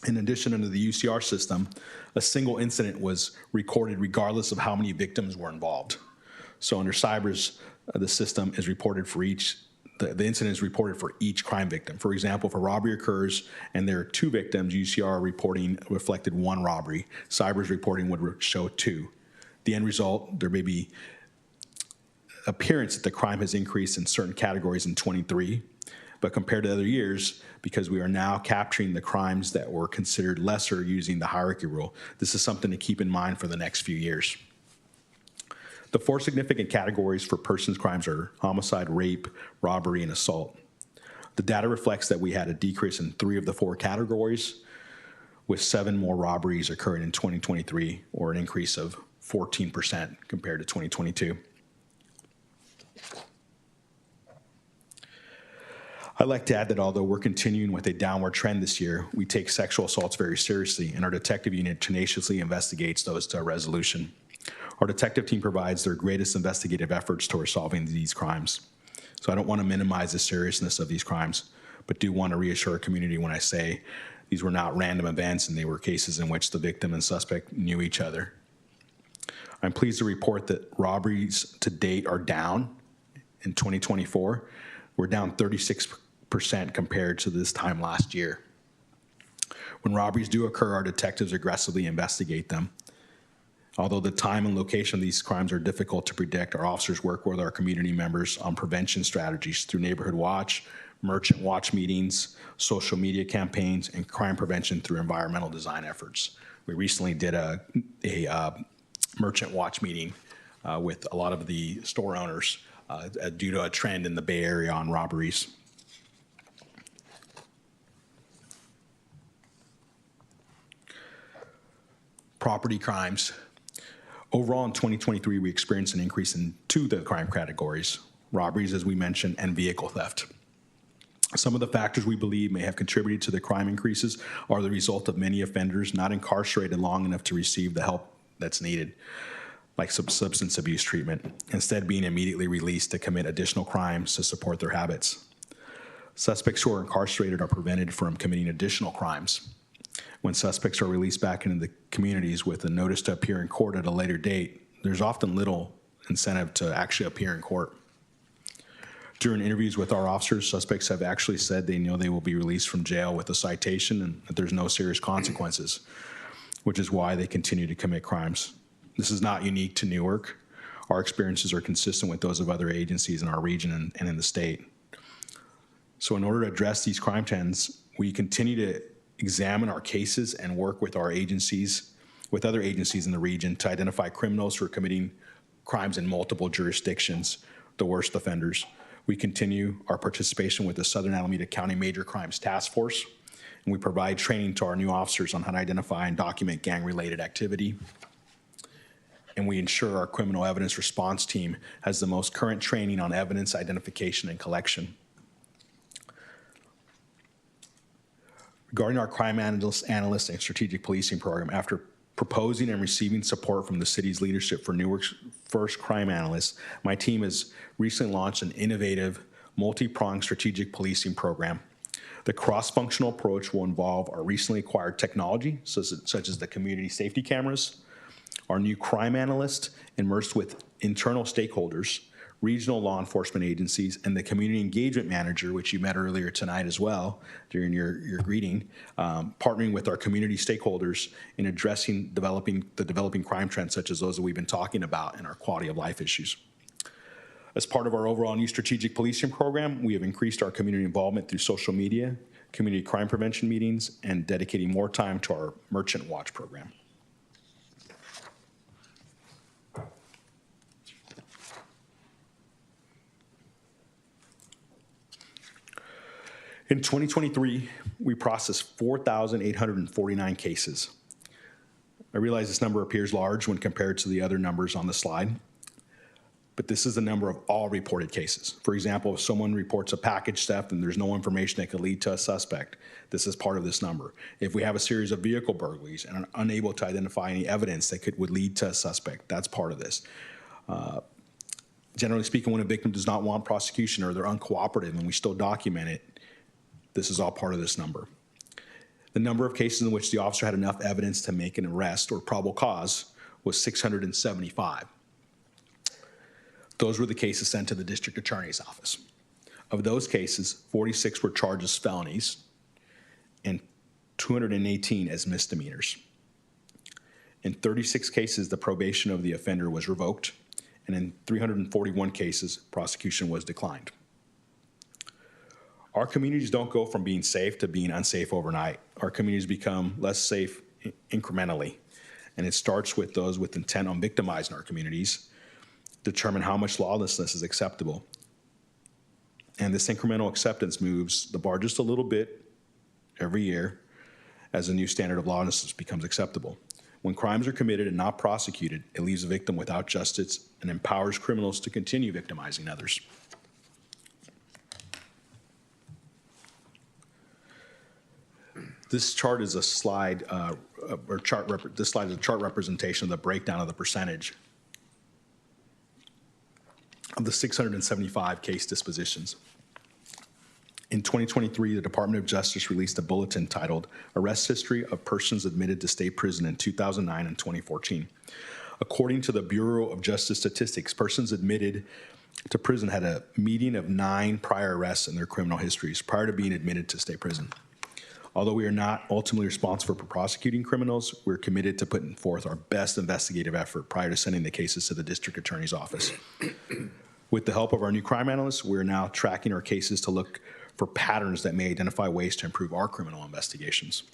In addition, under the UCR system, a single incident was recorded regardless of how many victims were involved. So under CYBRS, the system is reported for the incident is reported for each crime victim. For example, if a robbery occurs and there are 2 victims, UCR reporting reflected 1 robbery. CYBRS reporting would show 2. The end result, there may be appearance that the crime has increased in certain categories in 23, but compared to other years, because we are now capturing the crimes that were considered lesser using the hierarchy rule, this is something to keep in mind for the next few years. The 4 significant categories for persons crimes are homicide, rape, robbery, and assault. The data reflects that we had a decrease in 3 of the 4 categories, with 7 more robberies occurring in 2023, or an increase of 14% compared to 2022. I'd like to add that although we're continuing with a downward trend this year, we take sexual assaults very seriously, and our detective unit tenaciously investigates those to a resolution. Our detective team provides their greatest investigative efforts towards solving these crimes. So I don't want to minimize the seriousness of these crimes, but do want to reassure our community when I say these were not random events and they were cases in which the victim and suspect knew each other. I'm pleased to report that robberies to date are down in 2024. We're down 36% compared to this time last year. When robberies do occur, our detectives aggressively investigate them. Although the time and location of these crimes are difficult to predict, our officers work with our community members on prevention strategies through Neighborhood Watch, Merchant Watch meetings, social media campaigns, and crime prevention through environmental design efforts. We recently did a Merchant Watch meeting with a lot of the store owners due to a trend in the Bay Area on robberies. Property crimes. Overall, in 2023, we experienced an increase in 2 of the crime categories, robberies, as we mentioned, and vehicle theft. Some of the factors we believe may have contributed to the crime increases are the result of many offenders not incarcerated long enough to receive the help that's needed, like substance abuse treatment, instead being immediately released to commit additional crimes to support their habits. Suspects who are incarcerated are prevented from committing additional crimes. When suspects are released back into the communities with a notice to appear in court at a later date, there's often little incentive to actually appear in court. During interviews with our officers, suspects have actually said they know they will be released from jail with a citation and that there's no serious consequences, which is why they continue to commit crimes. This is not unique to Newark. Our experiences are consistent with those of other agencies in our region and in the state. So in order to address these crime trends, we continue to examine our cases and work with our agencies, with other agencies in the region to identify criminals who are committing crimes in multiple jurisdictions, the worst offenders. We continue our participation with the Southern Alameda County Major Crimes Task Force, and we provide training to our new officers on how to identify and document gang-related activity. And we ensure our criminal evidence response team has the most current training on evidence identification and collection. Regarding our crime analyst and strategic policing program, after proposing and receiving support from the city's leadership for Newark's first crime analyst, my team has recently launched an innovative, multi-pronged strategic policing program. The cross-functional approach will involve our recently acquired technology, such as the community safety cameras, our new crime analyst immersed with internal stakeholders, regional law enforcement agencies, and the community engagement manager, which you met earlier tonight as well during your greeting, partnering with our community stakeholders in addressing developing crime trends such as those that we've been talking about and our quality of life issues. As part of our overall new strategic policing program, we have increased our community involvement through social media, community crime prevention meetings, and dedicating more time to our Merchant Watch program. In 2023, we processed 4,849 cases. I realize this number appears large when compared to the other numbers on the slide, but this is the number of all reported cases. For example, if someone reports a package theft and there's no information that could lead to a suspect, this is part of this number. If we have a series of vehicle burglaries and are unable to identify any evidence that would lead to a suspect, that's part of this. Generally speaking, when a victim does not want prosecution or they're uncooperative and we still document it, this is all part of this number. The number of cases in which the officer had enough evidence to make an arrest or probable cause was 675. Those were the cases sent to the district attorney's office. Of those cases, 46 were charged as felonies and 218 as misdemeanors. In 36 cases, the probation of the offender was revoked, and in 341 cases, prosecution was declined. Our communities don't go from being safe to being unsafe overnight. Our communities become less safe incrementally, and it starts with those with intent on victimizing our communities, determine how much lawlessness is acceptable. And this incremental acceptance moves the bar just a little bit every year as a new standard of lawlessness becomes acceptable. When crimes are committed and not prosecuted, it leaves the victim without justice and empowers criminals to continue victimizing others. This chart is a slide, this slide is a chart representation of the breakdown of the percentage of the 675 case dispositions. In 2023, the Department of Justice released a bulletin titled Arrest History of Persons Admitted to State Prison in 2009 and 2014. According to the Bureau of Justice Statistics, persons admitted to prison had a median of 9 prior arrests in their criminal histories prior to being admitted to state prison. Although we are not ultimately responsible for prosecuting criminals, we're committed to putting forth our best investigative effort prior to sending the cases to the district attorney's office. With the help of our new crime analysts, we're now tracking our cases to look for patterns that may identify ways to improve our criminal investigations.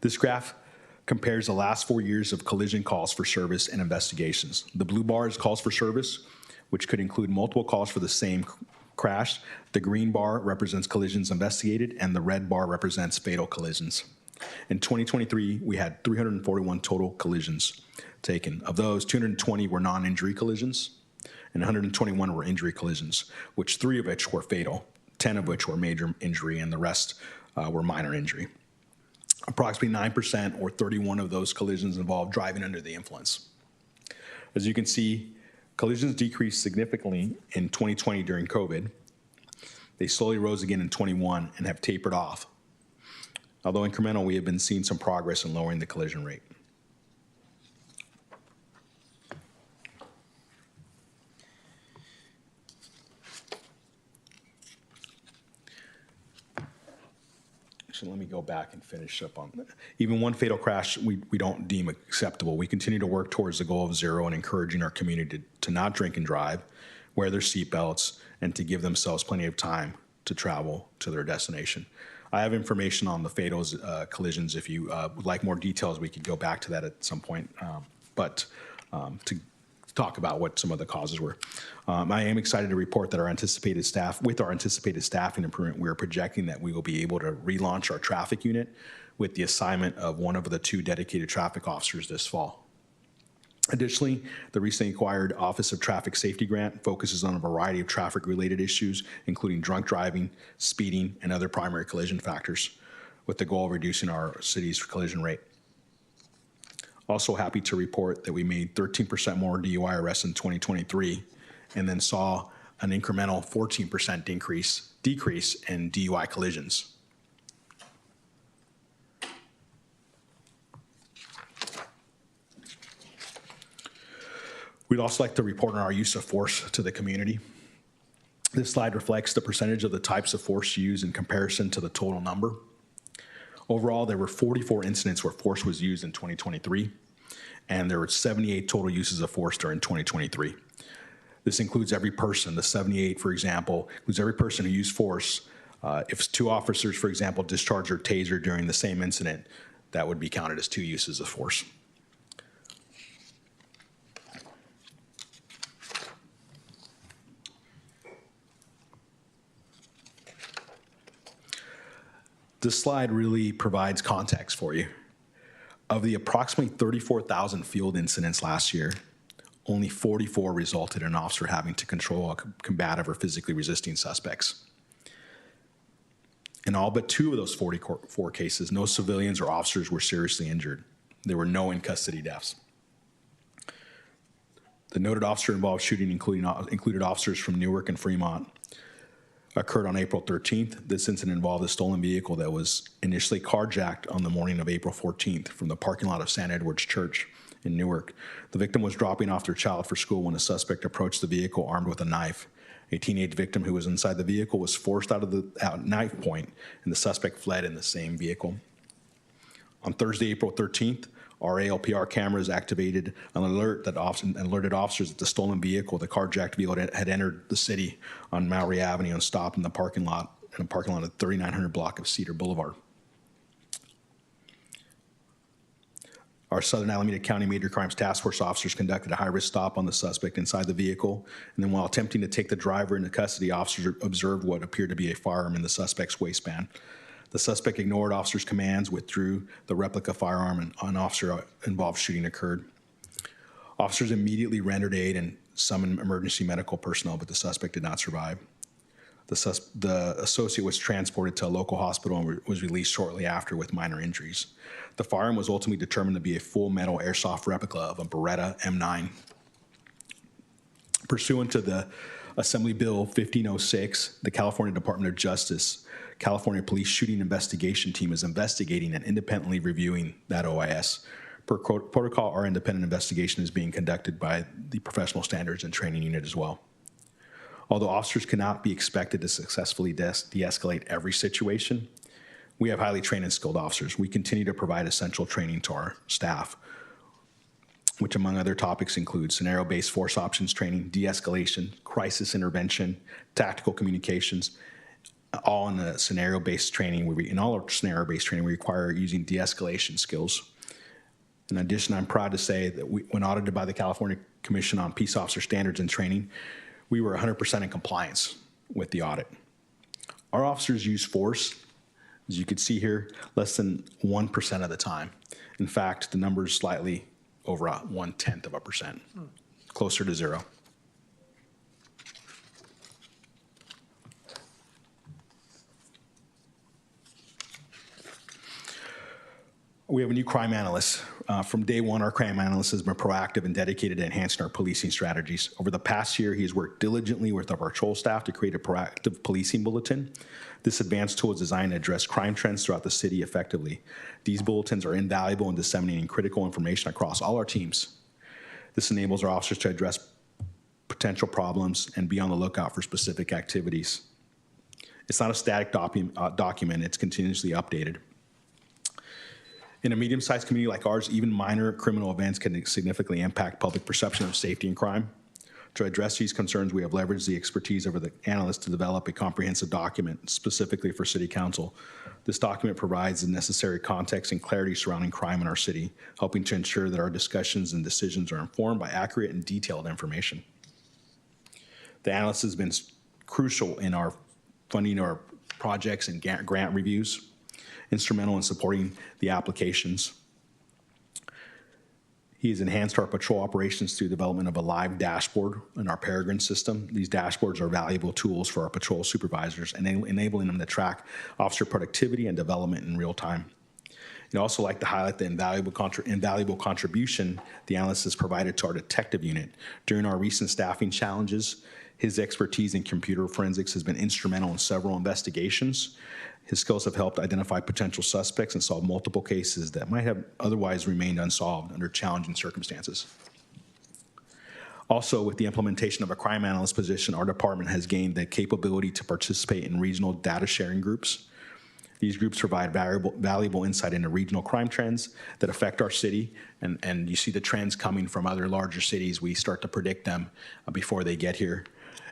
This graph compares the last 4 years of collision calls for service and investigations. The blue bar is calls for service, which could include multiple calls for the same crash. The green bar represents collisions investigated, and the red bar represents fatal collisions. In 2023, we had 341 total collisions taken. Of those, 220 were non-injury collisions, and 121 were injury collisions, which 3 of which were fatal, 10 of which were major injury, and the rest were minor injury. Approximately 9% or 31 of those collisions involved driving under the influence. As you can see, collisions decreased significantly in 2020 during COVID. They slowly rose again in 21 and have tapered off. Although incremental, we have been seeing some progress in lowering the collision rate. Actually, let me go back and finish up on that. Even one fatal crash we don't deem acceptable. We continue to work towards the goal of zero and encouraging our community to not drink and drive, wear their seatbelts, and to give themselves plenty of time to travel to their destination. I have information on the fatal collisions. If you would like more details, we could go back to that at some point. But to talk about what some of the causes were. I am excited to report that with our anticipated staffing improvement, we are projecting that we will be able to relaunch our traffic unit with the assignment of one of the 2 dedicated traffic officers this fall. Additionally, the recently acquired Office of Traffic Safety grant focuses on a variety of traffic-related issues, including drunk driving, speeding, and other primary collision factors, with the goal of reducing our city's collision rate. Also happy to report that we made 13% more DUI arrests in 2023, and then saw an incremental 14% decrease in DUI collisions. We'd also like to report on our use of force to the community. This slide reflects the percentage of the types of force used in comparison to the total number. Overall, there were 44 incidents where force was used in 2023, and there were 78 total uses of force during 2023. This includes every person. The 78, for example, includes every person who used force. If 2 officers, for example, discharged their taser during the same incident, that would be counted as 2 uses of force. This slide really provides context for you. Of the approximately 34,000 field incidents last year, only 44 resulted in an officer having to control a combative or physically resisting suspects. In all but 2 of those 44 cases, no civilians or officers were seriously injured. There were no in-custody deaths. The noted officer-involved shooting included officers from Newark and Fremont. Occurred on April 13th. This incident involved a stolen vehicle that was initially carjacked on the morning of April 14th from the parking lot of St. Edward's Church in Newark. The victim was dropping off their child for school when a suspect approached the vehicle armed with a knife. A teenage victim who was inside the vehicle was forced out of the knife point, and the suspect fled in the same vehicle. On Thursday, April 13th, our ALPR cameras activated an alert that alerted officers that the stolen vehicle, the carjacked vehicle, had entered the city on Maury Avenue and stopped in the parking lot at 3900 block of Cedar Boulevard. Our Southern Alameda County Major Crimes Task Force officers conducted a high-risk stop on the suspect inside the vehicle, and then while attempting to take the driver into custody, officers observed what appeared to be a firearm in the suspect's waistband. The suspect ignored officers' commands, withdrew the replica firearm, and an officer-involved shooting occurred. Officers immediately rendered aid and summoned emergency medical personnel, but the suspect did not survive. The associate was transported to a local hospital and was released shortly after with minor injuries. The firearm was ultimately determined to be a full metal airsoft replica of a Beretta M9. Pursuant to the Assembly Bill 1506, the California Department of Justice California Police Shooting Investigation Team is investigating and independently reviewing that OIS. Per protocol, our independent investigation is being conducted by the Professional Standards and Training Unit as well. Although officers cannot be expected to successfully de-escalate every situation, we have highly trained and skilled officers. We continue to provide essential training to our staff, which among other topics include scenario-based force options training, de-escalation, crisis intervention, tactical communications, all in a scenario-based training. In all our scenario-based training, we require using de-escalation skills. In addition, I'm proud to say that when audited by the California Commission on Peace Officer Standards and Training, we were 100% in compliance with the audit. Our officers use force, as you can see here, less than 1% of the time. In fact, the number is slightly over 0.1%, closer to 0. We have a new crime analyst. From day one, our crime analyst has been proactive and dedicated to enhancing our policing strategies. Over the past year, he has worked diligently with our patrol staff to create a proactive policing bulletin. This advanced tool is designed to address crime trends throughout the city effectively. These bulletins are invaluable in disseminating critical information across all our teams. This enables our officers to address potential problems and be on the lookout for specific activities. It's not a static document, it's continuously updated. In a medium-sized community like ours, even minor criminal events can significantly impact public perception of safety and crime. To address these concerns, we have leveraged the expertise of the analysts to develop a comprehensive document specifically for City Council. This document provides the necessary context and clarity surrounding crime in our city, helping to ensure that our discussions and decisions are informed by accurate and detailed information. The analyst has been crucial in our funding our projects and grant reviews, instrumental in supporting the applications. He has enhanced our patrol operations through development of a live dashboard in our Peregrine system. These dashboards are valuable tools for our patrol supervisors, enabling them to track officer productivity and development in real time. I'd also like to highlight the invaluable contribution the analyst has provided to our detective unit. During our recent staffing challenges, his expertise in computer forensics has been instrumental in several investigations. His skills have helped identify potential suspects and solve multiple cases that might have otherwise remained unsolved under challenging circumstances. Also, with the implementation of a crime analyst position, our department has gained the capability to participate in regional data sharing groups. These groups provide valuable insight into regional crime trends that affect our city, and you see the trends coming from other larger cities. We start to predict them before they get here,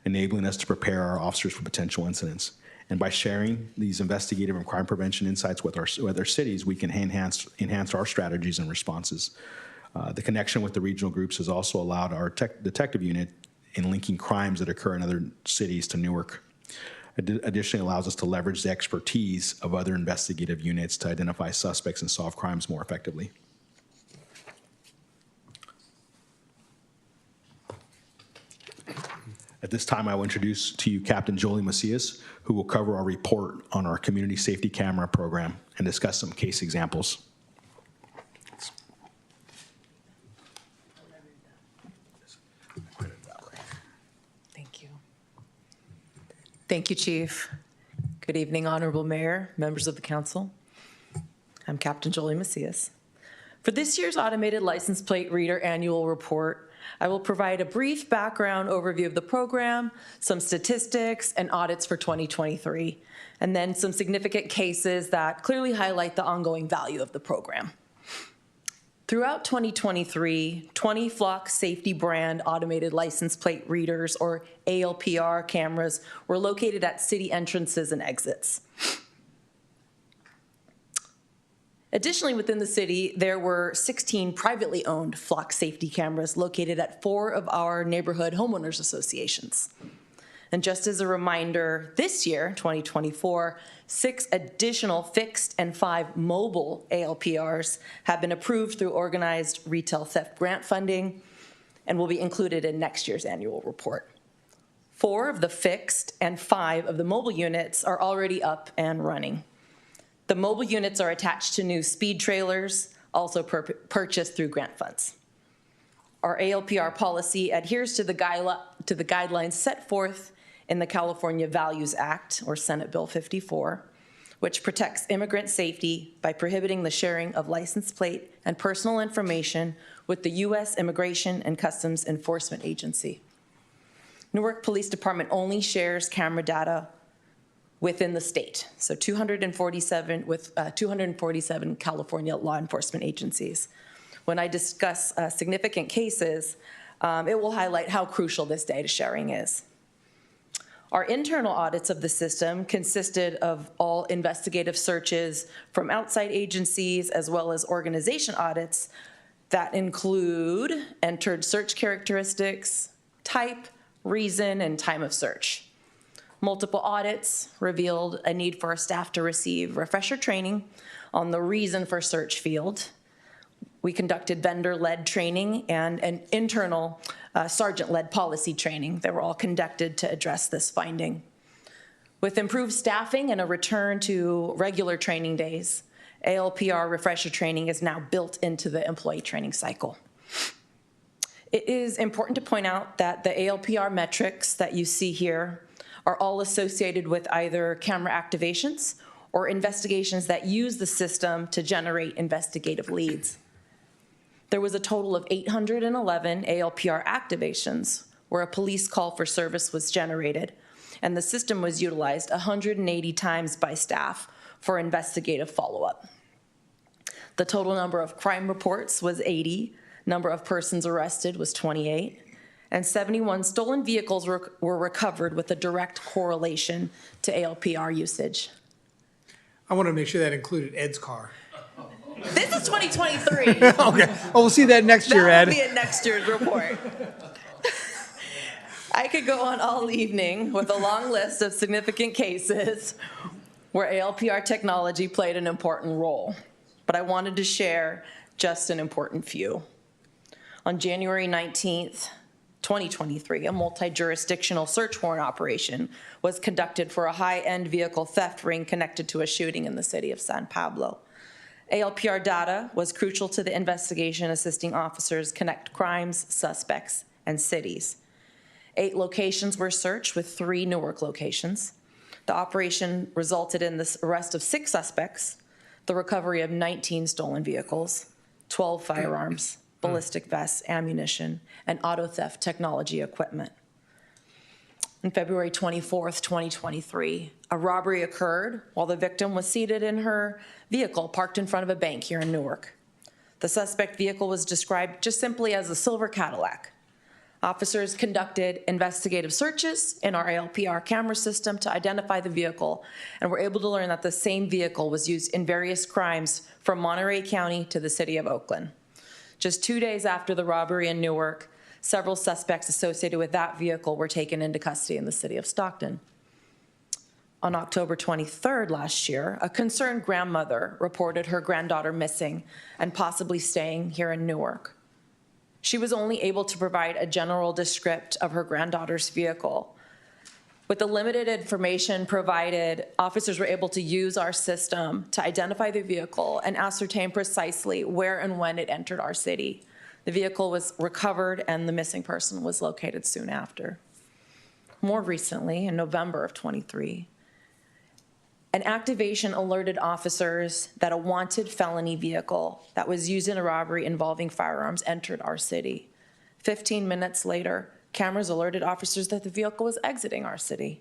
enabling us to prepare our officers for potential incidents. And by sharing these investigative and crime prevention insights with our cities, we can enhance our strategies and responses. The connection with the regional groups has also allowed our detective unit in linking crimes that occur in other cities to Newark. Additionally, allows us to leverage the expertise of other investigative units to identify suspects and solve crimes more effectively. At this time, I will introduce to you Captain Jolie Macias, who will cover our report on our community safety camera program and discuss some case examples. Thank you, Chief. Good evening, Honorable Mayor, members of the council. I'm Captain Jolie Macias. For this year's Automated License Plate Reader Annual Report, I will provide a brief background overview of the program, some statistics and audits for 2023, and then some significant cases that clearly highlight the ongoing value of the program. Throughout 2023, 20 Flock Safety Brand Automated License Plate Readers, or ALPR cameras, were located at city entrances and exits. Additionally, within the city, there were 16 privately owned Flock safety cameras located at 4 of our neighborhood homeowners associations. And just as a reminder, this year, 2024, 6 additional fixed and 5 mobile ALPRs have been approved through organized retail theft grant funding and will be included in next year's annual report. 4 of the fixed and 5 of the mobile units are already up and running. The mobile units are attached to new speed trailers, also purchased through grant funds. Our ALPR policy adheres to the guidelines set forth in the California Values Act, or Senate Bill 54, which protects immigrant safety by prohibiting the sharing of license plate and personal information with the U.S. Immigration and Customs Enforcement Agency. Newark Police Department only shares camera data within the state, so 247 California law enforcement agencies. When I discuss significant cases, it will highlight how crucial this data sharing is. Our internal audits of the system consisted of all investigative searches from outside agencies, as well as organization audits that include entered search characteristics, type, reason, and time of search. Multiple audits revealed a need for our staff to receive refresher training on the reason for search field. We conducted vendor-led training and an internal sergeant-led policy training that were all conducted to address this finding. With improved staffing and a return to regular training days, ALPR refresher training is now built into the employee training cycle. It is important to point out that the ALPR metrics that you see here are all associated with either camera activations or investigations that use the system to generate investigative leads. There was a total of 811 ALPR activations where a police call for service was generated, and the system was utilized 180 times by staff for investigative follow-up. The total number of crime reports was 80, number of persons arrested was 28, and 71 stolen vehicles were recovered with a direct correlation to ALPR usage. I want to make sure that included Ed's car. This is 2023. Okay, well, we'll see that next year, Ed. That will be in next year's report. I could go on all evening with a long list of significant cases where ALPR technology played an important role, but I wanted to share just an important few. On January 19th, 2023, a multi-jurisdictional search warrant operation was conducted for a high-end vehicle theft ring connected to a shooting in the city of San Pablo. ALPR data was crucial to the investigation, assisting officers connect crimes, suspects, and cities. 8 locations were searched, with 3 Newark locations. The operation resulted in the arrest of 6 suspects, the recovery of 19 stolen vehicles, 12 firearms, ballistic vests, ammunition, and auto theft technology equipment. On February 24th, 2023, a robbery occurred while the victim was seated in her vehicle parked in front of a bank here in Newark. The suspect vehicle was described just simply as a silver Cadillac. Officers conducted investigative searches in our ALPR camera system to identify the vehicle and were able to learn that the same vehicle was used in various crimes from Monterey County to the city of Oakland. Just 2 days after the robbery in Newark, several suspects associated with that vehicle were taken into custody in the city of Stockton. On October 23rd last year, a concerned grandmother reported her granddaughter missing and possibly staying here in Newark. She was only able to provide a general description of her granddaughter's vehicle. With the limited information provided, officers were able to use our system to identify the vehicle and ascertain precisely where and when it entered our city. The vehicle was recovered and the missing person was located soon after. More recently, in November of 23, an activation alerted officers that a wanted felony vehicle that was used in a robbery involving firearms entered our city. 15 minutes later, cameras alerted officers that the vehicle was exiting our city.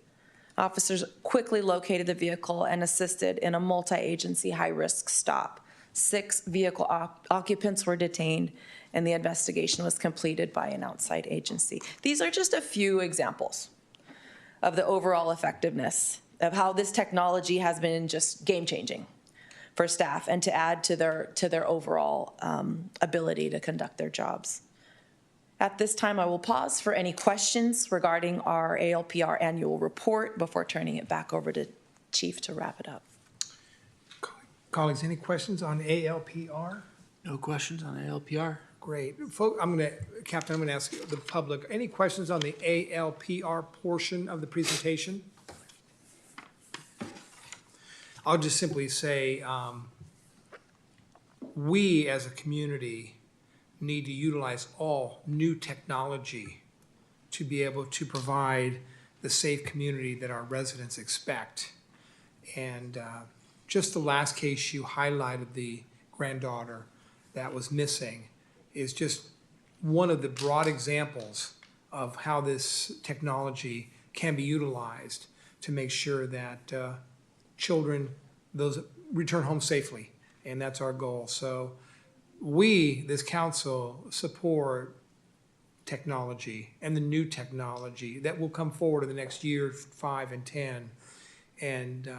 Officers quickly located the vehicle and assisted in a multi-agency high-risk stop. 6 vehicle occupants were detained, and the investigation was completed by an outside agency. These are just a few examples of the overall effectiveness of how this technology has been just game-changing for staff and to add to their overall ability to conduct their jobs. At this time, I will pause for any questions regarding our ALPR annual report before turning it back over to Chief to wrap it up. Colleagues, any questions on ALPR? No questions on ALPR? Great. Captain, I'm going to ask the public, any questions on the ALPR portion of the presentation? I'll just simply say, we as a community need to utilize all new technology to be able to provide the safe community that our residents expect. And just the last case you highlighted, the granddaughter that was missing, is just one of the broad examples of how this technology can be utilized to make sure that children, those return home safely, and that's our goal. So we, this council, support technology and the new technology that will come forward in the next year, 5 and 10, and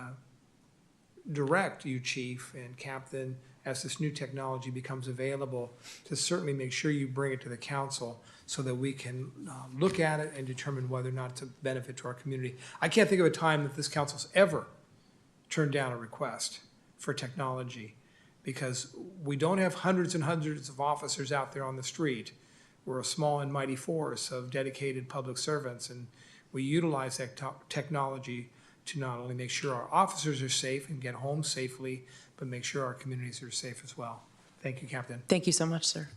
direct you, Chief and Captain, as this new technology becomes available, to certainly make sure you bring it to the council so that we can look at it and determine whether or not it's a benefit to our community. I can't think of a time that this council's ever turned down a request for technology, because we don't have hundreds and hundreds of officers out there on the street. We're a small and mighty force of dedicated public servants, and we utilize that technology to not only make sure our officers are safe and get home safely, but make sure our communities are safe as well. Thank you, Captain. Thank you so much, sir.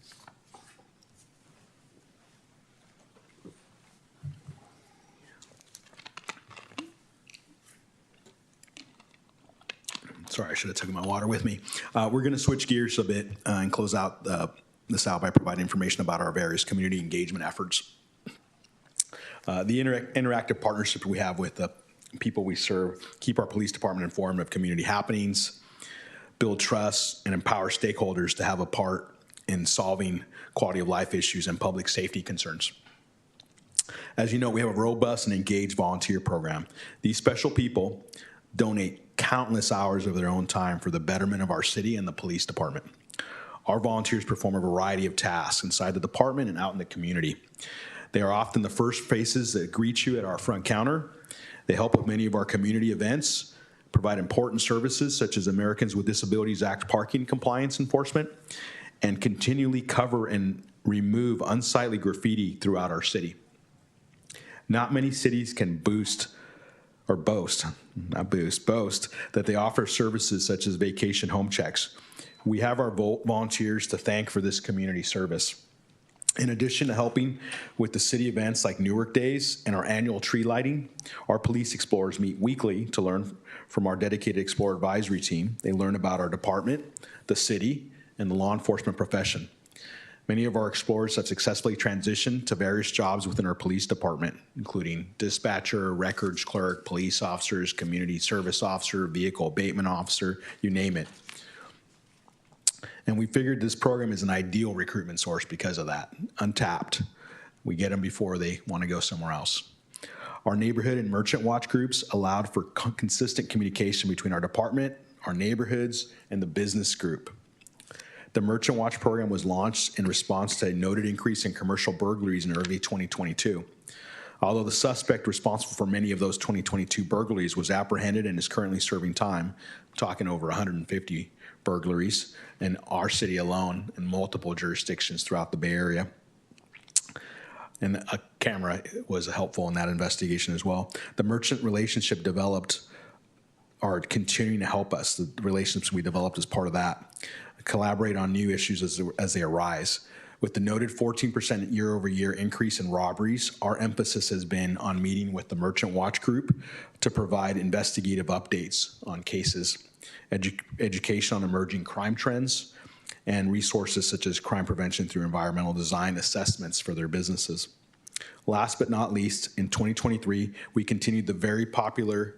Sorry, I should have taken my water with me. We're going to switch gears a bit and close out this out by providing information about our various community engagement efforts. The interactive partnership we have with the people we serve keep our police department informed of community happenings, build trust, and empower stakeholders to have a part in solving quality of life issues and public safety concerns. As you know, we have a robust and engaged volunteer program. These special people donate countless hours of their own time for the betterment of our city and the police department. Our volunteers perform a variety of tasks inside the department and out in the community. They are often the first faces that greet you at our front counter. They help with many of our community events, provide important services such as Americans with Disabilities Act parking compliance enforcement, and continually cover and remove unsightly graffiti throughout our city. Not many cities can boast that they offer services such as vacation home checks. We have our volunteers to thank for this community service. In addition to helping with the city events like Newark Days and our annual tree lighting, our police explorers meet weekly to learn from our dedicated Explorer Advisory team. They learn about our department, the city, and the law enforcement profession. Many of our explorers have successfully transitioned to various jobs within our police department, including dispatcher, records clerk, police officers, community service officer, vehicle abatement officer, you name it. And we figured this program is an ideal recruitment source because of that, untapped. We get them before they want to go somewhere else. Our neighborhood and merchant watch groups allowed for consistent communication between our department, our neighborhoods, and the business group. The Merchant Watch program was launched in response to a noted increase in commercial burglaries in early 2022. Although the suspect responsible for many of those 2022 burglaries was apprehended and is currently serving time, talking over 150 burglaries in our city alone in multiple jurisdictions throughout the Bay Area. And a camera was helpful in that investigation as well. The merchant relationship developed are continuing to help us. The relationships we developed as part of that. Collaborate on new issues as they arise. With the noted 14% year-over-year increase in robberies, our emphasis has been on meeting with the Merchant Watch Group to provide investigative updates on cases, education on emerging crime trends, and resources such as crime prevention through environmental design assessments for their businesses. Last but not least, in 2023, we continued the very popular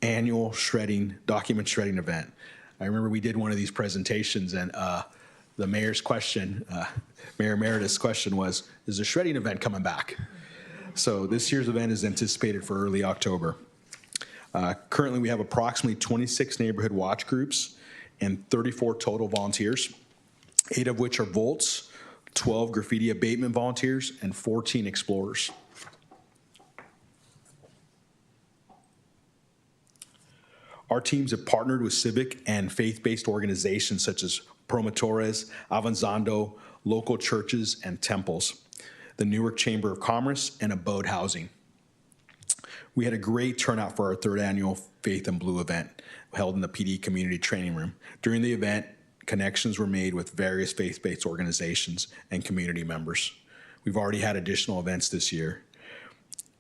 annual document shredding event. I remember we did one of these presentations, and the mayor's question, Mayor Meredith's question was, is the shredding event coming back? So this year's event is anticipated for early October. Currently, we have approximately 26 neighborhood watch groups and 34 total volunteers, 8 of which are Volts, 12 graffiti abatement volunteers, and 14 explorers. Our teams have partnered with civic and faith-based organizations such as Promotores, Avanzando, local churches and temples, the Newark Chamber of Commerce, and Abode Housing. We had a great turnout for our 3rd annual Faith in Blue event held in the PD Community Training Room. During the event, connections were made with various faith-based organizations and community members. We've already had additional events this year.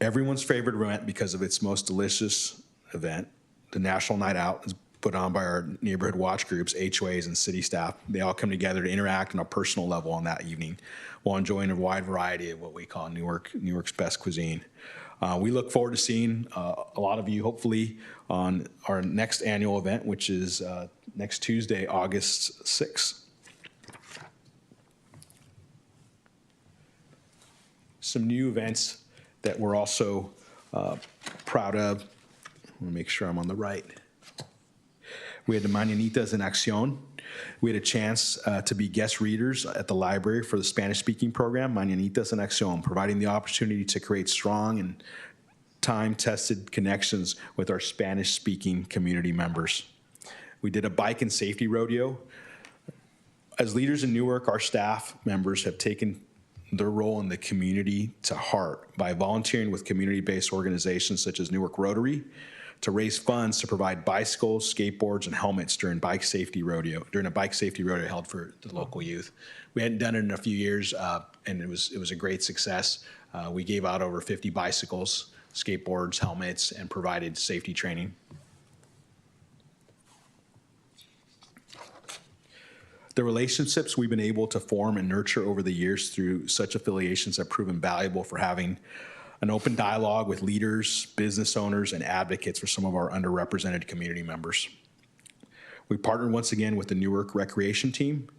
Everyone's favorite event because of its most delicious event, the National Night Out, is put on by our neighborhood watch groups, HOAs, and city staff. They all come together to interact on a personal level on that evening while enjoying a wide variety of what we call Newark's best cuisine. We look forward to seeing a lot of you, hopefully, on our next annual event, which is next Tuesday, August 6th. Some new events that we're also proud of. I want to make sure I'm on the right. We had the Mañanitas en Acción. We had a chance to be guest readers at the library for the Spanish-speaking program, Mañanitas en Acción, providing the opportunity to create strong and time-tested connections with our Spanish-speaking community members. We did a bike and safety rodeo. As leaders in Newark, our staff members have taken their role in the community to heart by volunteering with community-based organizations such as Newark Rotary, to raise funds to provide bicycles, skateboards, and helmets during a bike safety rodeo held for the local youth. We hadn't done it in a few years, and it was a great success. We gave out over 50 bicycles, skateboards, helmets, and provided safety training. The relationships we've been able to form and nurture over the years through such affiliations have proven valuable for having an open dialogue with leaders, business owners, and advocates for some of our underrepresented community members. We partnered once again with the Newark Recreation Team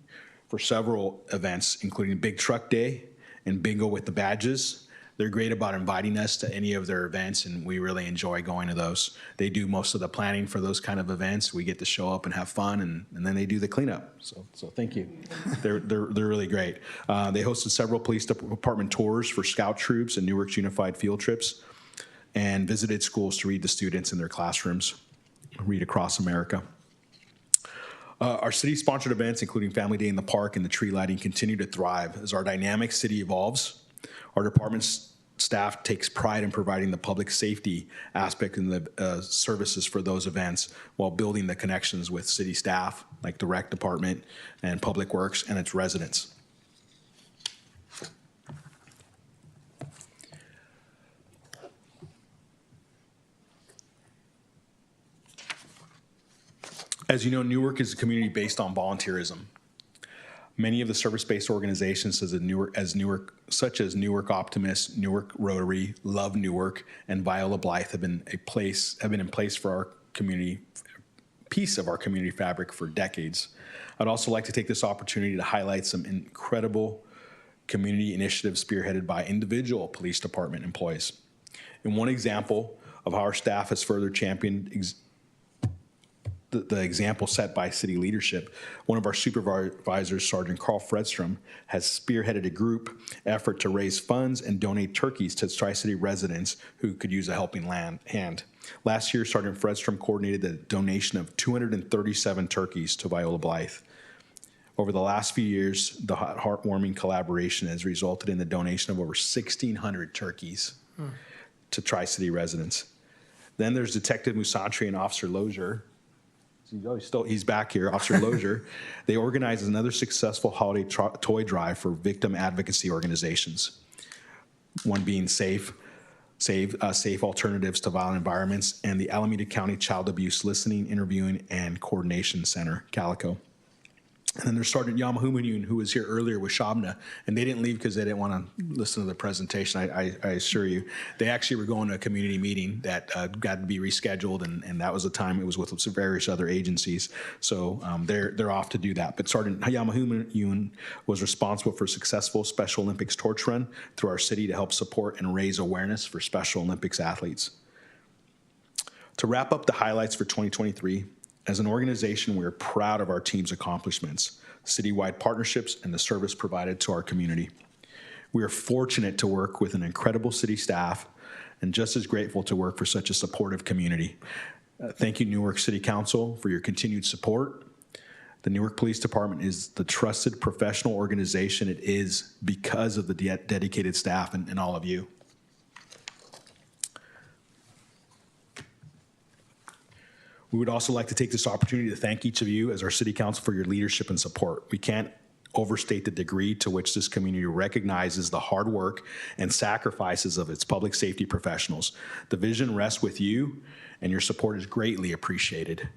for several events, including Big Truck Day and Bingo with the Badges. They're great about inviting us to any of their events, and we really enjoy going to those. They do most of the planning for those kind of events. We get to show up and have fun, and then they do the cleanup. So thank you. They're really great. They hosted several police department tours for scout troops and Newark's unified field trips, and visited schools to read to students in their classrooms, read across America. Our city-sponsored events, including Family Day in the Park and the tree lighting, continue to thrive as our dynamic city evolves. Our department's staff takes pride in providing the public safety aspect and the services for those events while building the connections with city staff, like the rec department and Public Works and its residents. As you know, Newark is a community based on volunteerism. Many of the service-based organizations such as Newark Optimist, Newark Rotary, Love Newark, and Viola Blythe have been in place for our community, piece of our community fabric for decades. I'd also like to take this opportunity to highlight some incredible community initiatives spearheaded by individual police department employees. And one example of how our staff has further championed the example set by city leadership, one of our supervisors, Sergeant Carl Fredstrom, has spearheaded a group effort to raise funds and donate turkeys to Tri-City residents who could use a helping hand. Last year, Sergeant Fredstrom coordinated the donation of 237 turkeys to Viola Blythe. Over the last few years, the heartwarming collaboration has resulted in the donation of over 1,600 turkeys to Tri-City residents. Then there's Detective Musantri and Officer Lozier. He's back here, Officer Lozier. They organized another successful holiday toy drive for victim advocacy organizations, one being Safe Alternatives to Violent Environments, and the Alameda County Child Abuse Listening, Interviewing, and Coordination Center, Calico. And then there's Sergeant Yamahumayun, who was here earlier with Shabna, and they didn't leave because they didn't want to listen to the presentation, I assure you. They actually were going to a community meeting that got to be rescheduled, and that was the time it was with various other agencies. So they're off to do that. But Sergeant Yamahumayun was responsible for a successful Special Olympics torch run through our city to help support and raise awareness for Special Olympics athletes. To wrap up the highlights for 2023, as an organization, we are proud of our team's accomplishments, citywide partnerships, and the service provided to our community. We are fortunate to work with an incredible city staff and just as grateful to work for such a supportive community. Thank you, Newark City Council, for your continued support. The Newark Police Department is the trusted professional organization it is because of the dedicated staff and all of you. We would also like to take this opportunity to thank each of you as our City Council for your leadership and support. We can't overstate the degree to which this community recognizes the hard work and sacrifices of its public safety professionals. The vision rests with you, and your support is greatly appreciated.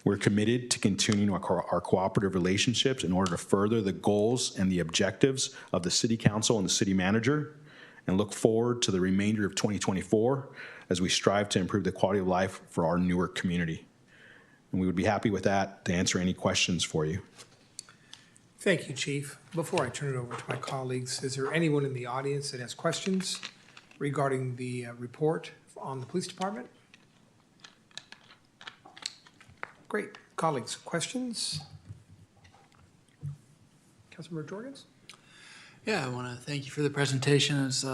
We're committed to continuing our cooperative relationships in order to further the goals and the objectives of the City Council and the City Manager, and look forward to the remainder of 2024 as we strive to improve the quality of life for our Newark community. And we would be happy with that to answer any questions for you. Thank you, Chief. Before I turn it over to my colleagues, is there anyone in the audience that has questions regarding the report on the police department? Great. Colleagues, questions? Councilmember Jorgens? Yeah, I want to thank you for the presentation. It's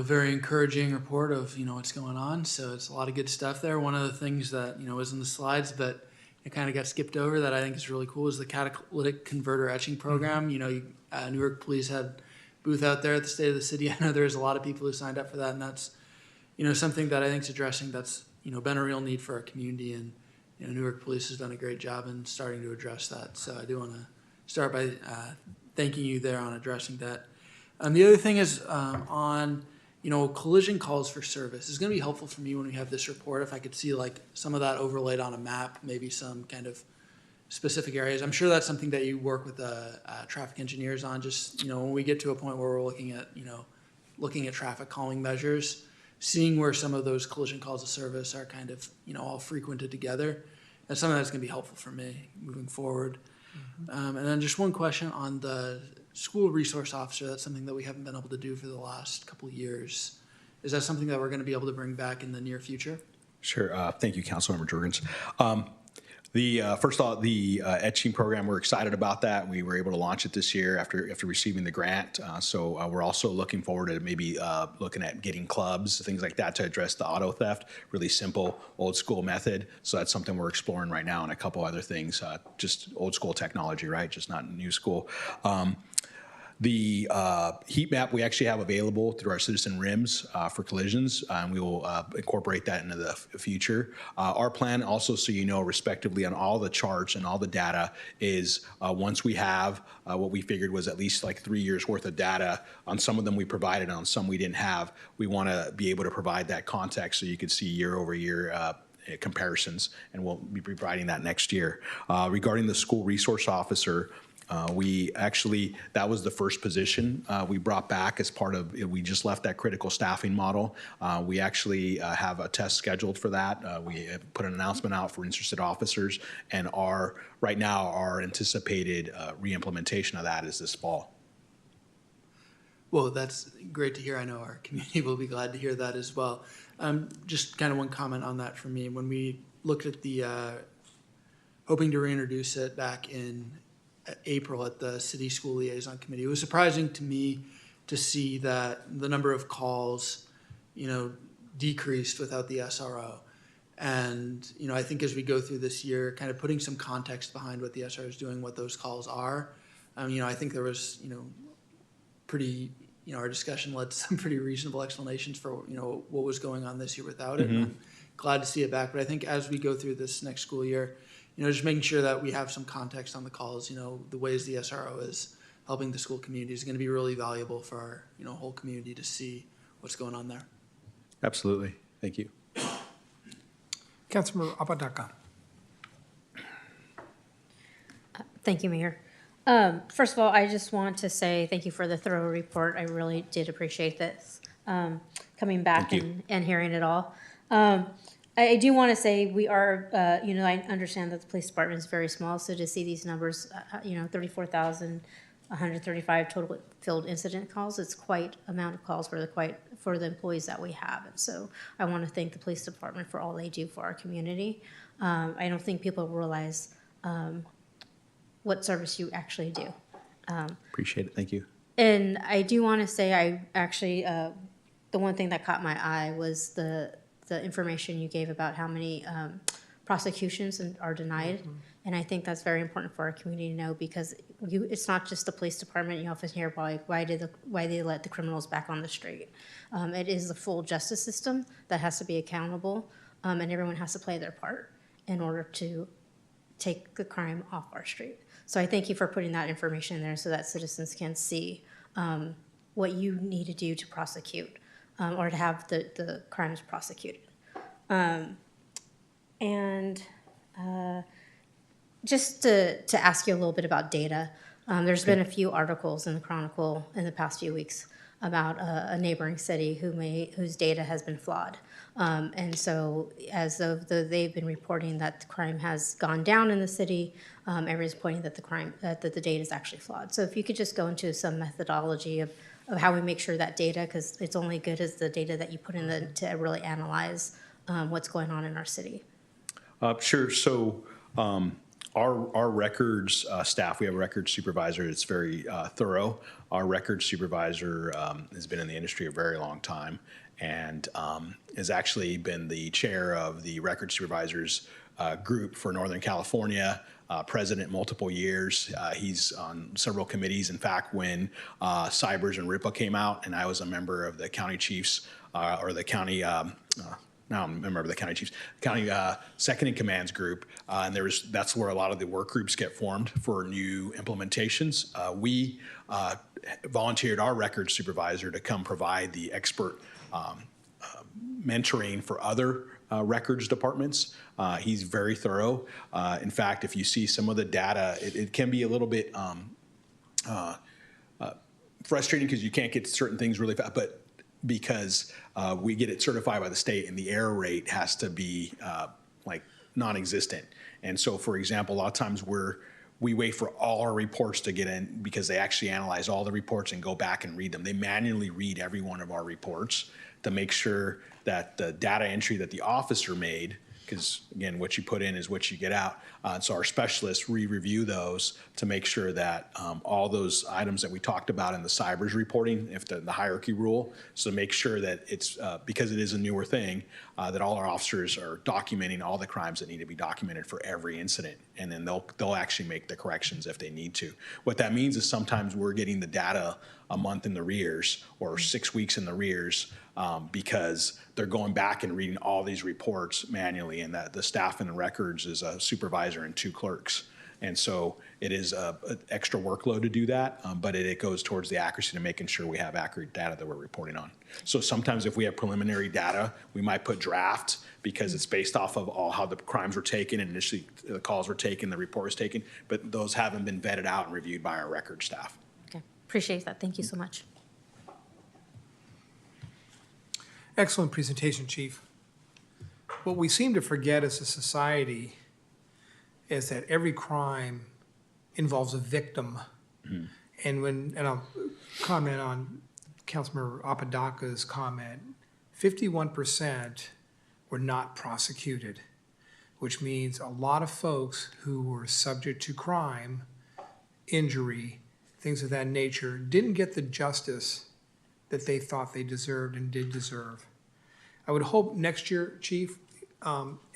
very encouraging report of, what's going on. So it's a lot of good stuff there. One of the things that, was in the slides, but it kind of got skipped over that I think is really cool is the catalytic converter etching program. Newark Police had a booth out there at the State of the City. I know there's a lot of people who signed up for that, and that's, something that I think is addressing that's, been a real need for our community. And, Newark Police has done a great job in starting to address that. So I do want to start by thanking you there on addressing that. The other thing is on, collision calls for service. It's going to be helpful for me when we have this report if I could see like some of that overlaid on a map, maybe some kind of specific areas. I'm sure that's something that you work with traffic engineers on. Just when we get to a point where we're looking at traffic calming measures, seeing where some of those collision calls of service are kind of all frequented together. That's something that's going to be helpful for me moving forward. And then just one question on the school resource officer. That's something that we haven't been able to do for the last couple of years. Is that something that we're going to be able to bring back in the near future? Sure. Thank you, Councilmember Jorgens. First of all, the etching program, we're excited about that. We were able to launch it this year after receiving the grant. So we're also looking forward to maybe looking at getting clubs, things like that to address the auto theft, really simple, old school method. So that's something we're exploring right now and a couple other things, just old school technology, right? Just not new school. The heat map we actually have available through our citizen RIMS for collisions, and we will incorporate that into the future. Our plan also, so respectively on all the charts and all the data is once we have what we figured was at least like 3 years worth of data, on some of them we provided, on some we didn't have, we want to be able to provide that context so you could see year over year comparisons, and we'll be providing that next year. Regarding the school resource officer, That was the first position we brought back as part of, we just left that critical staffing model. We actually have a test scheduled for that. We have put an announcement out for interested officers, and right now our anticipated re-implementation of that is this fall. Well, that's great to hear. I know our community will be glad to hear that as well. Just kind of one comment on that from me. When we looked at the, hoping to reintroduce it back in April at the City School Liaison Committee, it was surprising to me to see that the number of calls, decreased without the SRO. And, I think as we go through this year, kind of putting some context behind what the SRO is doing, what those calls are, I think there was, pretty, our discussion led to some pretty reasonable explanations for, what was going on this year without it. And I'm glad to see it back. But I think as we go through this next school year, just making sure that we have some context on the calls, the ways the SRO is helping the school community is going to be really valuable for our, whole community to see what's going on there. Absolutely. Thank you. Councilmember Apodaca. Thank you, Mayor. First of all, I just want to say thank you for the thorough report. I really did appreciate this, coming back and hearing it all. I do want to say we are, I understand that the police department is very small, so to see these numbers, 34,135 total field incident calls, it's quite amount of calls for the employees that we have. And so I want to thank the police department for all they do for our community. I don't think people realize what service you actually do. Appreciate it. Thank you. And I do want to say I actually, the one thing that caught my eye was the information you gave about how many prosecutions are denied. Mm-hmm. And I think that's very important for our community to know, because it's not just the police department. You often hear about why they let the criminals back on the street. It is the full justice system that has to be accountable, and everyone has to play their part in order to take the crime off our street. So I thank you for putting that information in there so that citizens can see what you need to do to prosecute or to have the crimes prosecuted. Just to ask you a little bit about data, there's been a few articles in the Chronicle in the past few weeks about a neighboring city whose data has been flawed. And so they've been reporting that the crime has gone down in the city, everyone's pointing that that the data is actually flawed. So if you could just go into some methodology of how we make sure that data, because it's only good as the data that you put in to really analyze what's going on in our city. Sure. So our records staff, we have a records supervisor that's very thorough. Our records supervisor has been in the industry a very long time and has actually been the chair of the records supervisors group for Northern California, president multiple years. He's on several committees. In fact, when Cybers and RIPA came out and I was a member of the county chiefs or the county now I'm a member of the county chiefs, county second in commands group, and that's where a lot of the work groups get formed for new implementations. We volunteered our records supervisor to come provide the expert mentoring for other records departments. He's very thorough. In fact, if you see some of the data, it can be a little bit frustrating because you can't get certain things really fast, but because we get it certified by the state and the error rate has to be like non-existent. And so, for example, a lot of times we wait for all our reports to get in because they actually analyze all the reports and go back and read them. They manually read every one of our reports to make sure that the data entry that the officer made, because again, what you put in is what you get out. So our specialists re-review those to make sure that all those items that we talked about in the Cybers reporting, if the hierarchy rule, so make sure that it's, because it is a newer thing, that all our officers are documenting all the crimes that need to be documented for every incident. And then they'll actually make the corrections if they need to. What that means is sometimes we're getting the data a month in the rears or 6 weeks in the rears because they're going back and reading all these reports manually, and that the staff in the records is a supervisor and 2 clerks. And so it is an extra workload to do that, but it goes towards the accuracy to making sure we have accurate data that we're reporting on. So sometimes if we have preliminary data, we might put draft because it's based off of all how the crimes were taken and initially the calls were taken, the report was taken, but those haven't been vetted out and reviewed by our record staff. Okay, appreciate that. Thank you so much. Excellent presentation, Chief. What we seem to forget as a society is that every crime involves a victim. And I'll comment on Councilmember Apodaca's comment, 51% were not prosecuted, which means a lot of folks who were subject to crime, injury, things of that nature, didn't get the justice that they thought they deserved and did deserve. I would hope next year, Chief,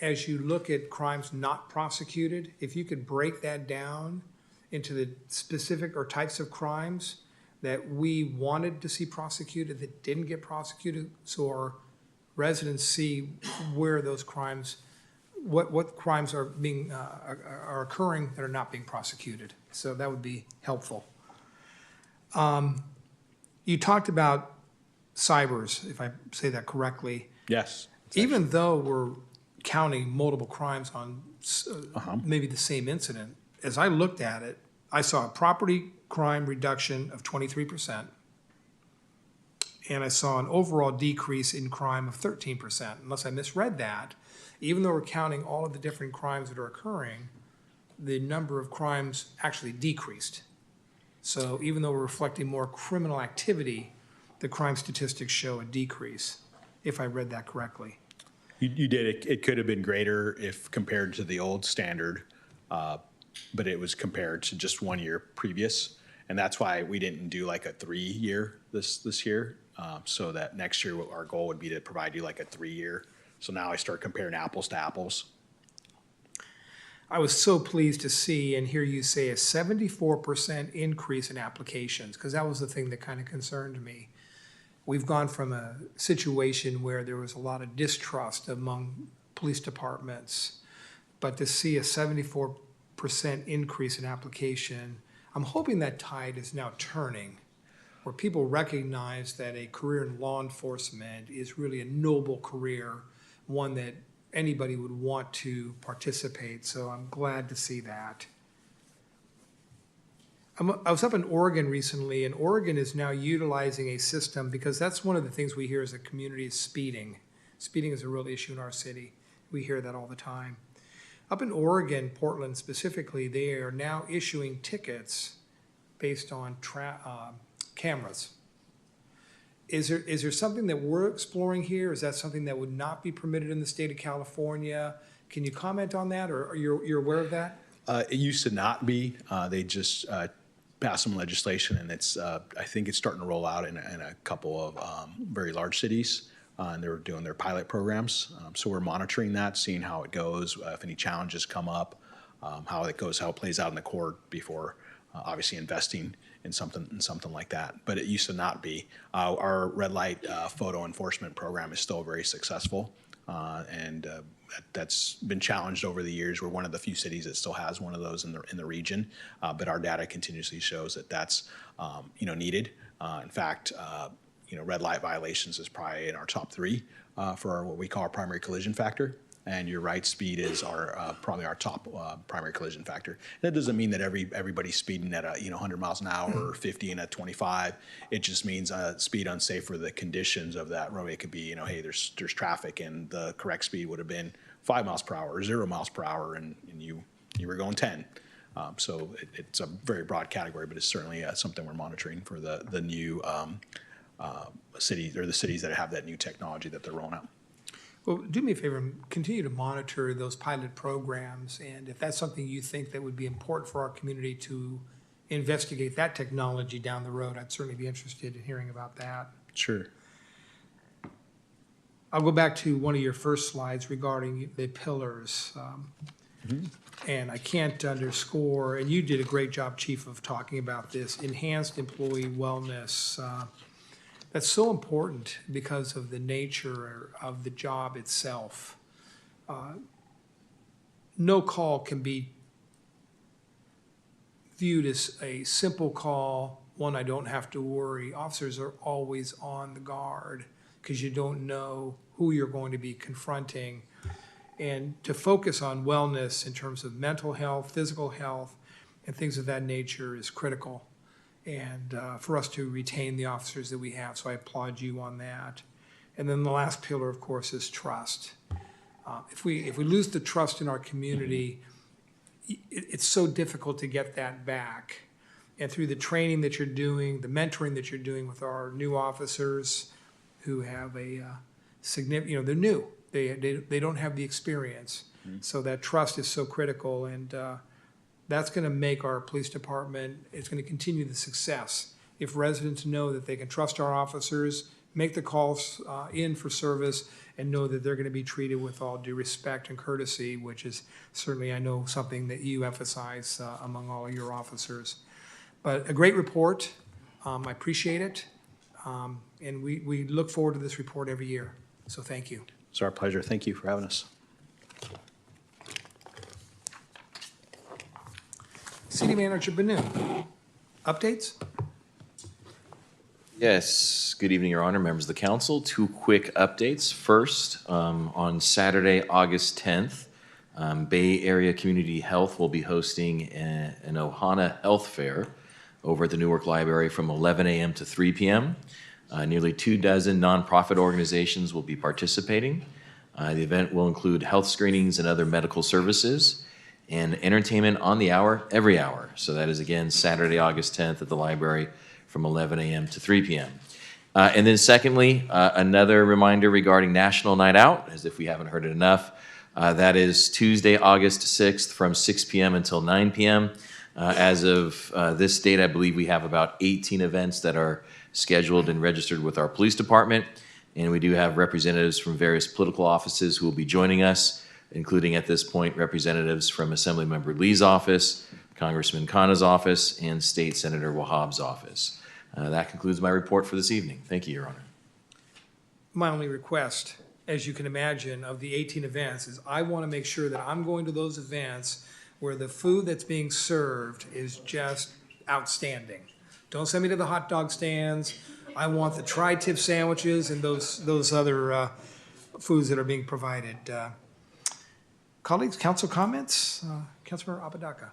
as you look at crimes not prosecuted, if you could break that down into the specific or types of crimes that we wanted to see prosecuted that didn't get prosecuted, so our residents see where those crimes, what crimes are being are occurring that are not being prosecuted. So that would be helpful. You talked about cybers, if I say that correctly. Yes. Even though we're counting multiple crimes on maybe the same incident, as I looked at it, I saw a property crime reduction of 23%, and I saw an overall decrease in crime of 13%. Unless I misread that, even though we're counting all of the different crimes that are occurring, the number of crimes actually decreased. So even though we're reflecting more criminal activity, the crime statistics show a decrease, if I read that correctly. You did. It could have been greater if compared to the old standard, but it was compared to just 1 year previous. And that's why we didn't do like a 3-year this year. So that next year, our goal would be to provide you like a 3-year. So now I start comparing apples to apples. I was so pleased to see and hear you say a 74% increase in applications, because that was the thing that kind of concerned me. We've gone from a situation where there was a lot of distrust among police departments, but to see a 74% increase in application, I'm hoping that tide is now turning, where people recognize that a career in law enforcement is really a noble career, one that anybody would want to participate. So I'm glad to see that. I was up in Oregon recently, and Oregon is now utilizing a system, because that's one of the things we hear as a community is speeding. Speeding is a real issue in our city. We hear that all the time. Up in Oregon, Portland specifically, they are now issuing tickets based on cameras. Is there something that we're exploring here? Is that something that would not be permitted in the state of California? Can you comment on that, or you're aware of that? It used to not be. They just passed some legislation, and it's I think it's starting to roll out in a couple of very large cities, and they're doing their pilot programs. So we're monitoring that, seeing how it goes, if any challenges come up, how it goes, how it plays out in the court before obviously investing in something like that. But it used to not be. Our red light photo enforcement program is still very successful, and that's been challenged over the years. We're one of the few cities that still has one of those in the region, but our data continuously shows that that's needed. In fact, red light violations is probably in our top 3 for what we call our primary collision factor. And you're right, speed is probably our top primary collision factor. That doesn't mean that everybody's speeding at 100 miles an hour or 50 and at 25. It just means speed unsafe for the conditions of that road. It could be, hey, there's traffic, and the correct speed would have been 5 miles per hour or 0 miles per hour, and you were going 10. So it's a very broad category, but it's certainly something we're monitoring for the new cities, or the cities that have that new technology that they're rolling out. Well, do me a favor and continue to monitor those pilot programs, and if that's something you think that would be important for our community to investigate that technology down the road, I'd certainly be interested in hearing about that. Sure. I'll go back to one of your first slides regarding the pillars. And I can't underscore, and you did a great job, Chief, of talking about this, enhanced employee wellness. That's so important because of the nature of the job itself. No call can be viewed as a simple call, one I don't have to worry. Officers are always on the guard because you don't know who you're going to be confronting. And to focus on wellness in terms of mental health, physical health, and things of that nature is critical. And for us to retain the officers that we have, so I applaud you on that. And then the last pillar, of course, is trust. If we lose the trust in our community, it's so difficult to get that back. And through the training that you're doing, the mentoring that you're doing with our new officers who have a significant, they're new. They don't have the experience. So that trust is so critical, and that's going to make our police department, it's going to continue the success. If residents know that they can trust our officers, make the calls in for service, and know that they're going to be treated with all due respect and courtesy, which is certainly, I know, something that you emphasize among all of your officers. But a great report. I appreciate it. And we look forward to this report every year. So thank you. It's our pleasure. Thank you for having us. City Manager Banu, updates? Yes, good evening, Your Honor, members of the council. Two quick updates. First, on Saturday, August 10th, Bay Area Community Health will be hosting an Ohana Health Fair over at the Newark Library from 11 a.m. to 3 p.m. Nearly 24 nonprofit organizations will be participating. The event will include health screenings and other medical services, and entertainment on the hour, every hour. So that is, again, Saturday, August 10th at the library from 11 a.m. to 3 p.m. And then secondly, another reminder regarding National Night Out, as if we haven't heard it enough. That is Tuesday, August 6th from 6 p.m. until 9 p.m. As of this date, I believe we have about 18 events that are scheduled and registered with our police department. And we do have representatives from various political offices who will be joining us, including at this point representatives from Assemblymember Lee's office, Congressman Khanna's office, and State Senator Wahhab's office. That concludes my report for this evening. Thank you, Your Honor. My only request, as you can imagine, of the 18 events is I want to make sure that I'm going to those events where the food that's being served is just outstanding. Don't send me to the hot dog stands. I want the tri-tip sandwiches and those other foods that are being provided. Colleagues, council comments? Councilmember Apodaca.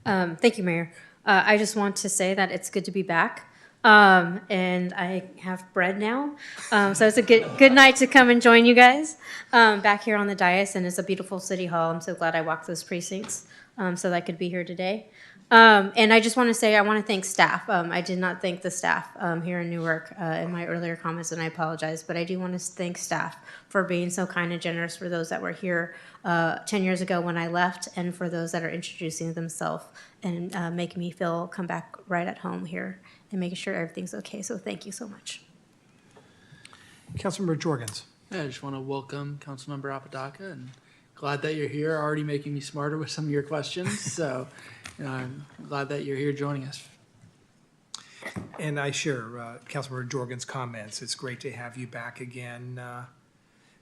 Thank you, Mayor. I just want to say that it's good to be back. And I have bread now. So it's a good night to come and join you guys back here on the dais. And it's a beautiful city hall. I'm so glad I walked those precincts so that I could be here today. And I just want to say I want to thank staff. I did not thank the staff here in Newark in my earlier comments, and I apologize. But I do want to thank staff for being so kind and generous for those that were here 10 years ago when I left, and for those that are introducing themselves and making me feel come back right at home here and making sure everything's okay. So thank you so much. Councilmember Jorgens. Yeah, I just want to welcome Councilmember Apodaca, and glad that you're here, already making me smarter with some of your questions. So I'm glad that you're here joining us. And I share Councilmember Jorgens' comments. It's great to have you back again.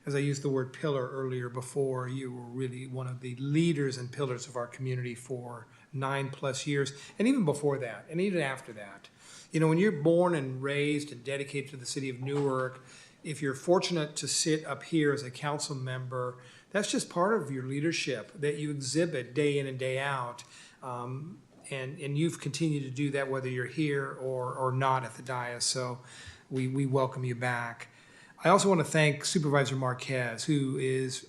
As I used the word pillar earlier before, you were really one of the leaders and pillars of our community for 9+ years, and even before that, and even after that. You know, when you're born and raised and dedicated to the city of Newark, if you're fortunate to sit up here as a council member, that's just part of your leadership that you exhibit day in and day out. And you've continued to do that whether you're here or not at the dais. So we welcome you back. I also want to thank Supervisor Marquez, who is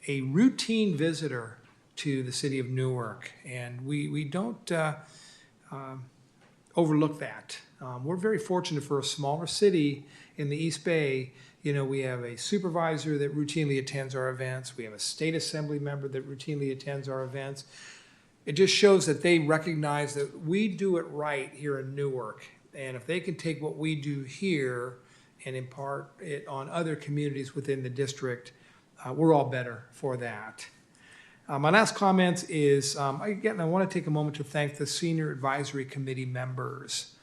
a routine visitor to the city of Newark. And we don't overlook that. We're very fortunate for a smaller city in the East Bay. You know, we have a supervisor that routinely attends our events. We have a state assembly member that routinely attends our events. It just shows that they recognize that we do it right here in Newark. And if they can take what we do here and impart it on other communities within the district, we're all better for that. My last comment is, again, I want to take a moment to thank the Senior Advisory Committee members.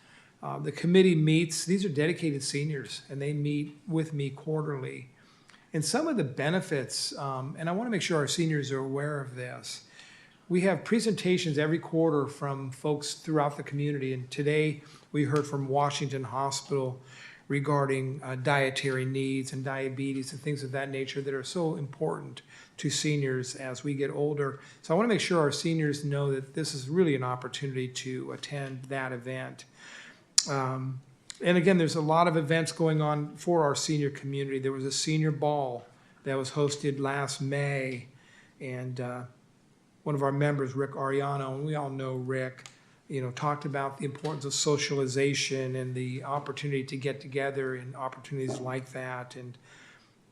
The committee meets, these are dedicated seniors, and they meet with me quarterly. And some of the benefits, and I want to make sure our seniors are aware of this, we have presentations every quarter from folks throughout the community. And today we heard from Washington Hospital regarding dietary needs and diabetes and things of that nature that are so important to seniors as we get older. So I want to make sure our seniors know that this is really an opportunity to attend that event. And again, there's a lot of events going on for our senior community. There was a senior ball that was hosted last May, and one of our members, Rick Ariano, and we all know Rick, talked about the importance of socialization and the opportunity to get together and opportunities like that, and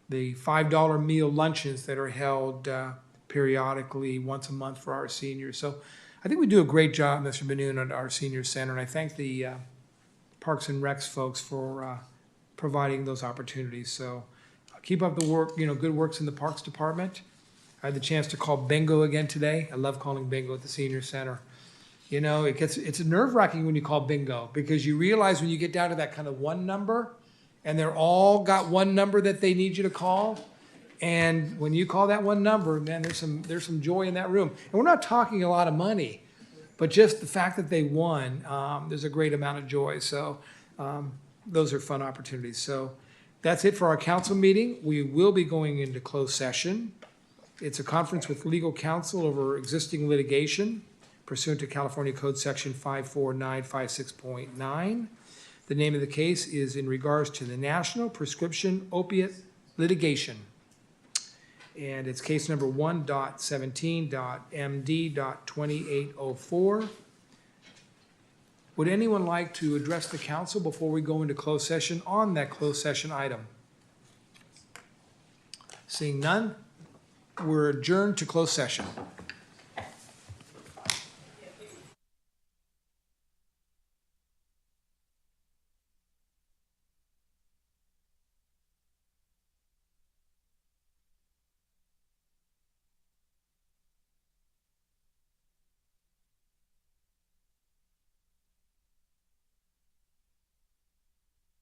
the $5 meal luncheons that are held periodically once a month for our seniors. So I think we do a great job, Mr. Benoon, at our senior center, and I thank the Parks and Recs folks for providing those opportunities. So keep up the work, good works in the Parks Department. I had the chance to call bingo again today. I love calling bingo at the senior center. It's nerve-wracking when you call bingo, because you realize when you get down to that kind of one number, and they're all got one number that they need you to call. And when you call that one number, man, there's some joy in that room. And we're not talking a lot of money, but just the fact that they won, there's a great amount of joy. So those are fun opportunities. So that's it for our council meeting. We will be going into closed session. It's a conference with legal counsel over existing litigation pursuant to California Code Section 54956.9. The name of the case is in regards to the National Prescription Opiate Litigation. And it's case number 1.17.MD.2804. Would anyone like to address the council before we go into closed session on that closed session item? Seeing none, we're adjourned to closed session.